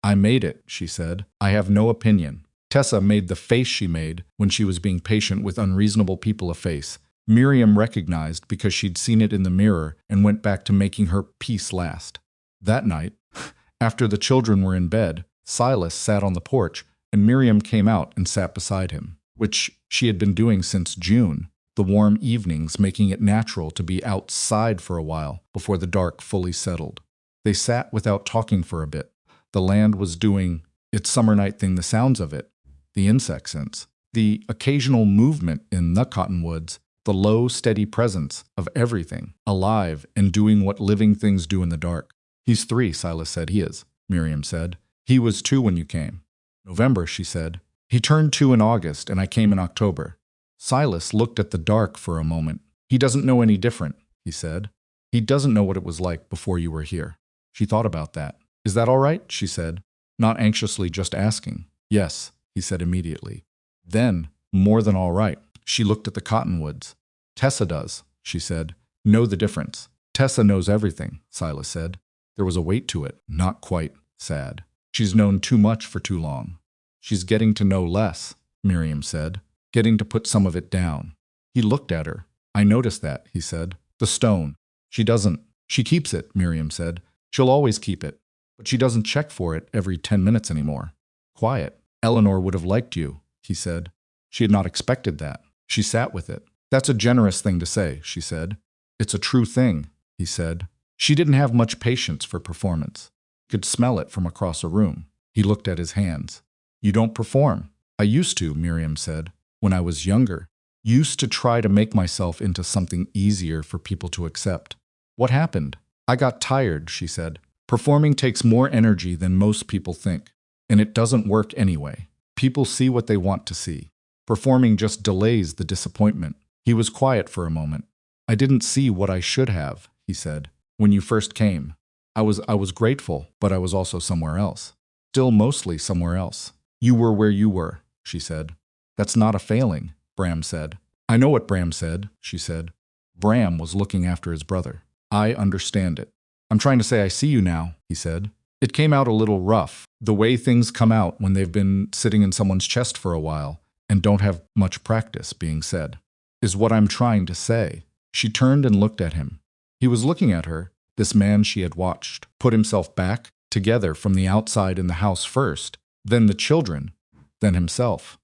"I made it," she said. "I have no opinion." Tessa made the face she made when she was being patient with unreasonable people a face. Miriam recognized because she'd seen it in the mirror and went back to making her peace last. That night, after the children were in bed, Silas sat on the porch and Miriam came out and sat beside him, which she had been doing since June, the warm evenings making it natural to be outside for a while before the dark fully settled. They sat without talking for a bit. The land was doing its summer night thing, the sounds of it, the insect sense, the occasional movement in the cottonwoods, the low, steady presence of everything, alive and doing what living things do in the dark. "He's 3, Silas said. "He is," Miriam said. "He was 2 when you came." "November," she said. "He turned 2 in August, and I came in October." Silas looked at the dark for a moment. "He doesn't know any different," he said. "He doesn't know what it was like before you were here." She thought about that. "Is that all right?" she said, not anxiously, just asking. "Yes," he said immediately. "Then, more than all right." She looked at the cottonwoods. "Tessa does," she said. "Know the difference." "Tessa knows everything," Silas said. There was a weight to it, not quite sad. "She's known too much for too long." "She's getting to know less," Miriam said, "getting to put some of it down." He looked at her. "I noticed that," he said. "The stone. She doesn't She keeps it, Miriam said. She'll always keep it. But she doesn't check for it every 10 minutes anymore. Quiet. Eleanor would have liked you, he said. She had not expected that. She sat with it. That's a generous thing to say, she said. It's a true thing, he said. She didn't have much patience for performance. He could smell it from across a room. He looked at his hands. You don't perform. I used to, Miriam said, when I was younger. Used to try to make myself into something easier for people to accept. What happened? I got tired, she said. Performing takes more energy than most people think, and it doesn't work anyway. People see what they want to see. Performing just delays the disappointment. He was quiet for a moment. I didn't see what I should have, he said, when you first came. I was grateful, but I was also somewhere else. Still mostly somewhere else. You were where you were, she said. That's not a failing, Bram said. I know what Bram said, she said. Bram was looking after his brother. I understand it. I'm trying to say I see you now, he said. It came out a little rough, the way things come out when they've been sitting in someone's chest for a while and don't have much practice being said, is what I'm trying to say. She turned and looked at him. He was looking at her, this man she had watched, put himself back together from the outside in the house first, then the children, then himself.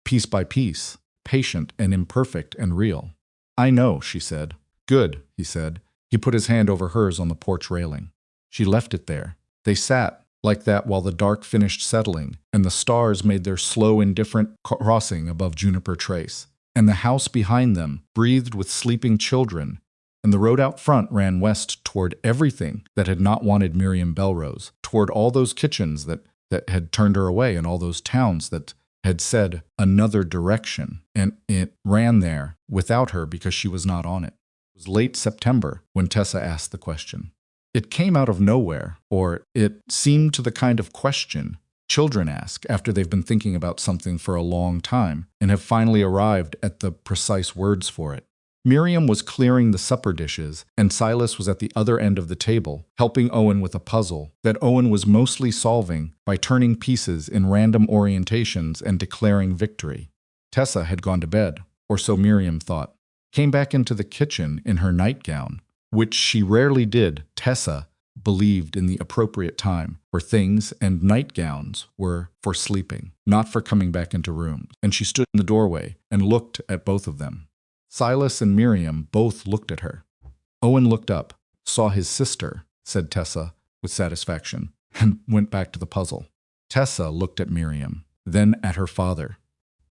Piece by piece, patient and imperfect and real. I know, she said. Good, he said. He put his hand over hers on the porch railing. She left it there. They sat like that while the dark finished settling, and the stars made their slow, indifferent crossing above Juniper Trace, and the house behind them breathed with sleeping children, and the road out front ran west toward everything that had not wanted Miriam Bellrose, toward all those kitchens that had turned her away, and all those towns that had said another direction, and it ran there without her because she was not on it. It was late September when Tessa asked the question. It came out of nowhere, or it seemed to the kind of question children ask after they've been thinking about something for a long time and have finally arrived at the precise words for it. Miriam was clearing the supper dishes, and Silas was at the other end of the table, helping Owen with a puzzle that Owen was mostly solving by turning pieces in random orientations and declaring victory. Tessa had gone to bed, or so Miriam thought. Came back into the kitchen in her nightgown, which she rarely did. Tessa believed in the appropriate time for things, and nightgowns were for sleeping, not for coming back into rooms. And she stood in the doorway and looked at both of them. Silas and Miriam both looked at her. Owen looked up, saw his sister, said Tessa with satisfaction, and went back to the puzzle. Tessa looked at Miriam, then at her father.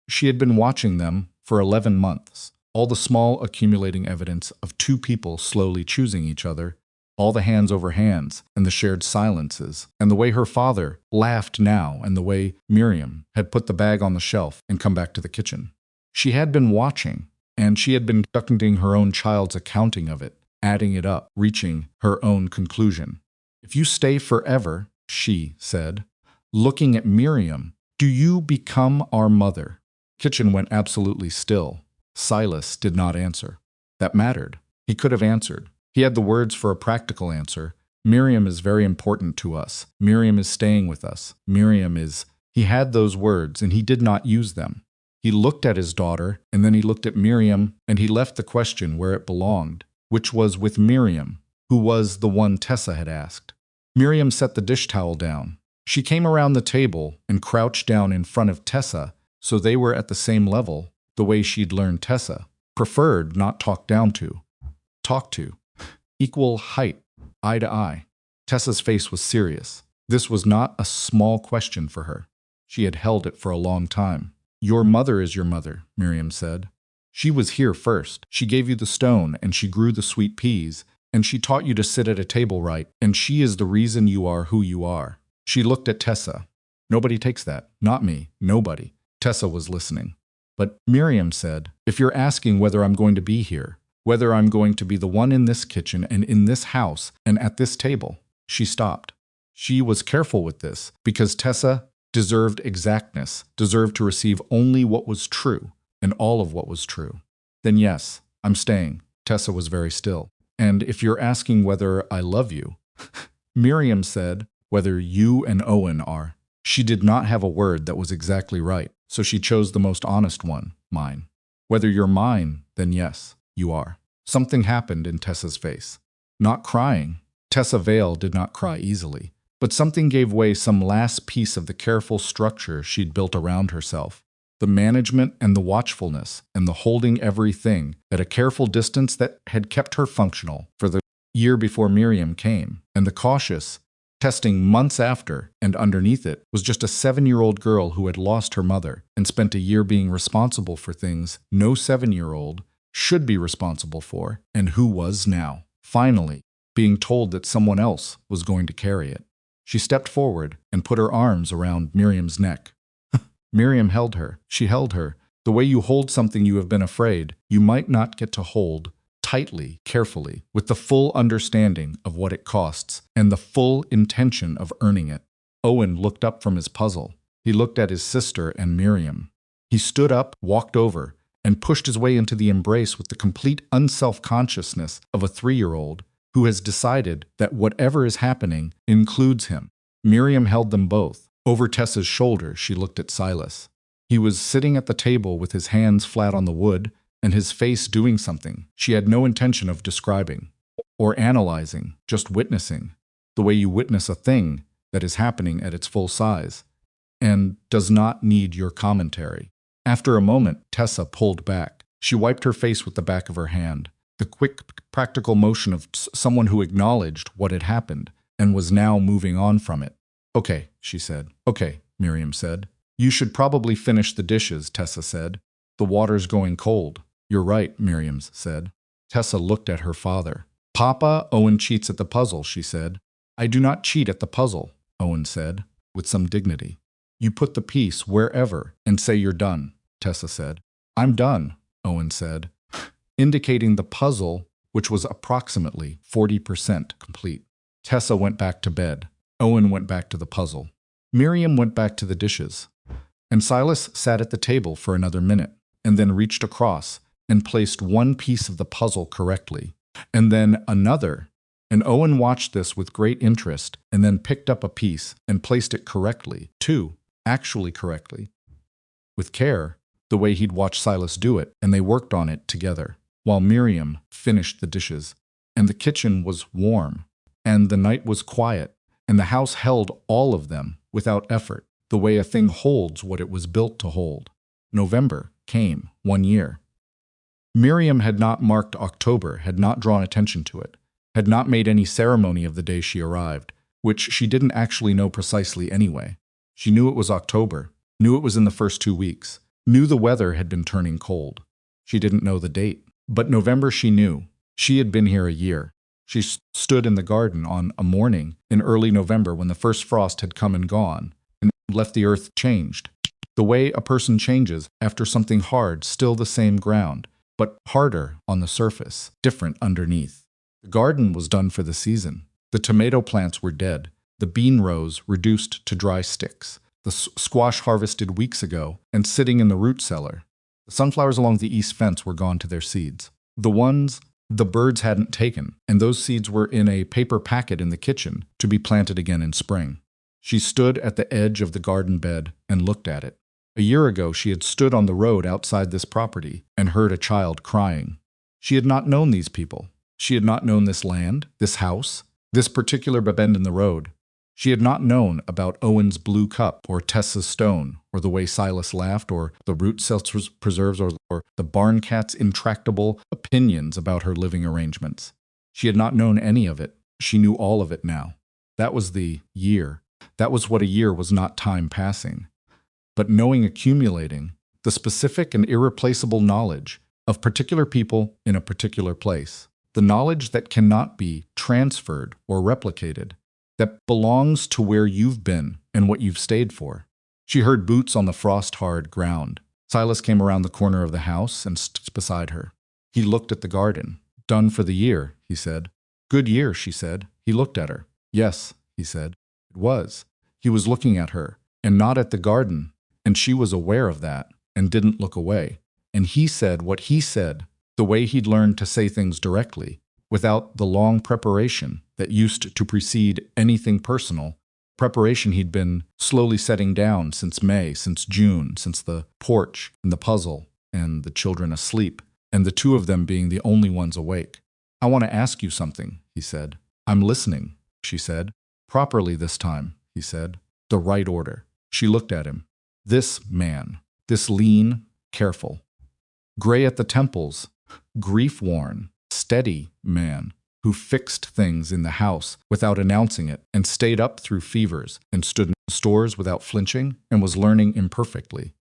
She had been watching them for 11 months. All the small accumulating evidence of two people slowly choosing each other, all the hands over hands and the shared silences, and the way her father laughed now, and the way Miriam had put the bag on the shelf and come back to the kitchen. She had been watching, and she had been conducting her own child's accounting of it, adding it up, reaching her own conclusion. If you stay forever, she said, looking at Miriam, do you become our mother? Kitchen went absolutely still. Silas did not answer. That mattered. He could have answered. He had the words for a practical answer. Miriam is very important to us. Miriam is staying with us. Miriam is... He had those words, and he did not use them. He looked at his daughter, and then he looked at Miriam, and he left the question where it belonged, which was with Miriam, who was the one Tessa had asked. Miriam set the dish towel down. She came around the table and crouched down in front of Tessa, so they were at the same level, the way she'd learned Tessa. Preferred, not talked down to. Talk to. Equal height, eye to eye. Tessa's face was serious. This was not a small question for her. She had held it for a long time. Your mother is your mother, Miriam said. She was here first. She gave you the stone, and she grew the sweet peas, and she taught you to sit at a table right, and she is the reason you are who you are. She looked at Tessa. Nobody takes that. Not me. Nobody. Tessa was listening. But Miriam said, if you're asking whether I'm going to be here, whether I'm going to be the one in this kitchen and in this house and at this table, she stopped. She was careful with this because Tessa deserved exactness, deserved to receive only what was true and all of what was true. Then yes, I'm staying. Tessa was very still. And if you're asking whether I love you, Miriam said, whether you and Owen are. She did not have a word that was exactly right, so she chose the most honest one, mine. Whether you're mine, then yes, you are. Something happened in Tessa's face. not crying. Tessa Vale did not cry easily, but something gave way, some last piece of the careful structure she'd built around herself. The management and the watchfulness and the holding everything at a careful distance that had kept her functional for the year before Miriam came, and the cautious testing months after, and underneath it was just a 7-year-old girl who had lost her mother and spent a year being responsible for things no 7-year-old should be responsible for, and who was now, finally, being told that someone else was going to carry it. She stepped forward and put her arms around Miriam's neck. Miriam held her. She held her. The way you hold something you have been afraid you might not get to hold, tightly, carefully, with the full understanding of what it costs and the full intention of earning it. Owen looked up from his puzzle. He looked at his sister and Miriam. He stood up, walked over, and pushed his way into the embrace with the complete unself-consciousness of a 3-year-old who has decided that whatever is happening includes him. Miriam held them both. Over Tessa's shoulder, she looked at Silas. He was sitting at the table with his hands flat on the wood and his face doing something she had no intention of describing or analyzing, just witnessing, the way you witness a thing that is happening at its full size and does not need your commentary. After a moment, Tessa pulled back. She wiped her face with the back of her hand, the quick, practical motion of someone who acknowledged what had happened and was now moving on from it. "Okay," she said. "Okay," Miriam said. "You should probably finish the dishes," Tessa said. "The water's going cold." "You're right," Miriam said. Tessa looked at her father. "Papa, Owen cheats at the puzzle," she said. "I do not cheat at the puzzle," Owen said, with some dignity. "You put the piece wherever and say you're done," Tessa said. "I'm done," Owen said, indicating the puzzle, which was approximately 40% complete. Tessa went back to bed. Owen went back to the puzzle. Miriam went back to the dishes. And Silas sat at the table for another minute, and then reached across and placed one piece of the puzzle correctly, and then another. And Owen watched this with great interest, and then picked up a piece and placed it correctly, too, actually correctly, with care, the way he'd watched Silas do it, and they worked on it together, while Miriam finished the dishes. And the kitchen was warm, and the night was quiet, and the house held all of them without effort, the way a thing holds what it was built to hold. November came, 1 year. Miriam had not marked October, had not drawn attention to it, had not made any ceremony of the day she arrived, which she didn't actually know precisely anyway. She knew it was October, knew it was in the first 2 weeks, knew the weather had been turning cold. She didn't know the date. But November she knew. She had been here a year. She stood in the garden on a morning in early November when the first frost had come and gone, and left the earth changed. The way a person changes after something hard, still the same ground, but harder on the surface, different underneath. The garden was done for the season. The tomato plants were dead, the bean rows reduced to dry sticks, the squash harvested weeks ago and sitting in the root cellar. The sunflowers along the east fence were gone to their seeds. The ones the birds hadn't taken, and those seeds were in a paper packet in the kitchen to be planted again in spring. She stood at the edge of the garden bed and looked at it. A year ago she had stood on the road outside this property and heard a child crying. She had not known these people. She had not known this land, this house, this particular bend in the road. She had not known about Owen's blue cup, or Tessa's stone, or the way Silas laughed, or the root cellar's preserves, or the barn cat's intractable opinions about her living arrangements. She had not known any of it. She knew all of it now. That was the year. That was what a year was, not time passing, but knowing accumulating, the specific and irreplaceable knowledge of particular people in a particular place, the knowledge that cannot be transferred or replicated, that belongs to where you've been and what you've stayed for. She heard boots on the frost-hard ground. Silas came around the corner of the house and stood beside her. He looked at the garden. "Done for the year," he said. "Good year," she said. He looked at her. "Yes," he said. It was. He was looking at her, and not at the garden, and she was aware of that, and didn't look away. And he said what he said, the way he'd learned to say things directly, without the long preparation that used to precede anything personal, preparation he'd been slowly setting down since May, since June, since the porch and the puzzle and the children asleep, and the two of them being the only ones awake. I want to ask you something, he said. I'm listening, she said. Properly this time, he said. The right order. She looked at him. This man, this lean, careful, gray at the temples, grief-worn, steady man who fixed things in the house without announcing it and stayed up through fevers and stood in stores without flinching and was learning imperfectly.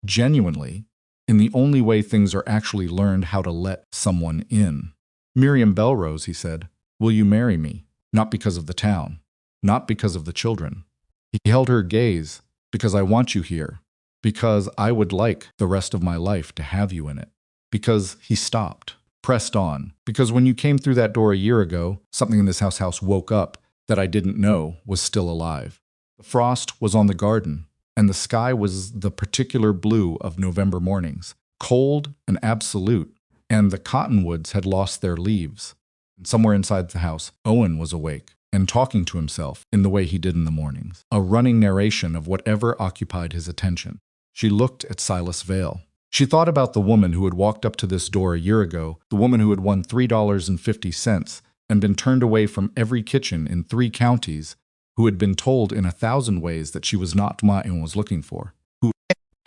Genuinely, in the only way things are actually learned how to let someone in. Miriam Bellrose, he said, will you marry me? Not because of the town, not because of the children. He held her gaze, because I want you here, because I would like the rest of my life to have you in it. Because he stopped, pressed on, because when you came through that door a year ago, something in this house woke up that I didn't know was still alive. The frost was on the garden, and the sky was the particular blue of November mornings, cold and absolute, and the cottonwoods had lost their leaves. And somewhere inside the house, Owen was awake and talking to himself in the way he did in the mornings, a running narration of whatever occupied his attention. She looked at Silas Vale. She thought about the woman who had walked up to this door a year ago, the woman who had won $3.50 and been turned away from every kitchen in 3 counties, who had been told in 1,000 ways that she was not what Owen was looking for, who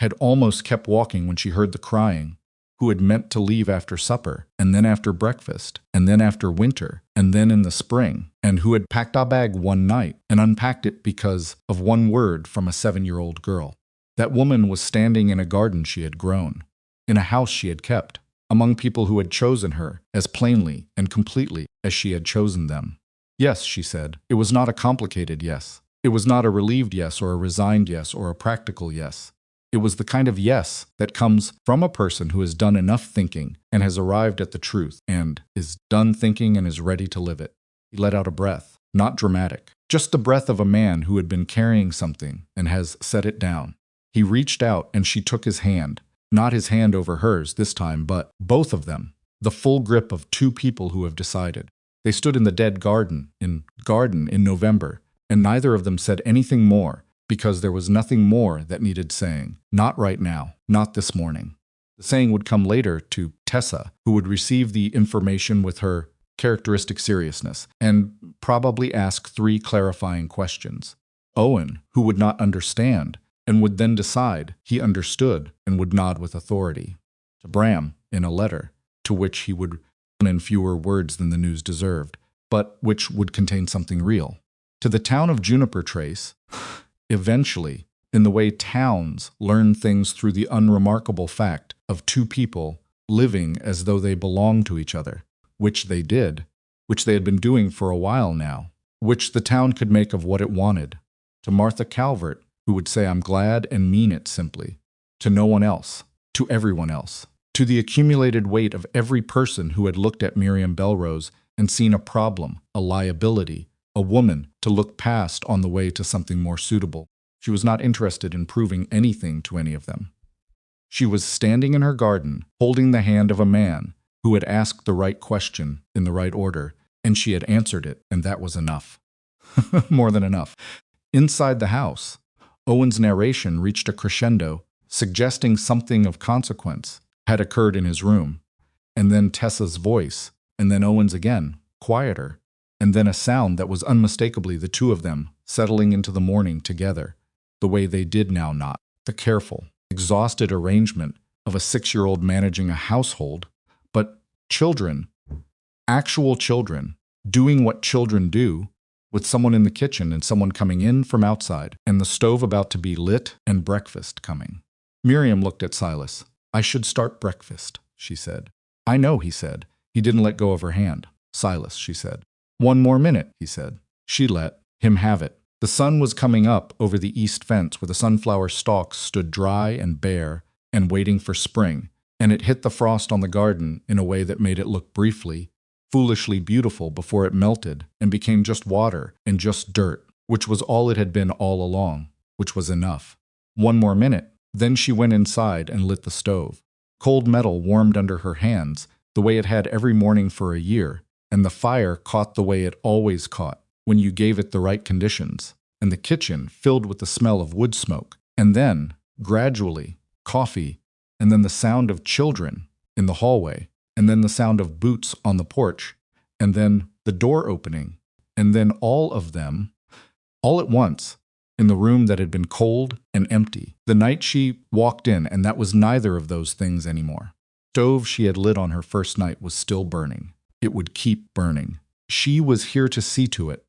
had almost kept walking when she heard the crying, who had meant to leave after supper, and then after breakfast, and then after winter, and then in the spring, and who had packed a bag one night and unpacked it because of one word from a 7-year-old girl. That woman was standing in a garden she had grown, in a house she had kept, among people who had chosen her as plainly and completely as she had chosen them. Yes, she said, it was not a complicated yes. It was not a relieved yes or a resigned yes or a practical yes. It was the kind of yes that comes from a person who has done enough thinking and has arrived at the truth and is done thinking and is ready to live it. He let out a breath, not dramatic, just the breath of a man who had been carrying something and has set it down. He reached out and she took his hand, not his hand over hers this time, but both of them, the full grip of 2 people who have decided. They stood in the dead garden in November, and neither of them said anything more because there was nothing more that needed saying. Not right now, not this morning. The saying would come later to Tessa, who would receive the information with her characteristic seriousness and probably ask 3 clarifying questions. Owen, who would not understand, and would then decide he understood and would nod with authority. To Bram, in a letter, to which he would in fewer words than the news deserved, but which would contain something real. To the town of Juniper Trace, eventually, in the way towns learn things through the unremarkable fact of 2 people living as though they belonged to each other, which they did, which they had been doing for a while now, which the town could make of what it wanted. To Martha Calvert, who would say, I'm glad and mean it simply. To no one else, to everyone else. To the accumulated weight of every person who had looked at Miriam Bellrose and seen a problem, a liability, a woman to look past on the way to something more suitable. She was not interested in proving anything to any of them. She was standing in her garden, holding the hand of a man who had asked the right question in the right order, and she had answered it, and that was enough. More than enough. Inside the house, Owen's narration reached a crescendo, suggesting something of consequence had occurred in his room, and then Tessa's voice, and then Owen's again, quieter, and then a sound that was unmistakably the 2 of them settling into the morning together, the way they did now, not the careful, exhausted arrangement of a 6-year-old managing a household, but children, actual children, doing what children do, with someone in the kitchen and someone coming in from outside, and the stove about to be lit and breakfast coming. Miriam looked at Silas. I should start breakfast, she said. I know, he said. He didn't let go of her hand. Silas, she said. 1 more minute, he said. She let him have it. The sun was coming up over the east fence where the sunflower stalks stood dry and bare and waiting for spring, and it hit the frost on the garden in a way that made it look briefly, foolishly beautiful before it melted and became just water and just dirt, which was all it had been all along, which was enough. 1 more minute. Then she went inside and lit the stove. Cold metal warmed under her hands the way it had every morning for a year, and the fire caught the way it always caught when you gave it the right conditions, and the kitchen filled with the smell of wood smoke, and then, gradually, coffee, and then the sound of children in the hallway, and then the sound of boots on the porch, and then the door opening, and then all of them, all at once, in the room that had been cold and empty. The night she walked in, and that was neither of those things anymore. The stove she had lit on her first night was still burning. It would keep burning. She was here to see to it